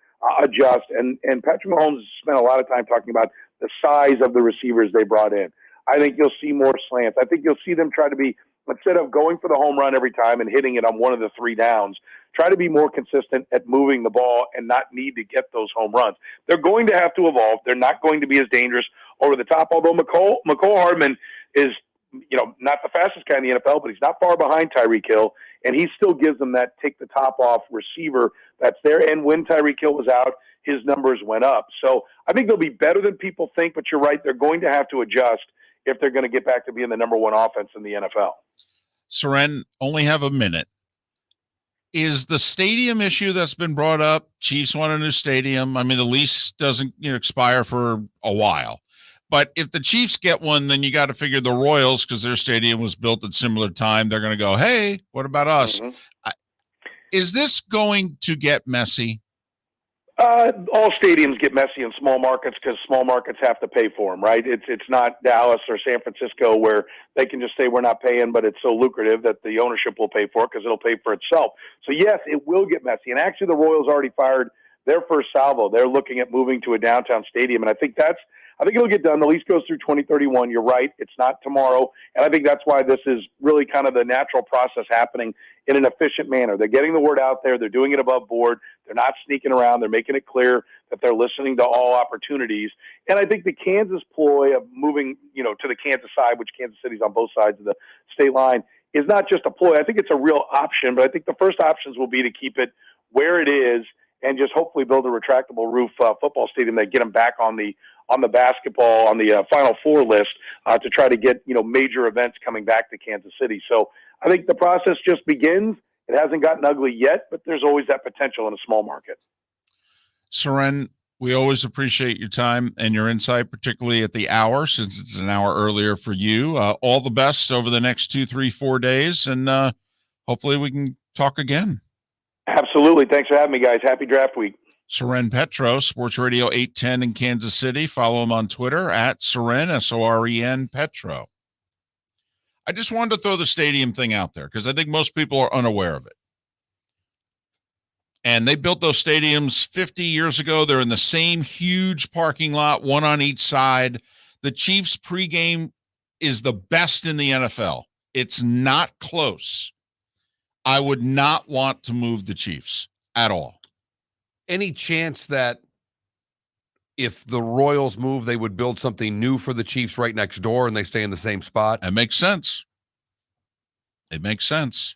adjust, and Patrick Mahomes spent a lot of time talking about the size of the receivers they brought in. I think you'll see more slants. I think you'll see them try to be instead of going for the home run every time and hitting it on one of the 3 downs, try to be more consistent at moving the ball and not need to get those home runs. They're going to have to evolve. They're not going to be as dangerous over the top, although McCole Hardman is, not the fastest guy in the NFL, but he's not far behind Tyreek Hill, and he still gives them that take the top off receiver that's there. And when Tyreek Hill was out, his numbers went up. So I think they'll be better than people think, but you're right. They're going to have to adjust if they're going to get back to being the number 1 offense in the NFL. Soren, only have a minute. Is the stadium issue that's been brought up, Chiefs want a new stadium. I mean, the lease doesn't expire for a while. But if the Chiefs get one, then you got to figure the Royals, because their stadium was built at similar time, they're going to go, hey, what about us? Mm-hmm. Is this going to get messy? All stadiums get messy in small markets because small markets have to pay for them, right? It's not Dallas or San Francisco where they can just say we're not paying, but it's so lucrative that the ownership will pay for it because it'll pay for itself. So, yes, it will get messy. And actually, the Royals already fired their first salvo. They're looking at moving to a downtown stadium, and I think it'll get done. The lease goes through 2031. You're right. It's not tomorrow. And I think that's why this is really kind of the natural process happening in an efficient manner. They're getting the word out there. They're doing it above board. They're not sneaking around. They're making it clear that they're listening to all opportunities. And I think the Kansas ploy of moving, to the Kansas side, which Kansas City's on both sides of the state line, is not just a ploy. I think it's a real option, but I think the first options will be to keep it where it is and just hopefully build a retractable roof football stadium that get them back on the basketball, on the Final Four list to try to get, major events coming back to Kansas City. So I think the process just begins. It hasn't gotten ugly yet, but there's always that potential in a small market. Soren, we always appreciate your time and your insight, particularly at the hour, since it's an hour earlier for you. All the best over the next 2, 3, 4 days, and hopefully we can talk again. Absolutely. Thanks for having me, guys. Happy draft week. Soren Petro, Sports Radio 810 in Kansas City. Follow him on Twitter at Soren, Soren Petro. I just wanted to throw the stadium thing out there because I think most people are unaware of it. And they built those stadiums 50 years ago. They're in the same huge parking lot, one on each side. The Chiefs pregame is the best in the NFL. It's not close. I would not want to move the Chiefs at all. Any chance that if the Royals move, they would build something new for the Chiefs right next door and they stay in the same spot? It makes sense. It makes sense.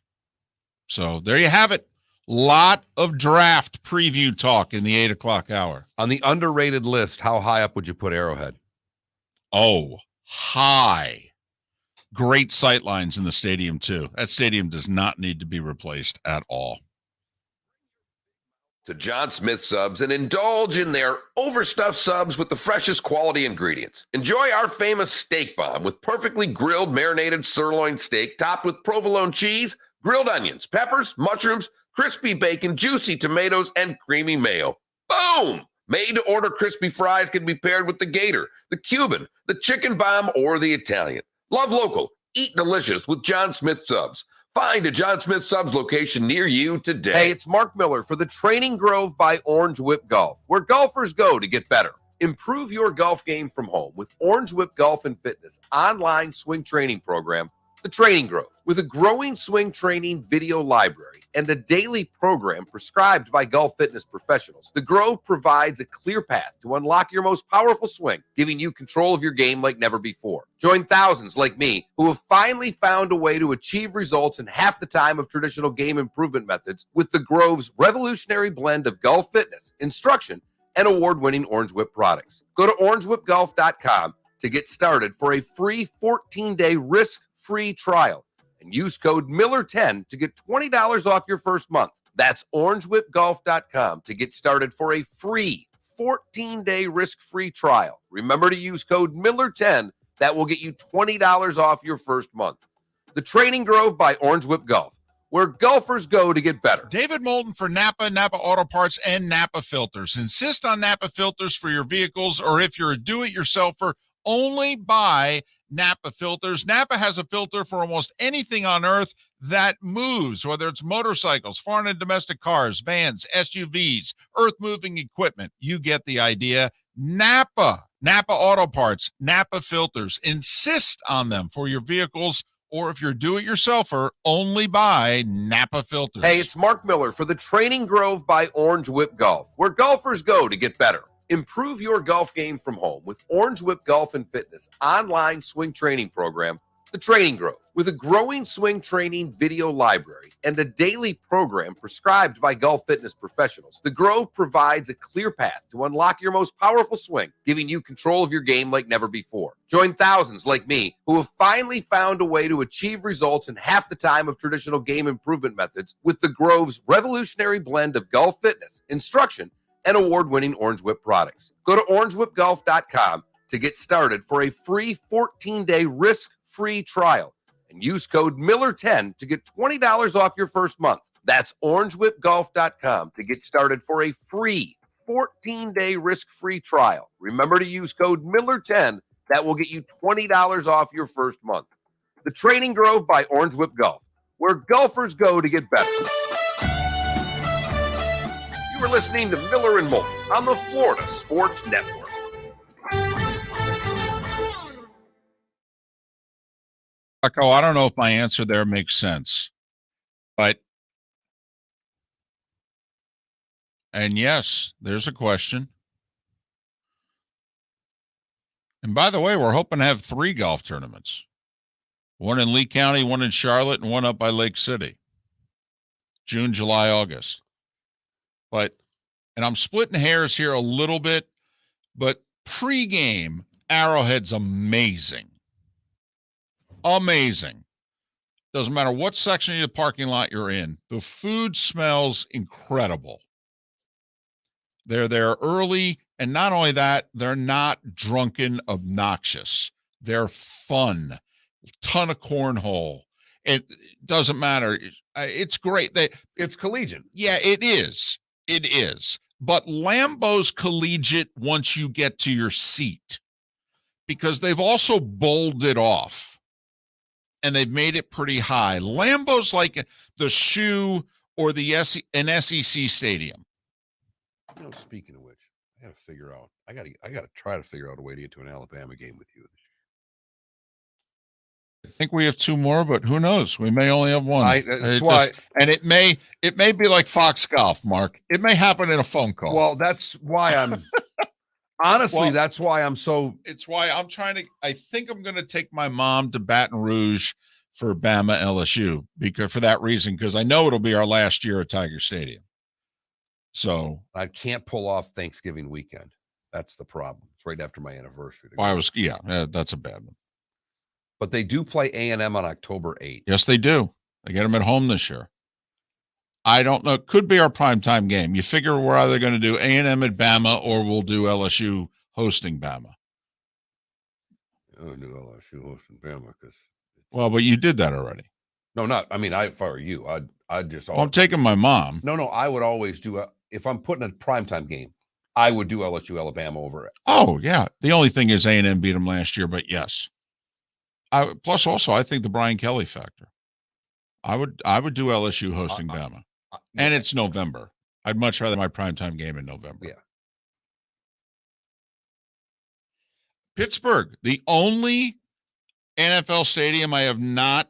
So there you have it. Lot of draft preview talk in the 8 o'clock hour. On the underrated list, how high up would you put Arrowhead? Oh, high. Great sight lines in the stadium, too. That stadium does not need to be replaced at all. To John Smith Subs and indulge in their overstuffed subs with the freshest quality ingredients. Enjoy our famous steak bomb with perfectly grilled marinated sirloin steak topped with provolone cheese, grilled onions, peppers, mushrooms, crispy bacon, juicy tomatoes, and creamy mayo. Boom! Made-to-order crispy fries can be paired with the Gator, the Cuban, the chicken bomb, or the Italian. Love local. Eat delicious with John Smith Subs. Find a John Smith Subs location near you today. Hey, it's Mark Miller for the Training Grove by Orange Whip Golf, where golfers go to get better. Improve your golf game from home with Orange Whip Golf and Fitness online swing training program, The Training Grove. With a growing swing training video library and a daily program prescribed by golf fitness professionals, The Grove provides a clear path to unlock your most powerful swing, giving you control of your game like never before. Join thousands like me who have finally found a way to achieve results in half the time of traditional game improvement methods with The Grove's revolutionary blend of golf fitness, instruction, and award-winning Orange Whip products. Go to orangewhipgolf.com to get started for a free 14-day risk-free trial and use code Miller10 to get $20 off your first month. That's orangewhipgolf.com to get started for a free 14-day risk-free trial. Remember to use code Miller10. That will get you $20 off your first month. The Training Grove by Orange Whip Golf, where golfers go to get better. David Moulton for Napa, Napa Auto Parts, and Napa Filters. Insist on Napa filters for your vehicles, or if you're a do-it-yourselfer, only buy Napa filters. Napa has a filter for almost anything on earth that moves, whether it's motorcycles, foreign and domestic cars, vans, SUVs, earth-moving equipment. You get the idea. Napa Auto Parts, Napa filters. Insist on them for your vehicles Or if you're a do-it-yourselfer, only buy Napa filters. Hey, it's Mark Miller for the Training Grove by Orange Whip Golf, where golfers go to get better. Improve your golf game from home with Orange Whip Golf and Fitness online swing training program, The Training Grove. With a growing swing training video library and a daily program prescribed by golf fitness professionals, The Grove provides a clear path to unlock your most powerful swing, giving you control of your game like never before. Join thousands like me who have finally found a way to achieve results in half the time of traditional game improvement methods with The Grove's revolutionary blend of golf fitness, instruction, and award-winning Orange Whip products. Go to orangewhipgolf.com to get started for a free 14-day risk-free trial and use code Miller10 to get $20 off your first month. That's orangewhipgolf.com to get started for a free 14-day risk-free trial. Remember to use code Miller10. That will get you $20 off your first month. The Training Grove by Orange Whip Golf, where golfers go to get better. You are listening to Miller and Moulton on the Florida Sports Network. Echo, I don't know if my answer there makes sense, but, and yes, there's a question. And by the way, we're hoping to have 3 golf tournaments, one in Lee County, one in Charlotte, and one up by Lake City, June, July, August. But, and I'm splitting hairs here a little bit, but pregame, Arrowhead's amazing. Amazing. Doesn't matter what section of the parking lot you're in. The food smells incredible. They're there early, and not only that, they're not drunken, obnoxious. They're fun. Ton of cornhole. It doesn't matter. It's great. It's collegiate. Yeah, it is. It is. But Lambeau's collegiate once you get to your seat, because they've also bowled it off and they've made it pretty high. Lambeau's like the shoe or an SEC stadium. You know, speaking of which, I got to figure out. I got to try to figure out a way to get to an Alabama game with you. I think we have 2 more, but who knows? We may only have 1. That's why, and it may be like Fox Golf, Mark. It may happen in a phone call. Well, that's why I'm honestly. That's why I'm so. It's why I'm trying to. I think I'm going to take my mom to Baton Rouge for Bama LSU for that reason, because I know it'll be our last year at Tiger Stadium. So I can't pull off Thanksgiving weekend. That's the problem. It's right after my anniversary. That's a bad one. But they do play A&M on October 8th. Yes, they do. They get them at home this year. I don't know. It could be our primetime game. You figure we're either going to do A&M at Bama or we'll do LSU hosting Bama. I'll do LSU hosting Bama because. Well, but you did that already. No, not. I mean, if I were you, I'd just. I'm taking my mom. No, I would always do if I'm putting a primetime game, I would do LSU Alabama over it. Oh yeah. The only thing is A&M beat them last year, but yes. Plus, also, I think the Brian Kelly factor. I would do LSU hosting Bama, and it's November. I'd much rather my primetime game in November. Yeah. Pittsburgh, the only NFL stadium I have not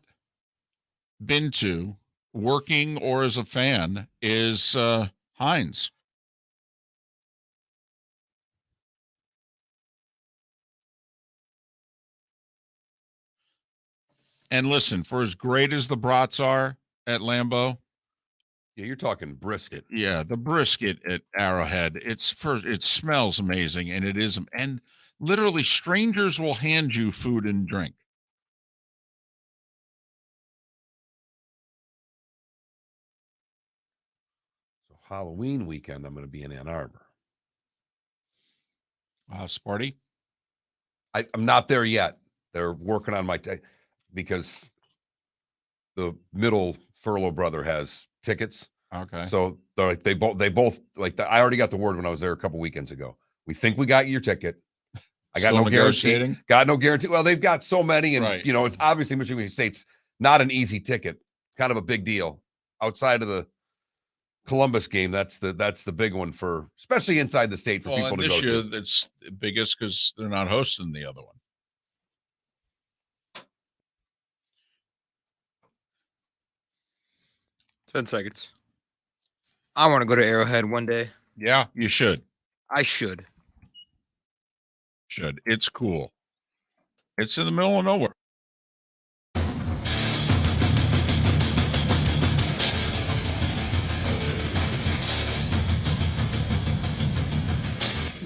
been to, working or as a fan, is Heinz. And listen, for as great as the brats are at Lambeau, yeah, you're talking brisket. Yeah, the brisket at Arrowhead. It smells amazing, and it is. And literally, strangers will hand you food and drink. So Halloween weekend, I'm going to be in Ann Arbor. Sparty? I'm not there yet. They're working on my because the middle furlough brother has tickets. Okay. So they both I already got the word when I was there a couple weekends ago. We think we got you your ticket. I got no guarantee. Got no guarantee. Well, they've got so many, and right. It's obviously Michigan State's not an easy ticket. Kind of a big deal outside of the Columbus game. That's the big one for, especially inside the state, for people to go to. This year it's the biggest because they're not hosting the other one. 10 seconds. I want to go to Arrowhead one day. Yeah, you should. I should. Should. It's cool. It's in the middle of nowhere.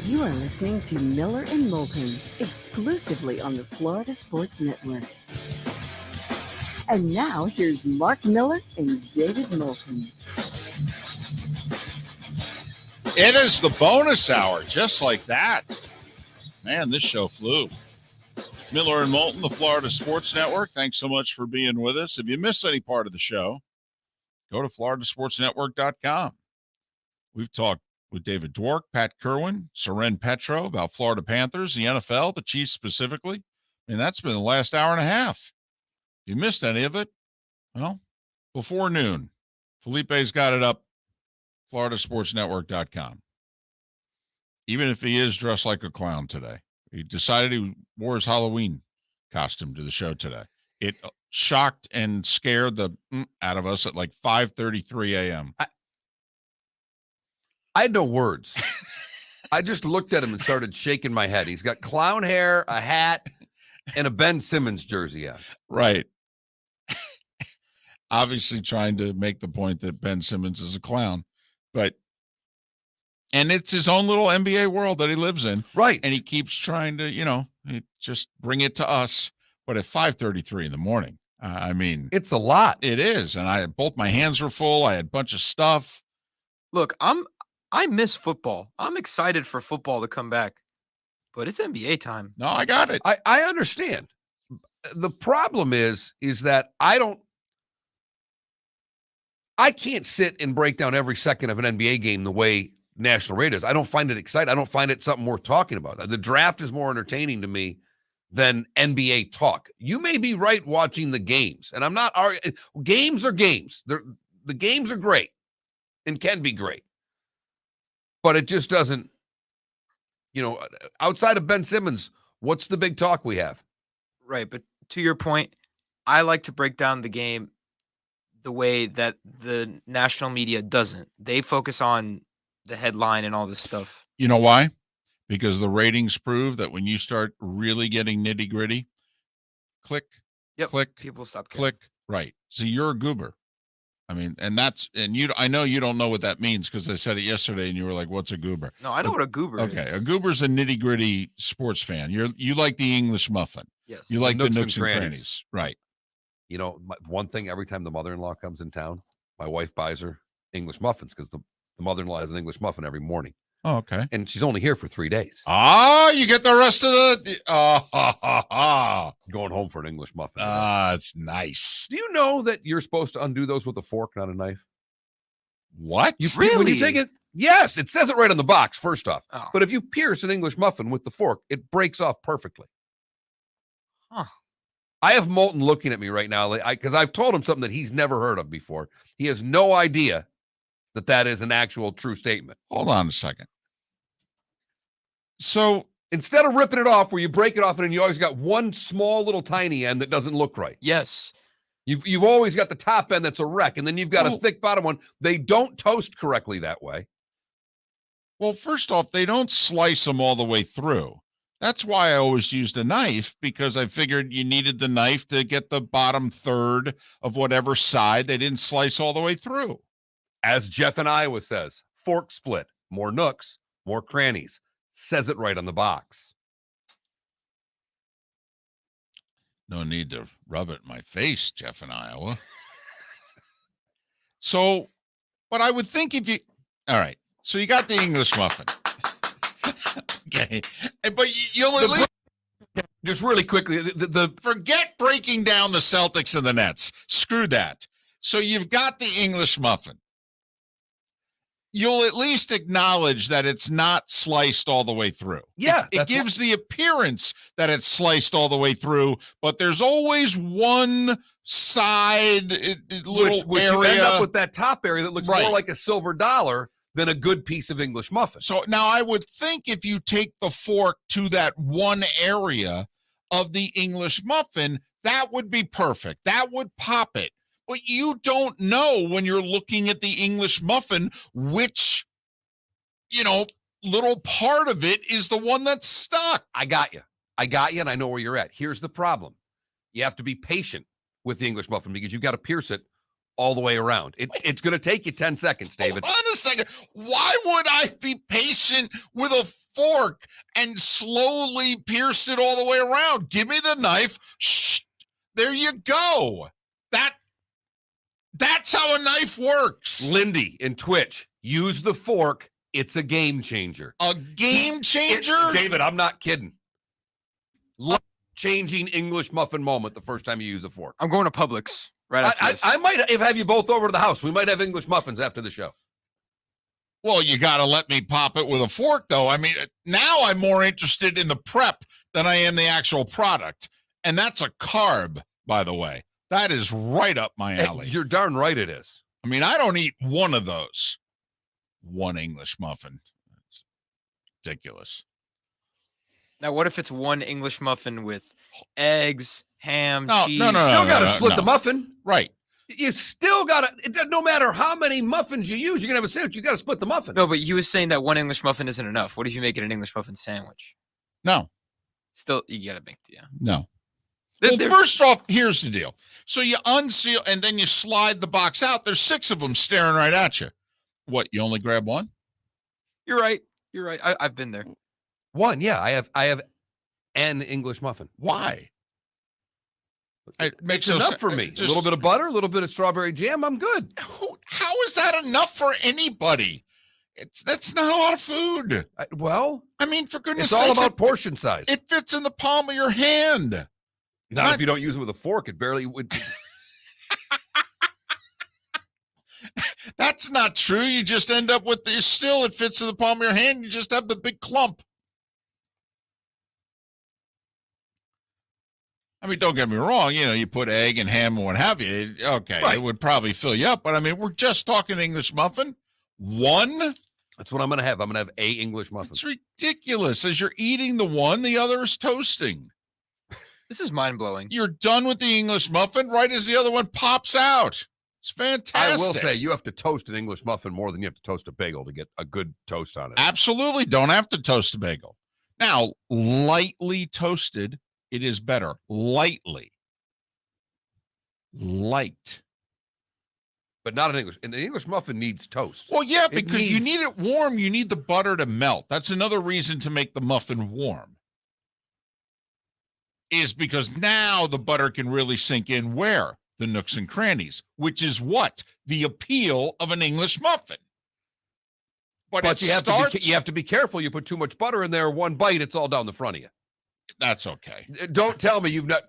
You are listening to Miller and Moulton, exclusively on the Florida Sports Network. And now here's Mark Miller and David Moulton. It is the bonus hour, just like that. Man, this show flew. Miller and Moulton, the Florida Sports Network. Thanks so much for being with us. If you missed any part of the show, go to floridasportsnetwork.com. We've talked with David Dwork, Pat Kirwan, Soren Petro about Florida Panthers, the NFL, the Chiefs specifically. I mean, that's been the last hour and a half. If you missed any of it, well, before noon, Felipe's got it up, floridasportsnetwork.com. Even if he is dressed like a clown today. He decided he wore his Halloween costume to the show today. It shocked and scared the out of us at like 5:33 a.m. I had no words. I just looked at him and started shaking my head. He's got clown hair, a hat, and a Ben Simmons jersey on. Right. Obviously trying to make the point that Ben Simmons is a clown, and it's his own little NBA world that he lives in. Right. And he keeps trying to, just bring it to us. But at 5:33 in the morning, I mean, it's a lot. It is. And both my hands were full. I had a bunch of stuff. Look, I miss football. I'm excited for football to come back, but it's NBA time. No, I got it. I understand. The problem is that I can't sit and break down every second of an NBA game the way national radio does. I don't find it exciting. I don't find it something worth talking about. The draft is more entertaining to me than NBA talk. You may be right watching the games, and I'm not arguing. Games are games. The games are great and can be great. But it just doesn't, outside of Ben Simmons, what's the big talk we have? Right. But to your point, I like to break down the game the way that the national media doesn't. They focus on the headline and all this stuff. You know why? Because the ratings prove that when you start really getting nitty gritty, click, click, people stop caring. click. Right. So you're a goober. I mean, I know you don't know what that means because I said it yesterday and you were like, what's a goober? No, I know what a goober is. Okay. A goober's a nitty gritty sports fan. You like the English muffin. Yes. You like the nooks and crannies. Right. One thing, every time the mother-in-law comes in town, my wife buys her English muffins because the mother-in-law has an English muffin every morning. Oh, okay. And she's only here for 3 days. You get the rest of the going home for an English muffin. It's nice. Do you know that you're supposed to undo those with a fork, not a knife? What? When you take it, yes, it says it right on the box, first off. Oh. But if you pierce an English muffin with the fork, it breaks off perfectly. Huh. I have Moulton looking at me right now because I've told him something that he's never heard of before. He has no idea that is an actual true statement. Hold on a second. So instead of ripping it off where you break it off and then you always got one small little tiny end that doesn't look right. Yes. You've always got the top end that's a wreck, and then you've got a thick bottom one. They don't toast correctly that way. Well, first off, they don't slice them all the way through. That's why I always used a knife, because I figured you needed the knife to get the bottom third of whatever side. They didn't slice all the way through. As Jeff in Iowa says, fork split, more nooks, more crannies. Says it right on the box. No need to rub it in my face, Jeff in Iowa. So, but I would think all right, so you got the English muffin. Okay. But you'll at least. Just really quickly, forget breaking down the Celtics and the Nets. Screw that. So you've got the English muffin. You'll at least acknowledge that it's not sliced all the way through. Yeah. It gives the appearance that it's sliced all the way through, but there's always one side little which area. You end up with that top area that looks more like a silver dollar than a good piece of English muffin. So now I would think if you take the fork to that one area of the English muffin, that would be perfect. That would pop it. But you don't know when you're looking at the English muffin which, little part of it is the one that's stuck. I got you, and I know where you're at. Here's the problem. You have to be patient with the English muffin because you've got to pierce it all the way around. It's going to take you 10 seconds, David. Hold on a second. Why would I be patient with a fork and slowly pierce it all the way around? Give me the knife. Shh. There you go. That's how a knife works. Lindy in Twitch, use the fork. It's a game changer. A game changer? David, I'm not kidding. Life-changing English muffin moment the first time you use a fork. I'm going to Publix right after this. I might have you both over to the house. We might have English muffins after the show. Well, you got to let me pop it with a fork, though. I mean, now I'm more interested in the prep than I am the actual product. And that's a carb, by the way. That is right up my alley. You're darn right it is. I mean, I don't eat one of those. One English muffin. That's ridiculous. Now, what if it's one English muffin with eggs, ham, cheese? No, still got to split the muffin. Right. You still got to, no matter how many muffins you use, you're going to have a sandwich. You got to split the muffin. No, but he was saying that one English muffin isn't enough. What if you make it an English muffin sandwich? No. Still, you got to make it, yeah. No. Well, first off, here's the deal. So you unseal and then you slide the box out. There's 6 of them staring right at you. What, you only grab one? You're right. I've been there. One, yeah. I have an English muffin. Why? It makes It's enough for me. A little bit of butter, a little bit of strawberry jam. I'm good. How is that enough for anybody? That's not a lot of food. I mean, for goodness it's all sakes, about portion size. It fits in the palm of your hand. Not if you don't use it with a fork. It barely would. That's not true. You just end up with still it fits in the palm of your hand. You just have the big clump. I mean, don't get me wrong. You put egg and ham and what have you. Okay, Right. It would probably fill you up. But I mean, we're just talking English muffin. One? That's what I'm going to have. I'm going to have a English muffin. It's ridiculous. As you're eating the one, the other is toasting. This is mind-blowing. You're done with the English muffin right as the other one pops out. It's fantastic. I will say you have to toast an English muffin more than you have to toast a bagel to get a good toast on it. Absolutely. Don't have to toast a bagel. Now, lightly toasted, it is better. Lightly. Light. But not an English. And the English muffin needs toast. Well, yeah, because you need it warm. You need the butter to melt. That's another reason to make the muffin warm. Is because now the butter can really sink in where? The nooks and crannies, which is what? The appeal of an English muffin. But you have to be careful. You put too much butter in there, one bite, it's all down the front of you. That's okay. Don't tell me you've not.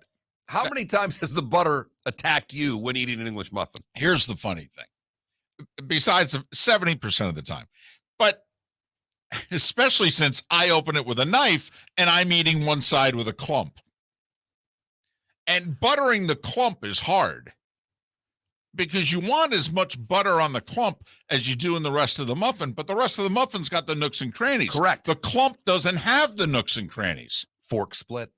How many times has the butter attacked you when eating an English muffin? Here's the funny thing. Besides 70% of the time. But especially since I open it with a knife and I'm eating one side with a clump. And buttering the clump is hard because you want as much butter on the clump as you do in the rest of the muffin, but the rest of the muffin's got the nooks and crannies. Correct. The clump doesn't have the nooks and crannies. Fork split.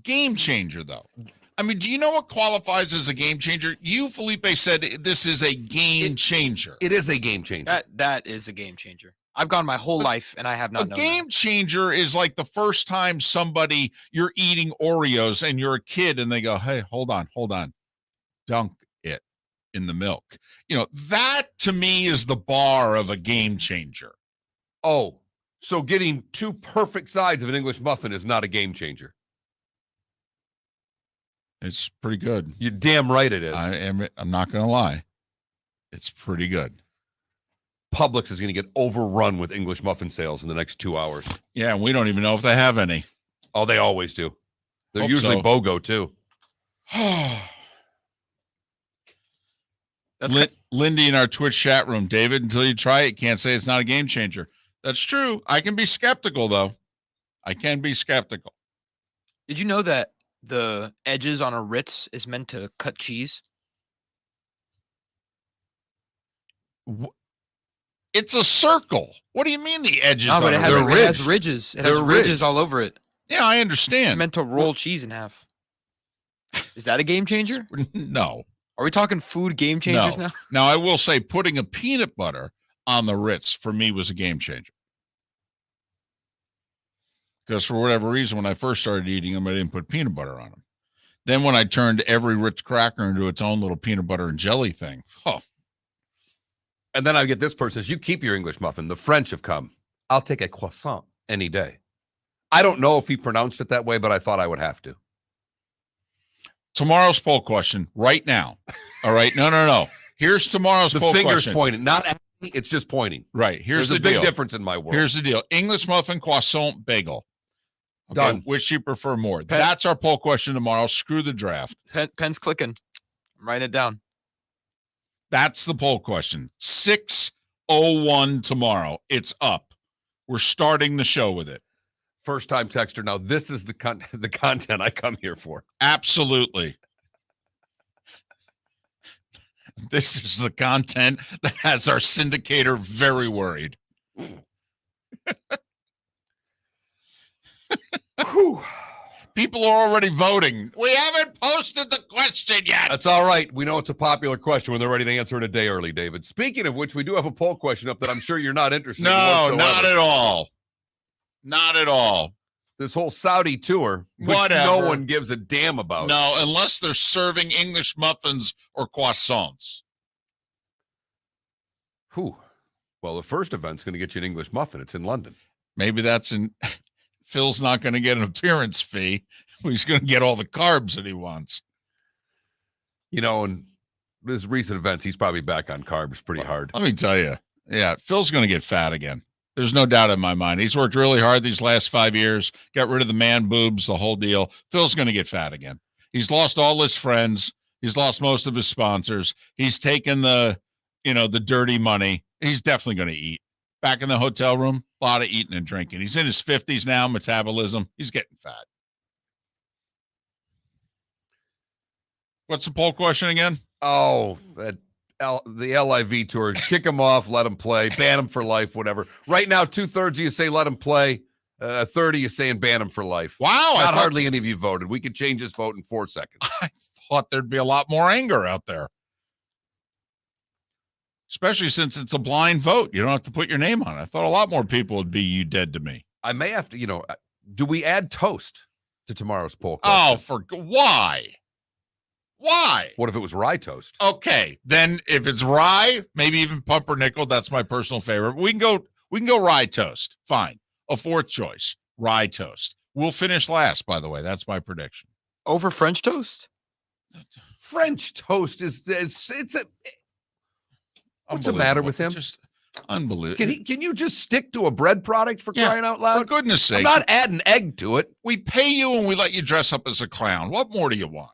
Game changer, though. I mean, do you know what qualifies as a game changer? You, Felipe, said this is a game changer. It is a game changer. That is a game changer. I've gone my whole life and I have not known A game changer is like the first time you're eating Oreos and you're a kid and they go, hey, hold on. Dunk it in the milk. That to me is the bar of a game changer. Oh, so getting 2 perfect sides of an English muffin is not a game changer. It's pretty good. You're damn right it is. I'm not going to lie. It's pretty good. Publix is going to get overrun with English muffin sales in the next 2 hours. Yeah, and we don't even know if they have any. Oh, they always do. They're Hope usually so. BOGO, too. Lindy in our Twitch chat room. David, until you try it, can't say it's not a game changer. That's true. I can be skeptical, though. I can be skeptical. Did you know that the edges on a Ritz is meant to cut cheese? It's a circle. What do you mean the edges? No, but on it a has ridge? ridges. It They're has ridges ridged. all over it. Yeah, I It's understand. meant to roll cheese in half. Is that a game changer? No. Are we talking food game changers No. now? Now, I will say putting a peanut butter on the Ritz for me was a game changer. Because for whatever reason, when I first started eating them, I didn't put peanut butter on them. Then when I turned every Ritz cracker into its own little peanut butter and jelly thing, And then I get this person says, you keep your English muffin. The French have come. I'll take a croissant any day. I don't know if he pronounced it that way, but I thought I would have to. tomorrow's poll question right now. All right. No. Here's tomorrow's The poll finger's question. pointing, not at me, it's just pointing. Right. Here's There's the a big deal. difference in my world. Here's the deal. English muffin, croissant, bagel. Okay, Done. which you prefer more? That's our poll question tomorrow. Screw the draft. Pen's clicking. I'm writing it down. That's the poll question. 6:01 tomorrow. It's up. We're starting the show with it. First time texter. Now, this is the content I come here for. Absolutely. This is the content that has our syndicator very worried. Whew. People are already voting. We haven't posted the question yet. That's all right. We know it's a popular question when they're ready to answer it a day early, David. Speaking of which, we do have a poll question up that I'm sure you're not interested in. No, whatsoever. not at all. Not at all. This whole Saudi tour, which Whatever. no one gives a damn about. No, unless they're serving English muffins or croissants. Whew. Well, the first event's going to get you an English muffin. It's in London. Maybe that's in. Phil's not going to get an appearance fee. He's going to get all the carbs that he wants. You know, and this recent events, he's probably back on carbs pretty hard. Let me tell you. Yeah, Phil's going to get fat again. There's no doubt in my mind. He's worked really hard these last 5 years, got rid of the man boobs, the whole deal. Phil's going to get fat again. He's lost all his friends. He's lost most of his sponsors. He's taken the dirty money. He's definitely going to eat. Back in the hotel room, a lot of eating and drinking. He's in his 50s now, metabolism. He's getting fat. What's the poll question again? Oh, the LIV tour. Kick him off, let him play, ban him for life, whatever. Right now, 2/3 of you say let him play. 30 of you saying ban him for life. Wow. Not hardly any of you voted. We could change this vote in 4 seconds. I thought there'd be a lot more anger out there. Especially since it's a blind vote. You don't have to put your name on it. I thought a lot more people would be you dead to me. I may have to, do we add toast to tomorrow's poll Oh, question? why? Why? What if it was rye toast? Okay, then if it's rye, maybe even pumpernickel, that's my personal favorite. We can go rye toast. Fine. A fourth choice, rye toast. We'll finish last, by the way. That's my prediction. Over French toast? French toast what's the matter with him? Just unbelievable. Can you just stick to a bread product for crying out For loud? goodness sake. I'm not adding egg to it. We pay you and we let you dress up as a clown. What more do you want?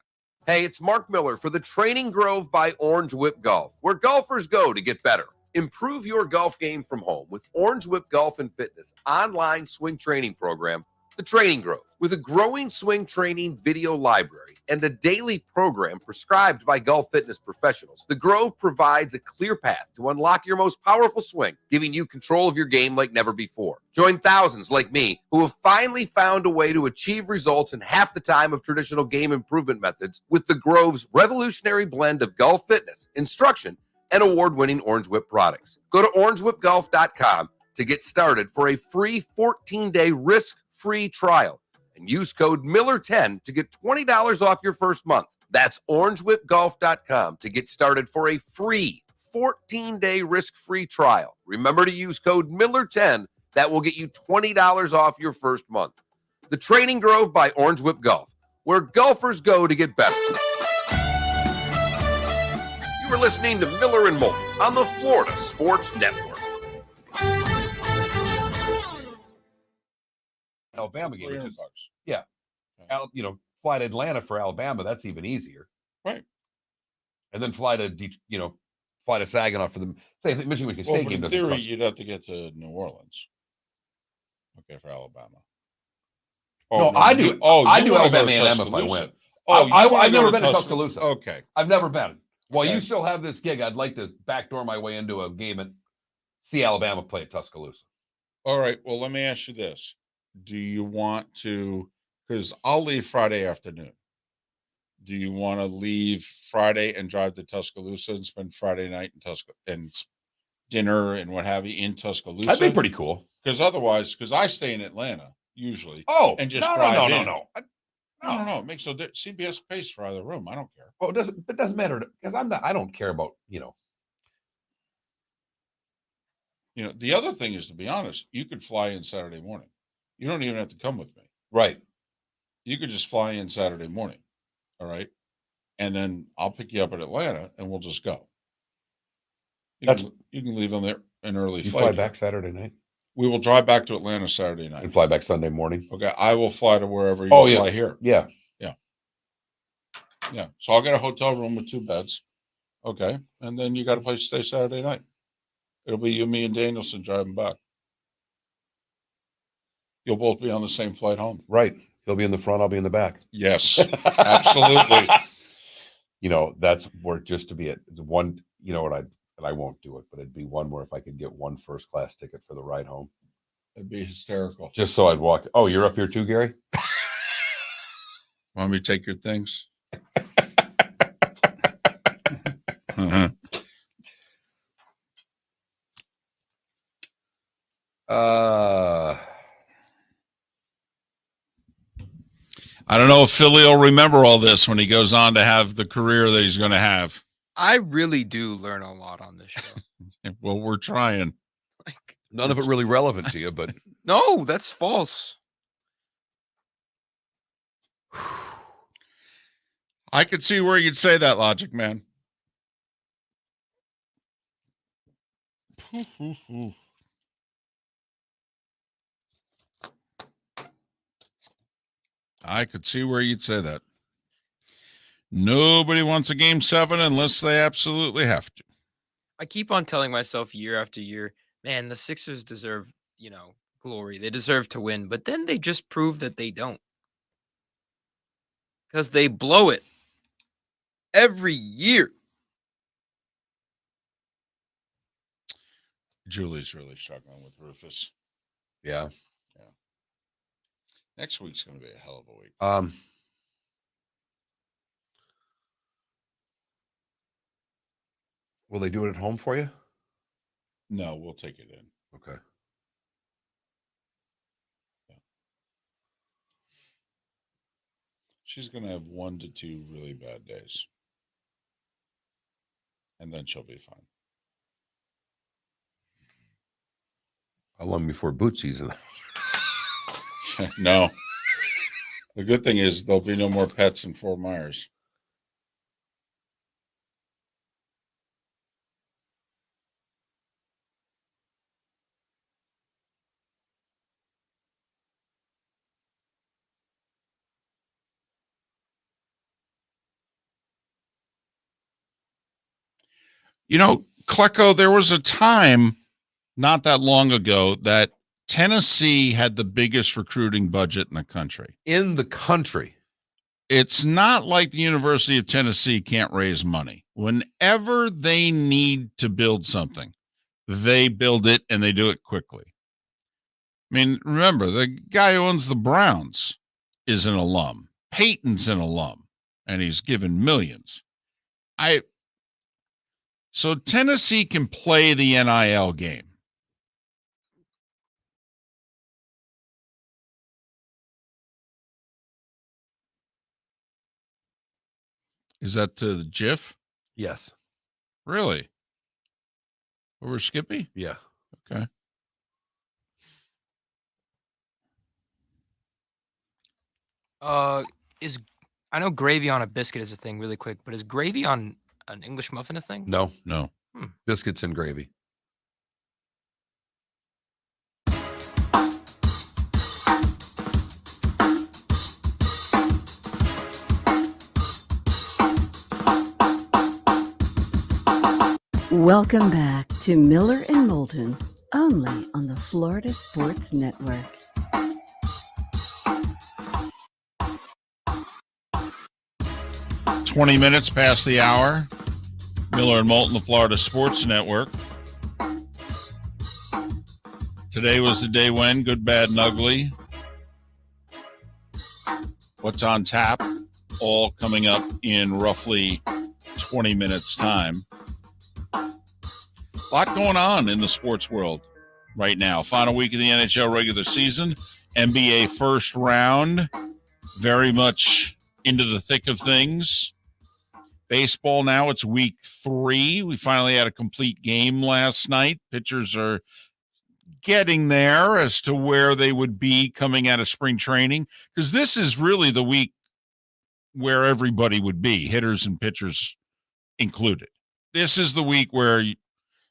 Hey, it's Mark Miller for the Training Grove by Orange Whip Golf, where golfers go to get better. Improve your golf game from home with Orange Whip Golf and Fitness online swing training program, The Training Grove. With a growing swing training video library and a daily program prescribed by golf fitness professionals, The Grove provides a clear path to unlock your most powerful swing, giving you control of your game like never before. Join thousands like me who have finally found a way to achieve results in half the time of traditional game improvement methods with The Grove's revolutionary blend of golf fitness, instruction, and award-winning Orange Whip products. Go to orangewhipgolf.com to get started for a free 14-day risk-free trial and use code Miller10 to get $20 off your first month. That's orangewhipgolf.com to get started for a free 14-day risk-free trial. Remember to use code Miller10. That will get you $20 off your first month. The Training Grove by Orange Whip Golf, where golfers go to get better. You are listening to Miller and Moulton on the Florida Sports Network. Alabama game, which is $300. yeah. Fly to Atlanta for Alabama. That's even easier, Right. and then fly to Saginaw for the Michigan State Well, game. but in Doesn't theory, cost. you'd have to get to New Orleans. Okay, for Alabama. No, I do. You I do wanna go Alabama to A&M if I Tuscaloosa. win. Oh, I've never been to Tuscaloosa. Okay. I've never been. While Okay. you still have this gig, I'd like to backdoor my way into a game and see Alabama play at Tuscaloosa. All right. Well, let me ask you this. Do you want to, because I'll leave Friday afternoon. Do you want to leave Friday and drive to Tuscaloosa and spend Friday night in and dinner and what have you in Tuscaloosa? That'd be pretty cool. Because otherwise, because I stay in Atlanta usually. Oh, and just no. No. It makes no difference. CBS pays for either room. I don't care. Oh, it doesn't matter because I don't care about, The other thing is, to be honest, you could fly in Saturday morning. You don't even have to come with me. Right. You could just fly in Saturday morning. All right. And then I'll pick you up at Atlanta and we'll just go. You can leave on there an early You flight. fly back Saturday night? We will drive back to Atlanta Saturday night. And fly back Sunday morning? Okay. I will fly to wherever you fly here. Yeah. Yeah. So I'll get a hotel room with 2 beds. Okay. And then you got a place to stay Saturday night. It'll be you, me, and Danielson driving back. You'll both be on the same flight home. Right. He'll be in the front. I'll be in the back. Yes, absolutely. That's where just to be at one, I won't do it, but it'd be one where if I could get one first class ticket for the ride home. It'd be hysterical. Just so I'd walk. Oh, you're up here too, Gary? Want me to take your things? Uh-huh. I don't know if Philly will remember all this when he goes on to have the career that he's going to have. I really do learn a lot on this show. Well, we're trying. None of it really relevant to you, but No, that's false. I could see where you'd say that, Logic Man. I could see where you'd say that. Nobody wants a game 7 unless they absolutely have to. I keep on telling myself year after year, man, the Sixers deserve, glory. They deserve to win, but then they just prove that they don't. Because they blow it every year. Julie's really struggling with Rufus. yeah. Next week's going to be a hell of a week. Will they do it at home for you? No, we'll take it in. Okay. She's going to have 1 to 2 really bad days. And then she'll be fine. How long before boot season? No. The good thing is there'll be no more pets in Fort Myers. Klecko, there was a time not that long ago that Tennessee had the biggest recruiting budget in the country. In the country. It's not like the University of Tennessee can't raise money. Whenever they need to build something, they build it and they do it quickly. I mean, remember, the guy who owns the Browns is an alum. Peyton's an alum, and he's given millions. So Tennessee can play the NIL game. Is that to the GIF? Yes. Really? Over Skippy? Yeah. Okay. I know gravy on a biscuit is a thing really quick, but is gravy on an English muffin a thing? No. Biscuits and gravy. Welcome back to Miller and Moulton, only on the Florida Sports Network. "20 minutes past the hour. Miller and Moulton, the Florida Sports Network. Today was the day when, good, bad, and ugly. What's on tap? all coming up in roughly 20 minutes' time. A lot going on in the sports world right now. Final week of the NHL regular season, NBA first round, very much into the thick of things. Baseball now, it's week 3. We finally had a complete game last night. Pitchers are getting there as to where they would be coming out of spring training, because this is really the week where everybody would be, hitters and pitchers included. This is the week where,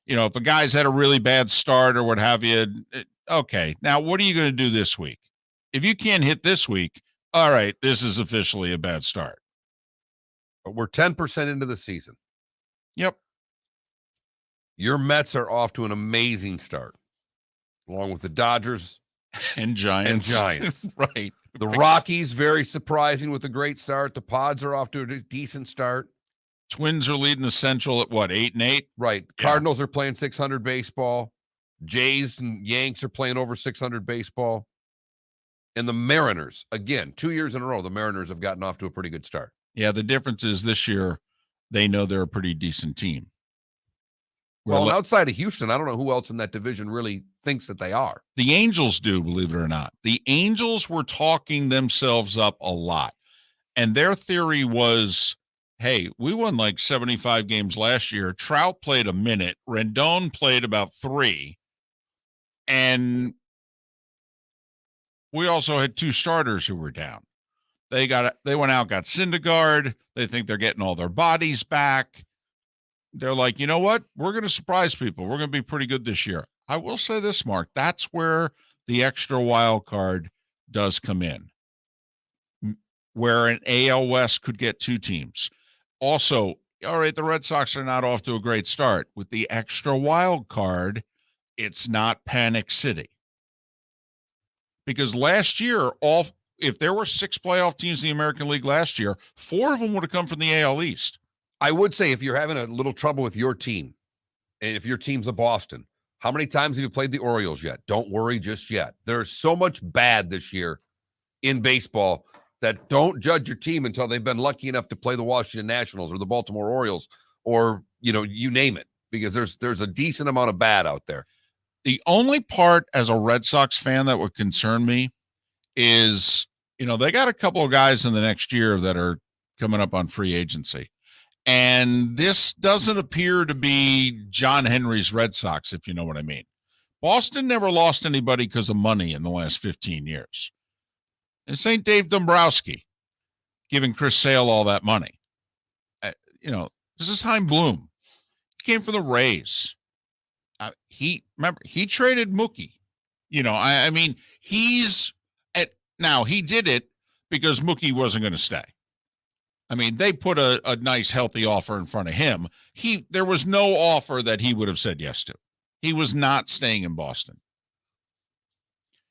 if a guy's had a really bad start or what have you, okay, now what are you going to do this week? If you can't hit this week, all right, this is officially a bad start. But we're 10% into the season. Yep. Your Mets are off to an amazing start, along with the Dodgers and Giants. Right. The Rockies, very surprising with a great start. The Pods are off to a decent start. Twins are leading the Central at what, 8-8? Right. Yeah. Cardinals are playing 600 baseball. Jays and Yanks are playing over 600 baseball. And the Mariners, again, 2 years in a row, the Mariners have gotten off to a pretty good start. Yeah, the difference is this year they know they're a pretty decent team. Well, outside of Houston, I don't know who else in that division really thinks that they are. The Angels do, believe it or not. The Angels were talking themselves up a lot. And their theory was, hey, we won like 75 games last year. Trout played a minute. Rendon played about 3. And we also had 2 starters who were down. They went out, got Syndergaard. They think they're getting all their bodies back. They're like, you know what? We're going to surprise people. We're going to be pretty good this year. I will say this, Mark. That's where the extra wild card does come in, where an AL West could get 2 teams. Also, all right, the Red Sox are not off to a great start. With the extra wild card, it's not Panic City. Because last year, if there were 6 playoff teams in the American League last year, 4 of them would have come from the AL East. I would say if you're having a little trouble with your team, and if your team's a Boston, how many times have you played the Orioles yet? Don't worry just yet. There's so much bad this year in baseball that don't judge your team until they've been lucky enough to play the Washington Nationals or the Baltimore Orioles or, you name it, because there's a decent amount of bad out there. The only part as a Red Sox fan that would concern me is, they got a couple of guys in the next year that are coming up on free agency. And this doesn't appear to be John Henry's Red Sox, if you know what I mean. Boston never lost anybody because of money in the last 15 years. This ain't Dave Dombrowski giving Chris Sale all that money. This is Chaim Bloom. He came from the Rays. He traded Mookie. Now he did it because Mookie wasn't going to stay. They put a nice, healthy offer in front of him. There was no offer that he would have said yes to. He was not staying in Boston.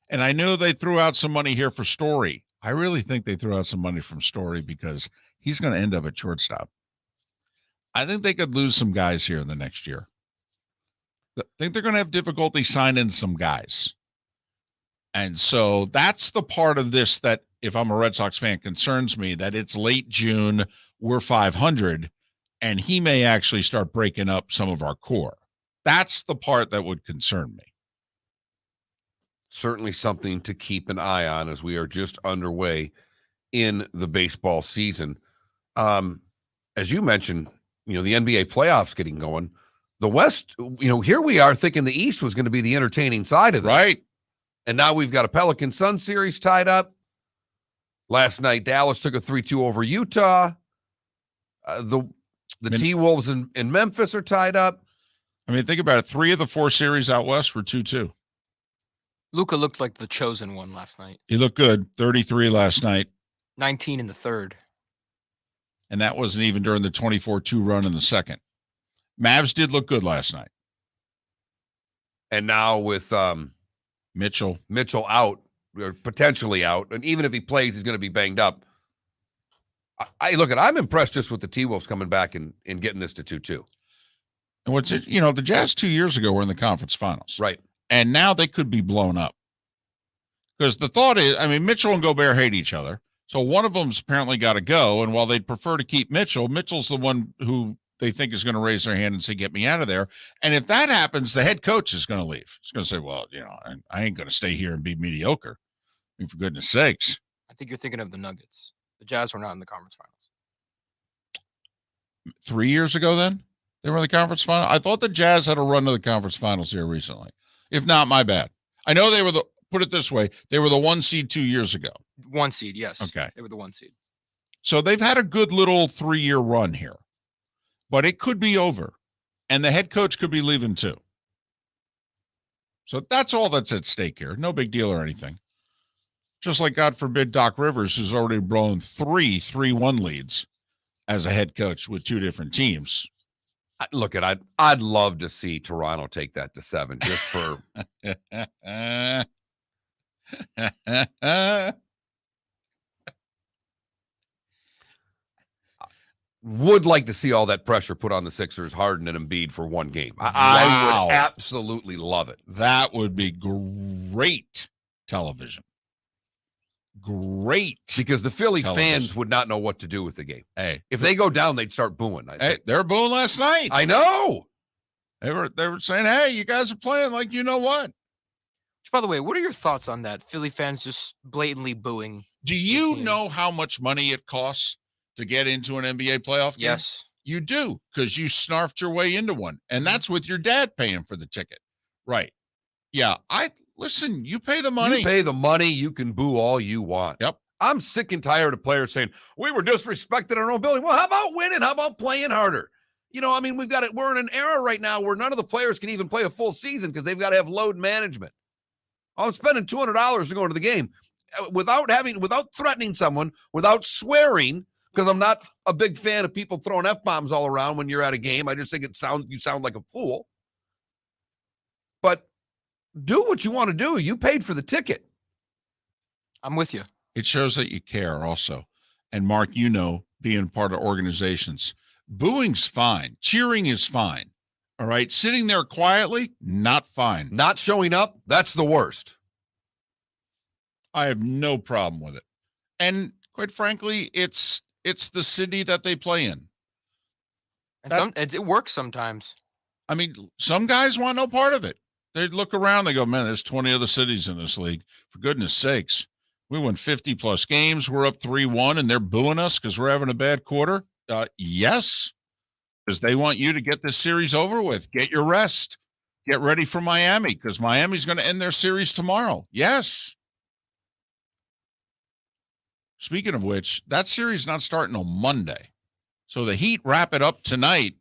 And I know they threw out some money here for Story. I really think they threw out some money from Story because he's going to end up at shortstop. I think they could lose some guys here in the next year. I think they're going to have difficulty signing some guys. And so that's the part of this that, if I'm a Red Sox fan, concerns me, that it's late June, we're 500, and he may actually start breaking up some of our core. That's the part that would concern me. Certainly something to keep an eye on as we are just underway in the baseball season. As you mentioned, the NBA playoffs getting going. The West, here we are thinking the East was going to be the entertaining side of this. Right. And now we've got a Pelican-Sun series tied up. Last night, Dallas took a 3-2 over Utah. The T-Wolves in Memphis are tied up. Think about it. 3 of the 4 series out West were 2-2. Luka looked like the chosen one last night. He looked good. 33 last night. 19 in the third. And that wasn't even during the 24-2 run in the second. Mavs did look good last night. And now with Mitchell out, or potentially out, and even if he plays, he's going to be banged up. I'm impressed just with the T-Wolves coming back and getting this to 2-2. And the Jazz 2 years ago were in the conference finals. Right. And now they could be blown up. Because the thought is, Mitchell and Gobert hate each other. So one of them's apparently got to go. And while they'd prefer to keep Mitchell, Mitchell's the one who they think is going to raise their hand and say, get me out of there. And if that happens, the head coach is going to leave. He's going to say, well, I ain't going to stay here and be mediocre. I mean, for goodness sakes. I think you're thinking of the Nuggets. The Jazz were not in the conference finals. 3 years ago then? They were in the conference final? I thought the Jazz had a run to the conference finals here recently. If not, my bad. I know they were put it this way, they were the 1 seed 2 years ago. 1 seed, yes. Okay. They were the 1 seed. So they've had a good little 3-year run here. But it could be over. And the head coach could be leaving too. So that's all that's at stake here. No big deal or anything. Just like, God forbid, Doc Rivers, who's already blown 3 3-1 leads as a head coach with 2 different teams. Look, I'd love to see Toronto take that to 7 just for. Would like to see all that pressure put on the Sixers, Harden and Embiid for 1 game. I would absolutely love it. That would be great television. Great. Because the Philly television. fans would not know what to do with the game. Hey, if they go down, they'd start booing. Hey, they were booing last night. I know. They were saying, hey, you guys are playing like you know what. Which, by the way, what are your thoughts on that? Philly fans just blatantly booing. Do you know how much money it costs to get into an NBA playoff game? Yes. You do, because you snarfed your way into one. And that's with your dad paying for the ticket. Right. Yeah. Listen, you pay the money. You pay the money, you can boo all you want. Yep. I'm sick and tired of players saying, we were disrespected in our own building. Well, how about winning? How about playing harder? I mean, we're in an era right now where none of the players can even play a full season because they've got to have load management. I'm spending $200 to go to the game without threatening someone, without swearing, because I'm not a big fan of people throwing F-bombs all around when you're at a game. I just think you sound like a fool. But do what you want to do. You paid for the ticket. I'm with you. It shows that you care also. And Mark, being part of organizations, booing's fine. Cheering is fine. All right. Sitting there quietly, not fine. Not showing up, that's the worst. I have no problem with it. And quite frankly, it's the city that they play in. And it works sometimes. I mean, some guys want no part of it. They look around, they go, man, there's 20 other cities in this league. For goodness sakes, we won 50-plus games. We're up 3-1, and they're booing us because we're having a bad quarter. Yes, because they want you to get this series over with. Get your rest. Get ready for Miami because Miami's going to end their series tomorrow. Yes. Speaking of which, that series is not starting on Monday. So the Heat wrap it up tonight.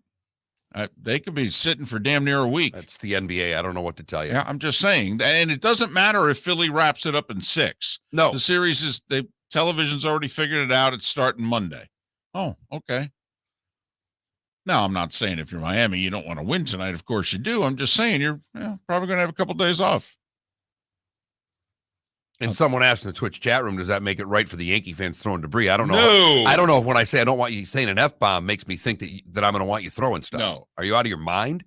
They could be sitting for damn near a week. That's the NBA. I don't know what to tell you. Yeah, I'm just saying. And it doesn't matter if Philly wraps it up in 6. No. The series television's already figured it out. It's starting Monday. Oh, okay. Now, I'm not saying if you're Miami, you don't want to win tonight. Of course you do. I'm just saying you're probably going to have a couple days off. And someone asked in the Twitch chat room, does that make it right for the Yankee fans throwing debris? I don't know. No. I don't know if when I say I don't want you saying an F-bomb makes me think that I'm going to want you throwing stuff. No. Are you out of your mind?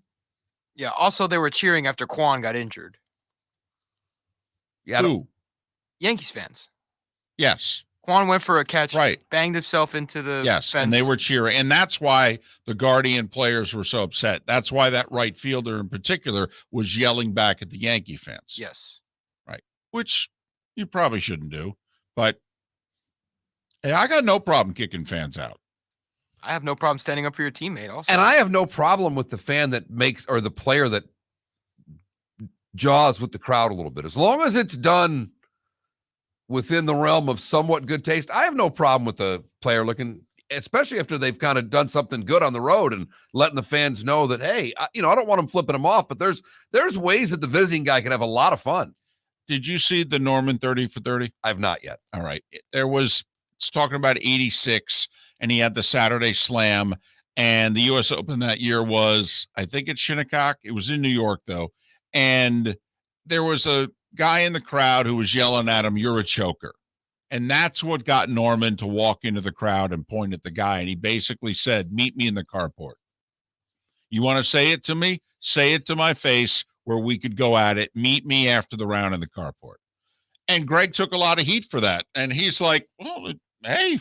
Yeah. Also, they were cheering after Quan got injured. Yeah. Who? Yankees fans. Yes. Quan went for a catch, right? Banged himself into the fence. And they were cheering. And that's why the Guardian players were so upset. That's why that right fielder in particular was yelling back at the Yankee fans. Yes. Right. Which you probably shouldn't do. But hey, I got no problem kicking fans out. I have no problem standing up for your teammate also. And I have no problem with the fan that or the player that jaws with the crowd a little bit. As long as it's done within the realm of somewhat good taste, I have no problem with the player looking, especially after they've kind of done something good on the road and letting the fans know that, hey, I don't want them flipping them off, but there's ways that the visiting guy can have a lot of fun. Did you see the Norman 30 for 30? I have not yet. All right. It's talking about 86, and he had the Saturday Slam, and the U.S. Open that year was, I think it's Shinnecock. It was in New York, though. And there was a guy in the crowd who was yelling at him, "You're a choker." And that's what got Norman to walk into the crowd and point at the guy. And he basically said, "Meet me in the carport. You want to say it to me? Say it to my face where we could go at it. Meet me after the round in the carport." And Greg took a lot of heat for that. And he's like, well, hey,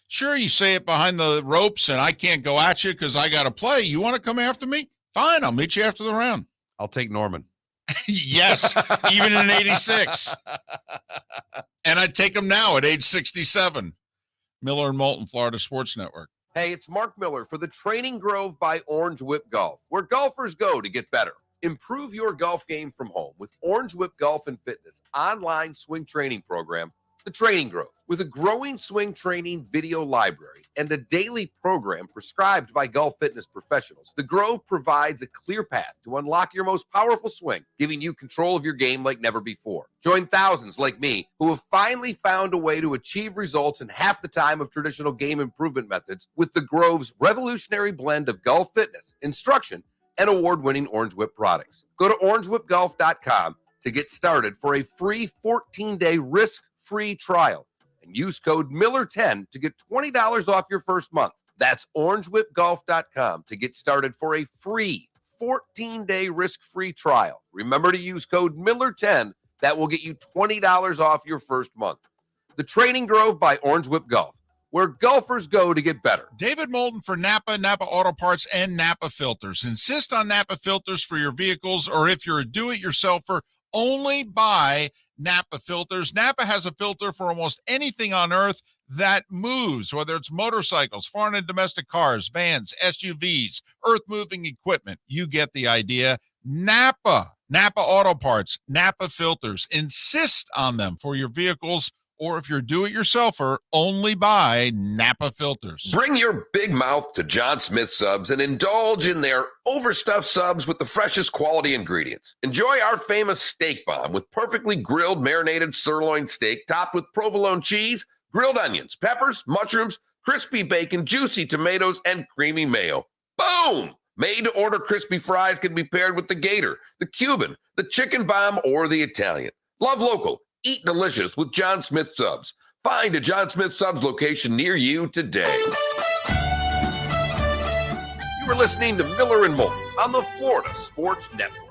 sure, you say it behind the ropes and I can't go at you because I got to play. You want to come after me? Fine, I'll meet you after the round. I'll take Norman. Yes, even in 86. And I'd take him now at age 67. Miller and Moulton, Florida Sports Network. Hey, it's Mark Miller for the Training Grove by Orange Whip Golf, where golfers go to get better. Improve your golf game from home with Orange Whip Golf and Fitness online swing training program, The Training Grove. With a growing swing training video library and a daily program prescribed by golf fitness professionals, The Grove provides a clear path to unlock your most powerful swing, giving you control of your game like never before. Join thousands like me who have finally found a way to achieve results in half the time of traditional game improvement methods with The Grove's revolutionary blend of golf fitness, instruction, and award-winning Orange Whip products. Go to orangewhipgolf.com to get started for a free 14-day risk-free trial and use code Miller10 to get $20 off your first month. That's orangewhipgolf.com to get started for a free 14-day risk-free trial. Remember to use code Miller10. That will get you $20 off your first month. The Training Grove by Orange Whip Golf, where golfers go to get better. David Moulton for Napa, Napa Auto Parts, and Napa Filters. Insist on Napa filters for your vehicles, or if you're a do-it-yourselfer, only buy Napa filters. Napa has a filter for almost anything on earth that moves, whether it's motorcycles, foreign and domestic cars, vans, SUVs, earth-moving equipment. You get the idea. Napa Auto Parts, Napa filters. Insist on them for your vehicles, or if you're do-it-yourselfer, only buy Napa filters. Bring your big mouth to John Smith Subs and indulge in their overstuffed subs with the freshest quality ingredients. Enjoy our famous steak bomb with perfectly grilled marinated sirloin steak topped with provolone cheese, grilled onions, peppers, mushrooms, crispy bacon, juicy tomatoes, and creamy mayo. Boom! Made-to-order crispy fries can be paired with the Gator, the Cuban, the chicken bomb, or the Italian. Love local. Eat delicious with John Smith Subs. Find a John Smith Subs location near you today. You are listening to Miller and Moulton on the Florida Sports Network.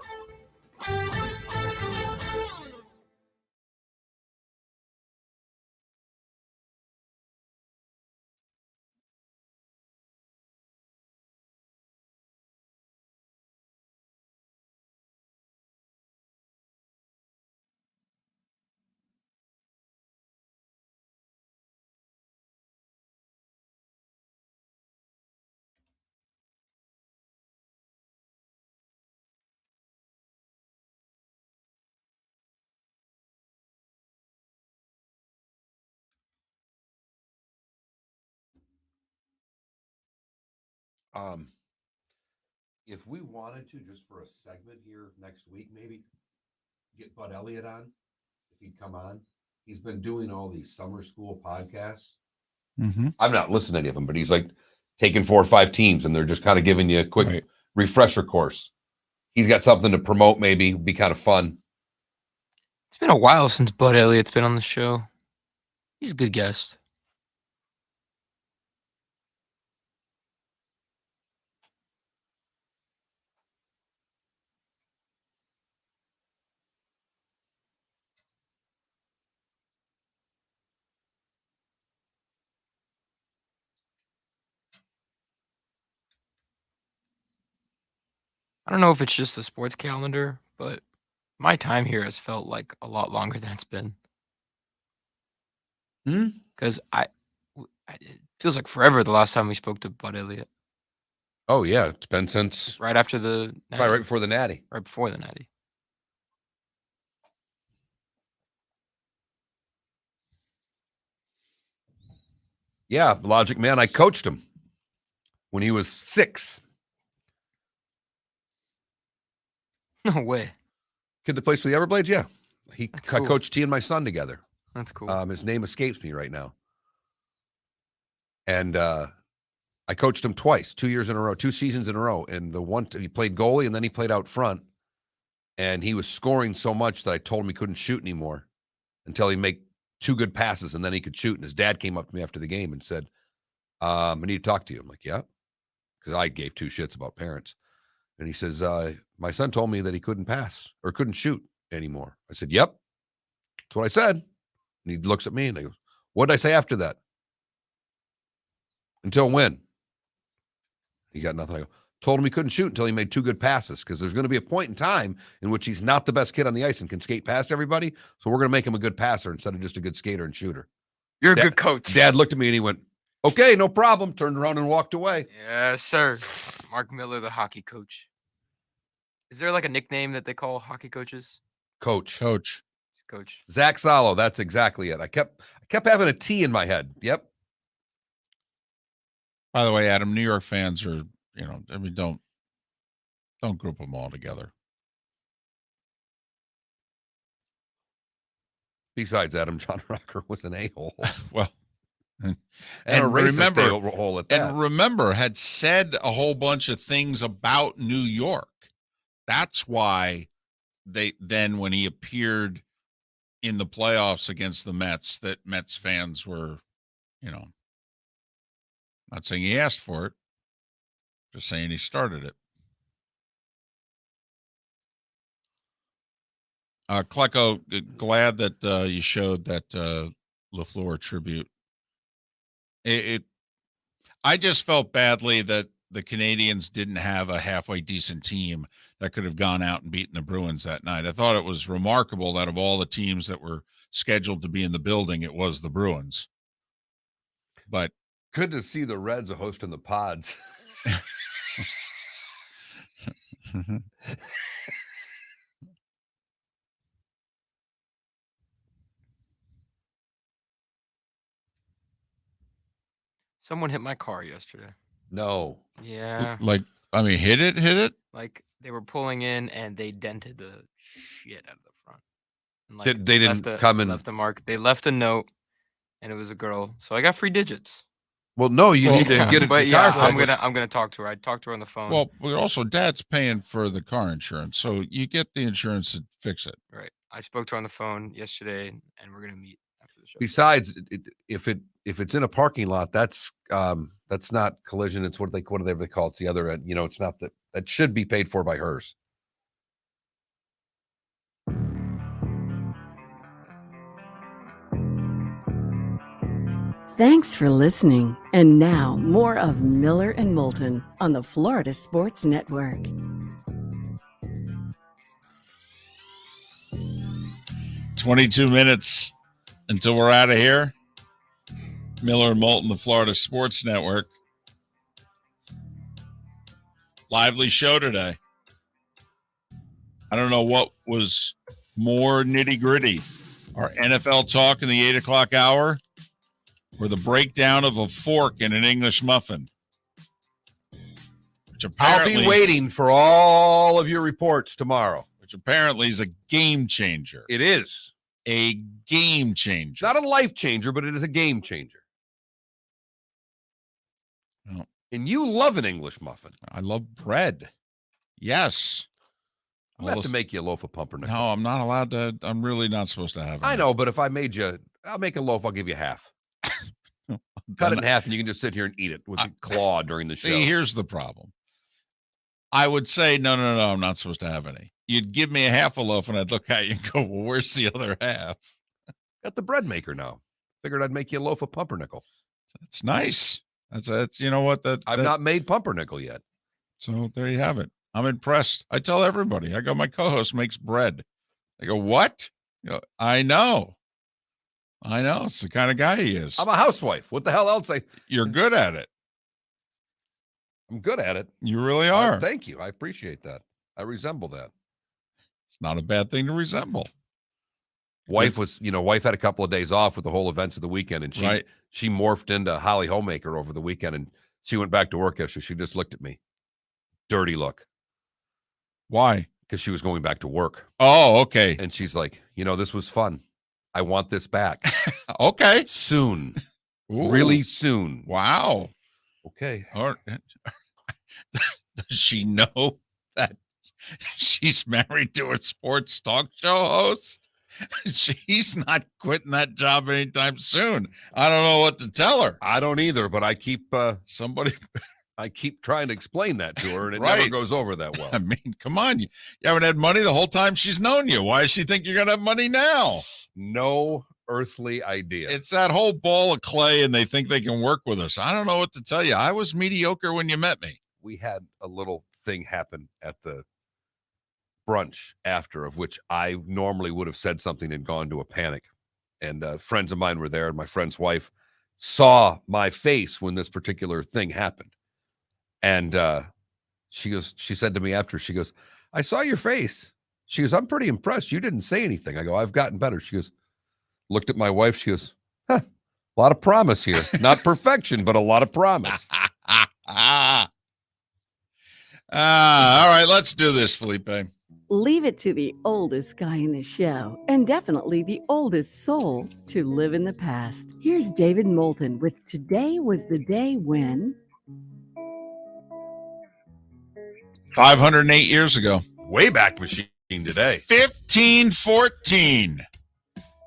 If we wanted to, just for a segment here next week, maybe get Bud Elliott on, if he'd come on. He's been doing all these summer school podcasts. Mm-hmm. I've not listened to any of them, but he's like taking 4 or 5 teams and they're just kind of giving you a quick refresher course. He's got something to promote, maybe be kind of fun. It's been a while since Bud Elliott's been on the show. He's a good guest. I don't know if it's just the sports calendar, but my time here has felt like a lot longer than it's been. Because it feels like forever the last time we spoke to Bud Elliott. Oh, yeah. It's been since Right after the Natty. right before the Natty. Right before the Natty. Yeah, Logic Man. I coached him when he was 6. No way. Kid that plays for the Everblades? Yeah. I Cool. coached T and my son together. That's cool. His name escapes me right now. And I coached him twice, 2 years in a row, 2 seasons in a row. And the one he played goalie and then he played out front. And he was scoring so much that I told him he couldn't shoot anymore until he make 2 good passes and then he could shoot. And his dad came up to me after the game and said, I need to talk to you. I'm like, yeah. Because I gave 2 shits about parents. And he says, my son told me that he couldn't pass or couldn't shoot anymore. I said, yep. That's what I said. And he looks at me and he goes, What did I say after that? Until when? He got nothing. I go, told him he couldn't shoot until he made 2 good passes because there's going to be a point in time in which he's not the best kid on the ice and can skate past everybody. So we're going to make him a good passer instead of just a good skater and shooter. You're a good coach. Dad looked at me and he went, okay, no problem. Turned around and walked away. Yes, sir. Mark Miller, the hockey coach. Is there like a nickname that they call hockey coaches? Coach. Coach. Zach Salo. That's exactly it. I kept having a T in my head. Yep. By the way, Adam, New York fans are, don't group them all together. Besides, Adam, John Rocker was an a-hole. Well, and a racist a-hole at that. And remember, had said a whole bunch of things about New York. That's why then when he appeared in the playoffs against the Mets, that Mets fans were, not saying he asked for it, just saying he started it. Klecko, glad that you showed that LaFleur tribute. I just felt badly that the Canadians didn't have a halfway decent team that could have gone out and beaten the Bruins that night. I thought it was remarkable that of all the teams that were scheduled to be in the building, it was the Bruins. But good to see the Reds hosting the Pods. Someone hit my car yesterday. No. Yeah. Hit it? Like they were pulling in and they dented the shit out of the front. And They didn't come in. Left a mark. They left a note and it was a girl. So I got free digits. Well, no, you need to get it. But to yeah, car I'm gonna talk to her. I talked to her on the phone. Well, also Dad's paying for the car insurance, so you get the insurance to fix it. Right. I spoke to her on the phone yesterday, and we're gonna meet after the show. Besides, if it's in a parking lot, that's not collision. It's whatever they call it. It's the other end. It's not that should be paid for by hers. Thanks for listening. And now, more of Miller and Moulton on the Florida Sports Network. "22 minutes until we're out of here. Miller and Moulton, the Florida Sports Network. Lively show today. I don't know what was more nitty-gritty. Our NFL talk in the 8 o'clock hour, or the breakdown of a fork in an English muffin. Which apparently, I'll be waiting for all of your reports tomorrow. Which apparently is a game changer. It is. A game changer. Not a life changer, but it is a game changer. No. And you love an English muffin. I love bread. Yes. I'm going to have to make you a loaf of pumpernickel. No, I'm not allowed to. I'm really not supposed to have it. I know, but if I made you, I'll make a loaf. I'll give you half. Cut it in half, and you can just sit here and eat it with the claw during the show. See, here's the problem. I would say, no, I'm not supposed to have any. You'd give me a half a loaf, and I'd look at you and go, well, where's the other half? Got the bread maker now. Figured I'd make you a loaf of pumpernickel. That's nice. That's you know what? I've not made pumpernickel yet. So there you have it. I'm impressed. I tell everybody. I go, my co-host makes bread. They go, what? I know. It's the kind of guy he is. I'm a housewife. What the hell else? You're good at it. I'm good at it. You really are. Thank you. I appreciate that. I resemble that. It's not a bad thing to resemble. Wife had a couple of days off with the whole events of the weekend, and she morphed into Holly Homemaker over the weekend, and she went back to work yesterday. She just looked at me. Dirty look. Why? Because she was going back to work. Oh, okay. And she's like, this was fun. I want this back. Okay. Soon. Ooh. Really soon. Wow. Okay. Does she know that she's married to a sports talk show host? She's not quitting that job anytime soon. I don't know what to tell her. I don't either, but I keep I keep trying to explain that to her, and it never goes over that well. I mean, come on. You haven't had money the whole time she's known you. Why does she think you're going to have money now? No earthly idea. It's that whole ball of clay, and they think they can work with us. I don't know what to tell you. I was mediocre when you met me. We had a little thing happen at the brunch after, of which I normally would have said something and gone to a panic. And friends of mine were there, and my friend's wife saw my face when this particular thing happened. And she said to me after, she goes, I saw your face. She goes, I'm pretty impressed. You didn't say anything. I go, I've gotten better. She goes, looked at my wife. She goes, huh, a lot of promise here. Not perfection, but a lot of promise. All right, let's do this, Felipe. Leave it to the oldest guy in the show, and definitely the oldest soul to live in the past. Here's David Moulton with Today Was the Day When... 508 years ago. Wayback Machine today. 1514.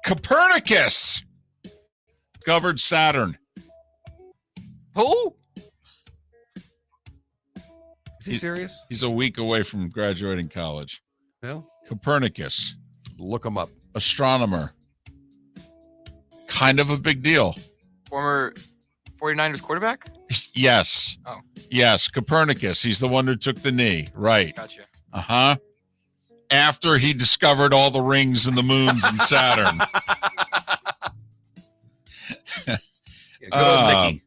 Copernicus discovered Saturn. Who? Is he serious? He's a week away from graduating college. Yeah. Copernicus, Look him up. astronomer. Kind of a big deal. Former 49ers quarterback? Yes. Oh. Yes, Copernicus. He's the one who took the knee. Right. Gotcha. Uh-huh. After he discovered all the rings and the moons and Saturn. Yeah, good old Nicky.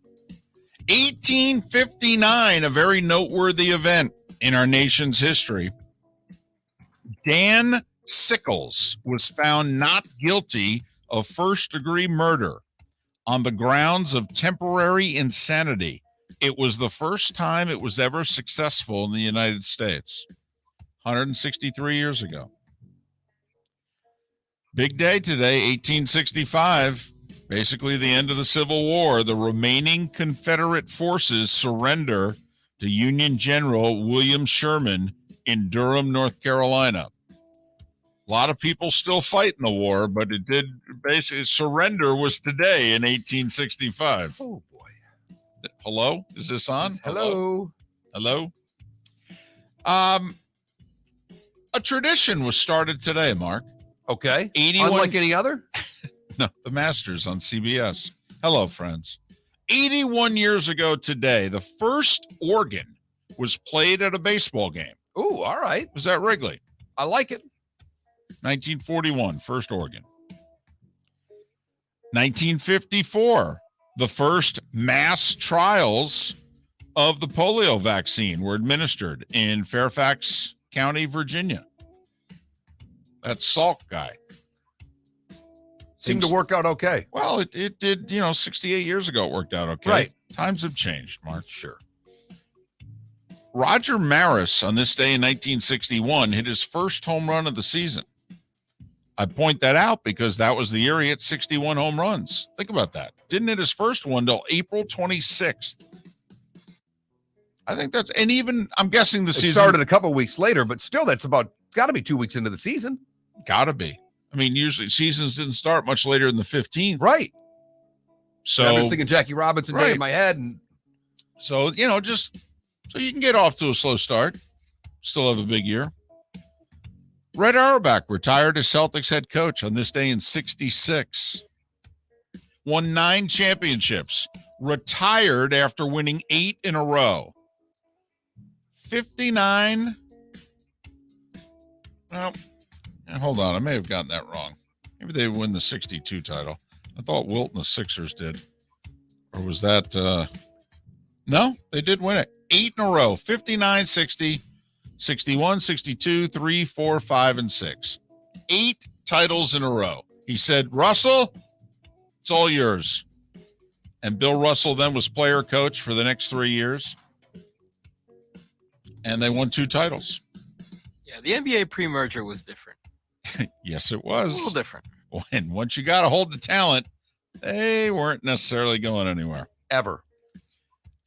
1859, a very noteworthy event in our nation's history. Dan Sickles was found not guilty of first-degree murder on the grounds of temporary insanity. It was the first time it was ever successful in the United States, 163 years ago. Big day today, 1865, basically the end of the Civil War. The remaining Confederate forces surrender to Union General William Sherman in Durham, North Carolina. A lot of people still fighting the war, but it did basically, surrender was today in 1865. Oh, boy. Hello? Is this on? Hello. Hello? A tradition was started today, Mark. Okay. 81 Unlike any other? No, the Masters on CBS. Hello, friends. 81 years ago today, the first organ was played at a baseball game. Ooh, all right. Was that Wrigley? I like it. 1941, first organ. 1954, the first mass trials of the polio vaccine were administered in Fairfax County, Virginia. That Salk guy. Seemed to work out okay. Well, it did, 68 years ago it worked out okay. Right. Times have changed, Mark. Sure. Roger Maris, on this day in 1961, hit his first home run of the season. I point that out because that was the year he hit 61 home runs. Think about that. Didn't hit his first one till April 26th. I think that's, and even, I'm guessing the season started a couple weeks later, but still, that's about, got to be 2 weeks into the season. Gotta be. I mean, usually seasons didn't start much later than the 15th. Right. So I'm just thinking Jackie Robinson Day Right. in my head. And So, just so you can get off to a slow start, still have a big year. Red Auerbach retired as Celtics head coach on this day in 66. Won 9 championships. Retired after winning 8 in a row. 59. Well, hold on. I may have gotten that wrong. Maybe they win the 62 title. I thought Wilt and the Sixers did. Or was that... No, they did win it. 8 in a row. 59, 60, 61, 62, 3, 4, 5, and 6. 8 titles in a row. He said, Russell, it's all yours. And Bill Russell then was player coach for the next 3 years. And they won 2 titles. Yeah, the NBA pre-merger was different. Yes, it A was. little different. And once you got a hold of talent, they weren't necessarily going anywhere. ever.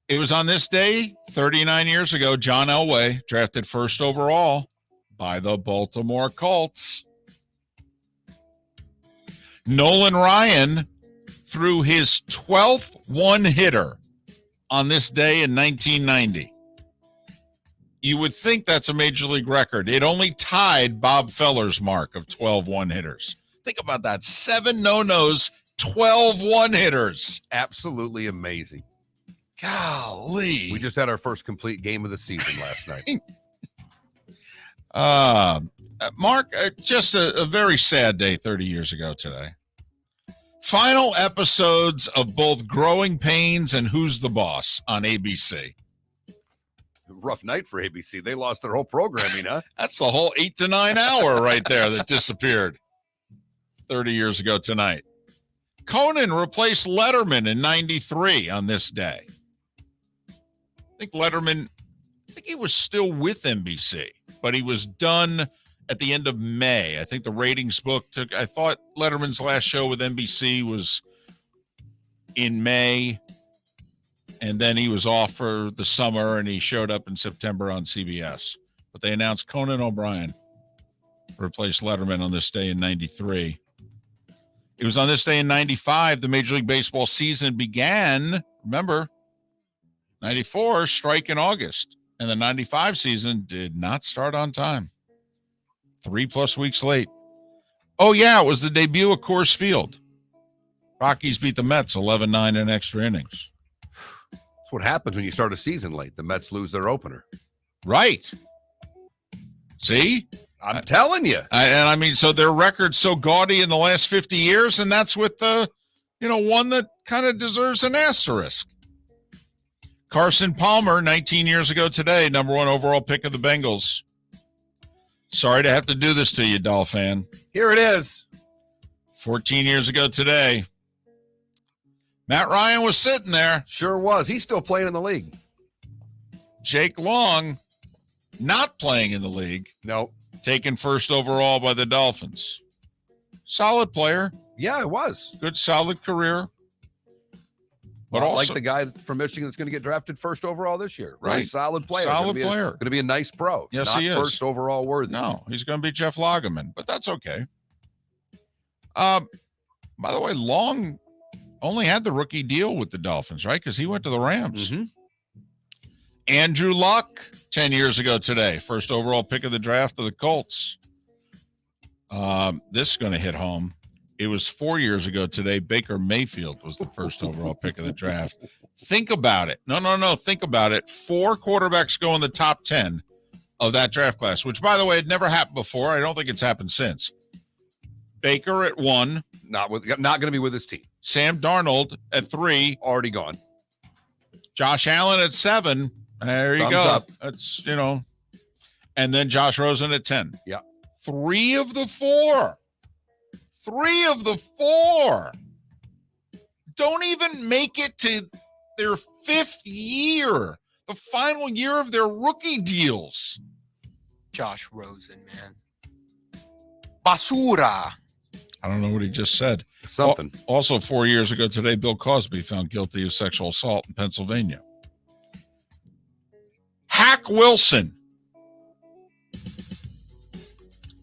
It was on this day, 39 years ago, John Elway, drafted first overall by the Baltimore Colts. Nolan Ryan threw his 12th one-hitter on this day in 1990. You would think that's a major league record. It only tied Bob Feller's mark of 12 one-hitters. Think about that. 7 no-nos, 12 one-hitters. Absolutely amazing. Golly. We just had our first complete game of the season last night. Mark, just a very sad day 30 years ago today. Final episodes of both Growing Pains and Who's the Boss on ABC. Rough night for ABC. They lost their whole programming, huh? That's the whole 8 to 9 hour right there that disappeared 30 years ago tonight. Conan replaced Letterman in 93 on this day. I think he was still with NBC, but he was done at the end of May. I think the ratings book I thought Letterman's last show with NBC was in May, and then he was off for the summer, and he showed up in September on CBS. But they announced Conan O'Brien replaced Letterman on this day in 93. It was on this day in 95 the Major League Baseball season began. Remember, 94 strike in August, and the 95 season did not start on time. 3+ weeks late. Oh, yeah, it was the debut of Coors Field. Rockies beat the Mets 11-9 in extra innings. That's what happens when you start a season late. The Mets lose their opener. Right. See? I'm telling you. I mean, so their record's so gaudy in the last 50 years, and that's with the, one that kind of deserves an asterisk. Carson Palmer, 19 years ago today, number 1 overall pick of the Bengals. Sorry to have to do this to you, Doll fan. Here it is. 14 years ago today. Matt Ryan was sitting there. Sure was. He's still playing in the league. Jake Long, not playing in the league. No. Taken first overall by the Dolphins. Solid player. Yeah, it was. Good, solid career. But Well, also, like the guy from Michigan that's going to get drafted first overall this year. Really Right. solid player. Solid player. Going to be a nice pro. Yes, Not he is. first overall worthy. No, he's going to be Jeff Lageman, but that's okay. By the way, Long only had the rookie deal with the Dolphins, right? Because he went to the Rams. Mm-hmm. Andrew Luck, 10 years ago today, first overall pick of the draft of the Colts. This is going to hit home. It was 4 years ago today. Baker Mayfield was the first overall pick of the draft. Think about it. No. Think about it. 4 quarterbacks go in the top 10 of that draft class, which, by the way, had never happened before. I don't think it's happened since. Baker at 1. Not going to be with his team. Sam Darnold at 3. Already gone. Josh Allen at 7. There you Thumbs go. up. That's, and then Josh Rosen at 10. Yeah. 3 of the 4. 3 of the 4 don't even make it to their 5th year, the final year of their rookie deals. Josh Rosen, man. Basura. I don't know what he just said. Something. Also, 4 years ago today, Bill Cosby found guilty of sexual assault in Pennsylvania. Hack Wilson.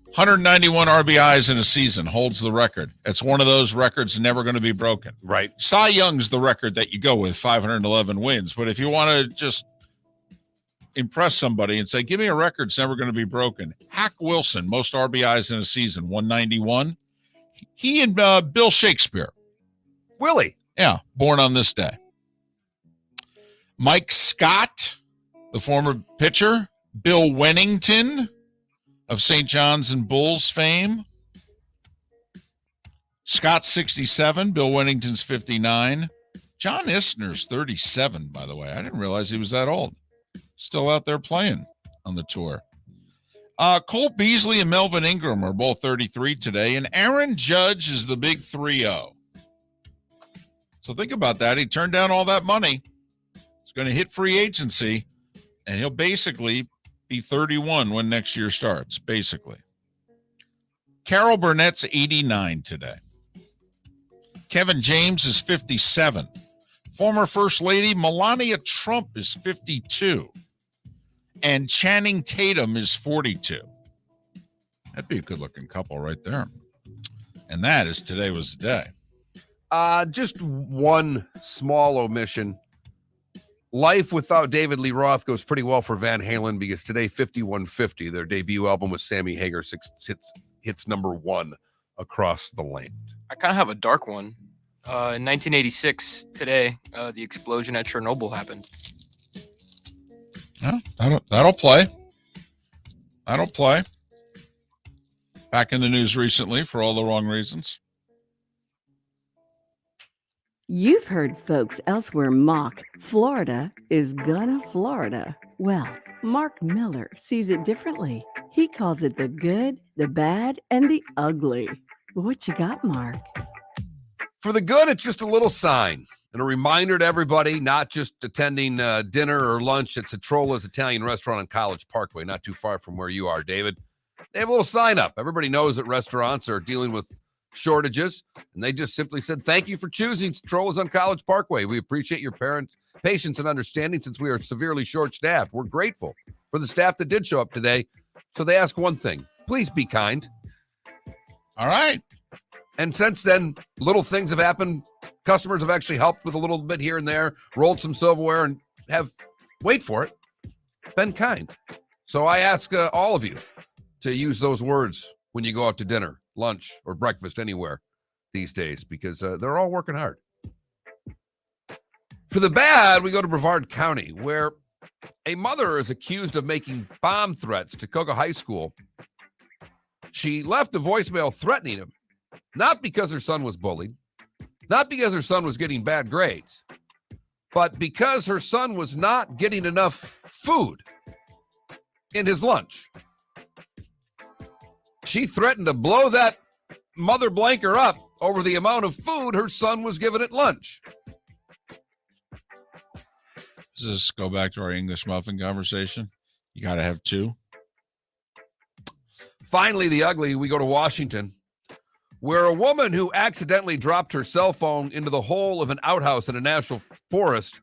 191 RBIs in a season, holds the record. It's one of those records never going to be broken. Right. Cy Young's the record that you go with, 511 wins. But if you want to just impress somebody and say, give me a record that's never going to be broken, Hack Wilson, most RBIs in a season, 191. He and Bill Shakespeare. Willie. Yeah, born on this day. Mike Scott, the former pitcher. Bill Wennington of St. John's and Bulls fame. Scott's 67. Bill Wennington's 59. John Isner's 37, by the way. I didn't realize he was that old. Still out there playing on the tour. Cole Beasley and Melvin Ingram are both 33 today, and Aaron Judge is the big 3-0. So think about that. He turned down all that money. He's going to hit free agency, and he'll basically be 31 when next year starts, basically. Carol Burnett's 89 today. Kevin James is 57. Former First Lady Melania Trump is 52. And Channing Tatum is 42. That'd be a good-looking couple right there. And that is Today Was the Day. Just one small omission. Life without David Lee Roth goes pretty well for Van Halen because today 5150, their debut album with Sammy Hagar, hits number 1 across the land. I kind of have a dark one. In 1986, today, the explosion at Chernobyl happened. Yeah, that'll play. That'll play. Back in the news recently for all the wrong reasons. You've heard folks elsewhere mock Florida is gonna Florida. Well, Mark Miller sees it differently. He calls it the good, the bad, and the ugly. What you got, Mark? For the good, it's just a little sign and a reminder to everybody, not just attending dinner or lunch at Citrola's Italian restaurant on College Parkway, not too far from where you are, David. They have a little sign up. Everybody knows that restaurants are dealing with shortages, and they just simply said, thank you for choosing Citrola's on College Parkway. We appreciate your patience and understanding since we are severely short-staffed. We're grateful for the staff that did show up today. So they ask one thing, please be kind. All right. And since then, little things have happened. Customers have actually helped with a little bit here and there, rolled some silverware, and have, wait for it, been kind. So I ask all of you to use those words when you go out to dinner, lunch, or breakfast anywhere these days, because they're all working hard. For the bad, we go to Brevard County, where a mother is accused of making bomb threats to Cocoa High School. She left a voicemail threatening him, not because her son was bullied, not because her son was getting bad grades, but because her son was not getting enough food in his lunch. She threatened to blow that mother blanker up over the amount of food her son was given at lunch. Does this go back to our English muffin conversation? You got to have two. Finally, the ugly, we go to Washington, where a woman who accidentally dropped her cell phone into the hole of an outhouse in a national forest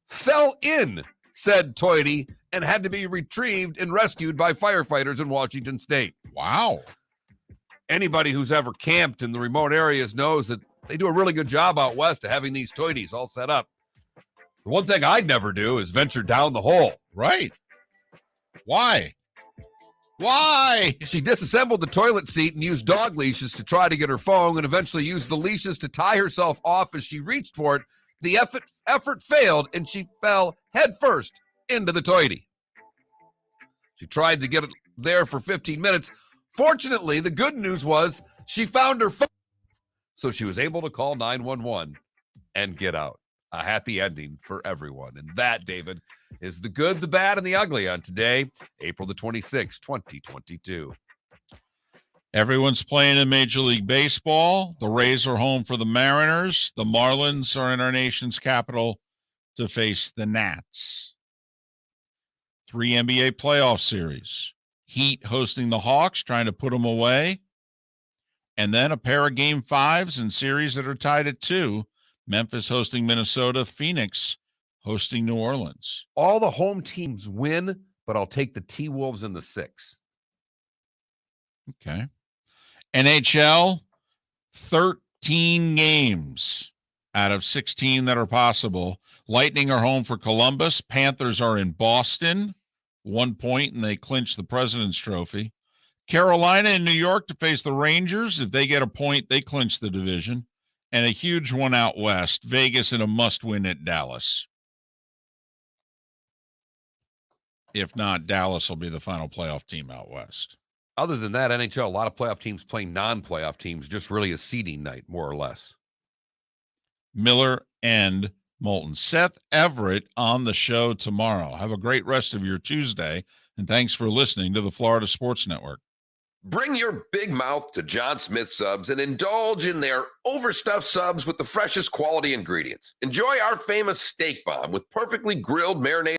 fell in said toity and had to be retrieved and rescued by firefighters in Washington State. Wow. Anybody who's ever camped in the remote areas knows that they do a really good job out west of having these toities all set up. The one thing I'd never do is venture down the hole. Right. Why? Why? She disassembled the toilet seat and used dog leashes to try to get her phone, and eventually used the leashes to tie herself off as she reached for it. The effort failed, and she fell headfirst into the toity. She tried to get it there for 15 minutes. Fortunately, the good news was she found her phone, so she was able to call 911 and get out. A happy ending for everyone. And that, David, is the good, the bad, and the ugly on today, April the 26th, 2022. Everyone's playing in Major League Baseball. The Rays are home for the Mariners. The Marlins are in our nation's capital to face the Nats. 3 NBA playoff series. Heat hosting the Hawks, trying to put them away. And then a pair of Game 5s and series that are tied at 2. Memphis hosting Minnesota, Phoenix hosting New Orleans. All the home teams win, but I'll take the T-Wolves in the 6. Okay. NHL, 13 games out of 16 that are possible. Lightning are home for Columbus. Panthers are in Boston. 1 point, and they clinch the President's Trophy. Carolina and New York to face the Rangers. If they get a point, they clinch the division. And a huge one out west, Vegas in a must-win at Dallas. If not, Dallas will be the final playoff team out west. Other than that, NHL, a lot of playoff teams playing non-playoff teams, just really a seeding night, more or less. Miller and Moulton. Seth Everett on the show tomorrow. Have a great rest of your Tuesday, and thanks for listening to the Florida Sports Network. Bring your big mouth to John Smith Subs and indulge in their overstuffed subs with the freshest quality ingredients. Enjoy our famous steak bomb with perfectly grilled marinated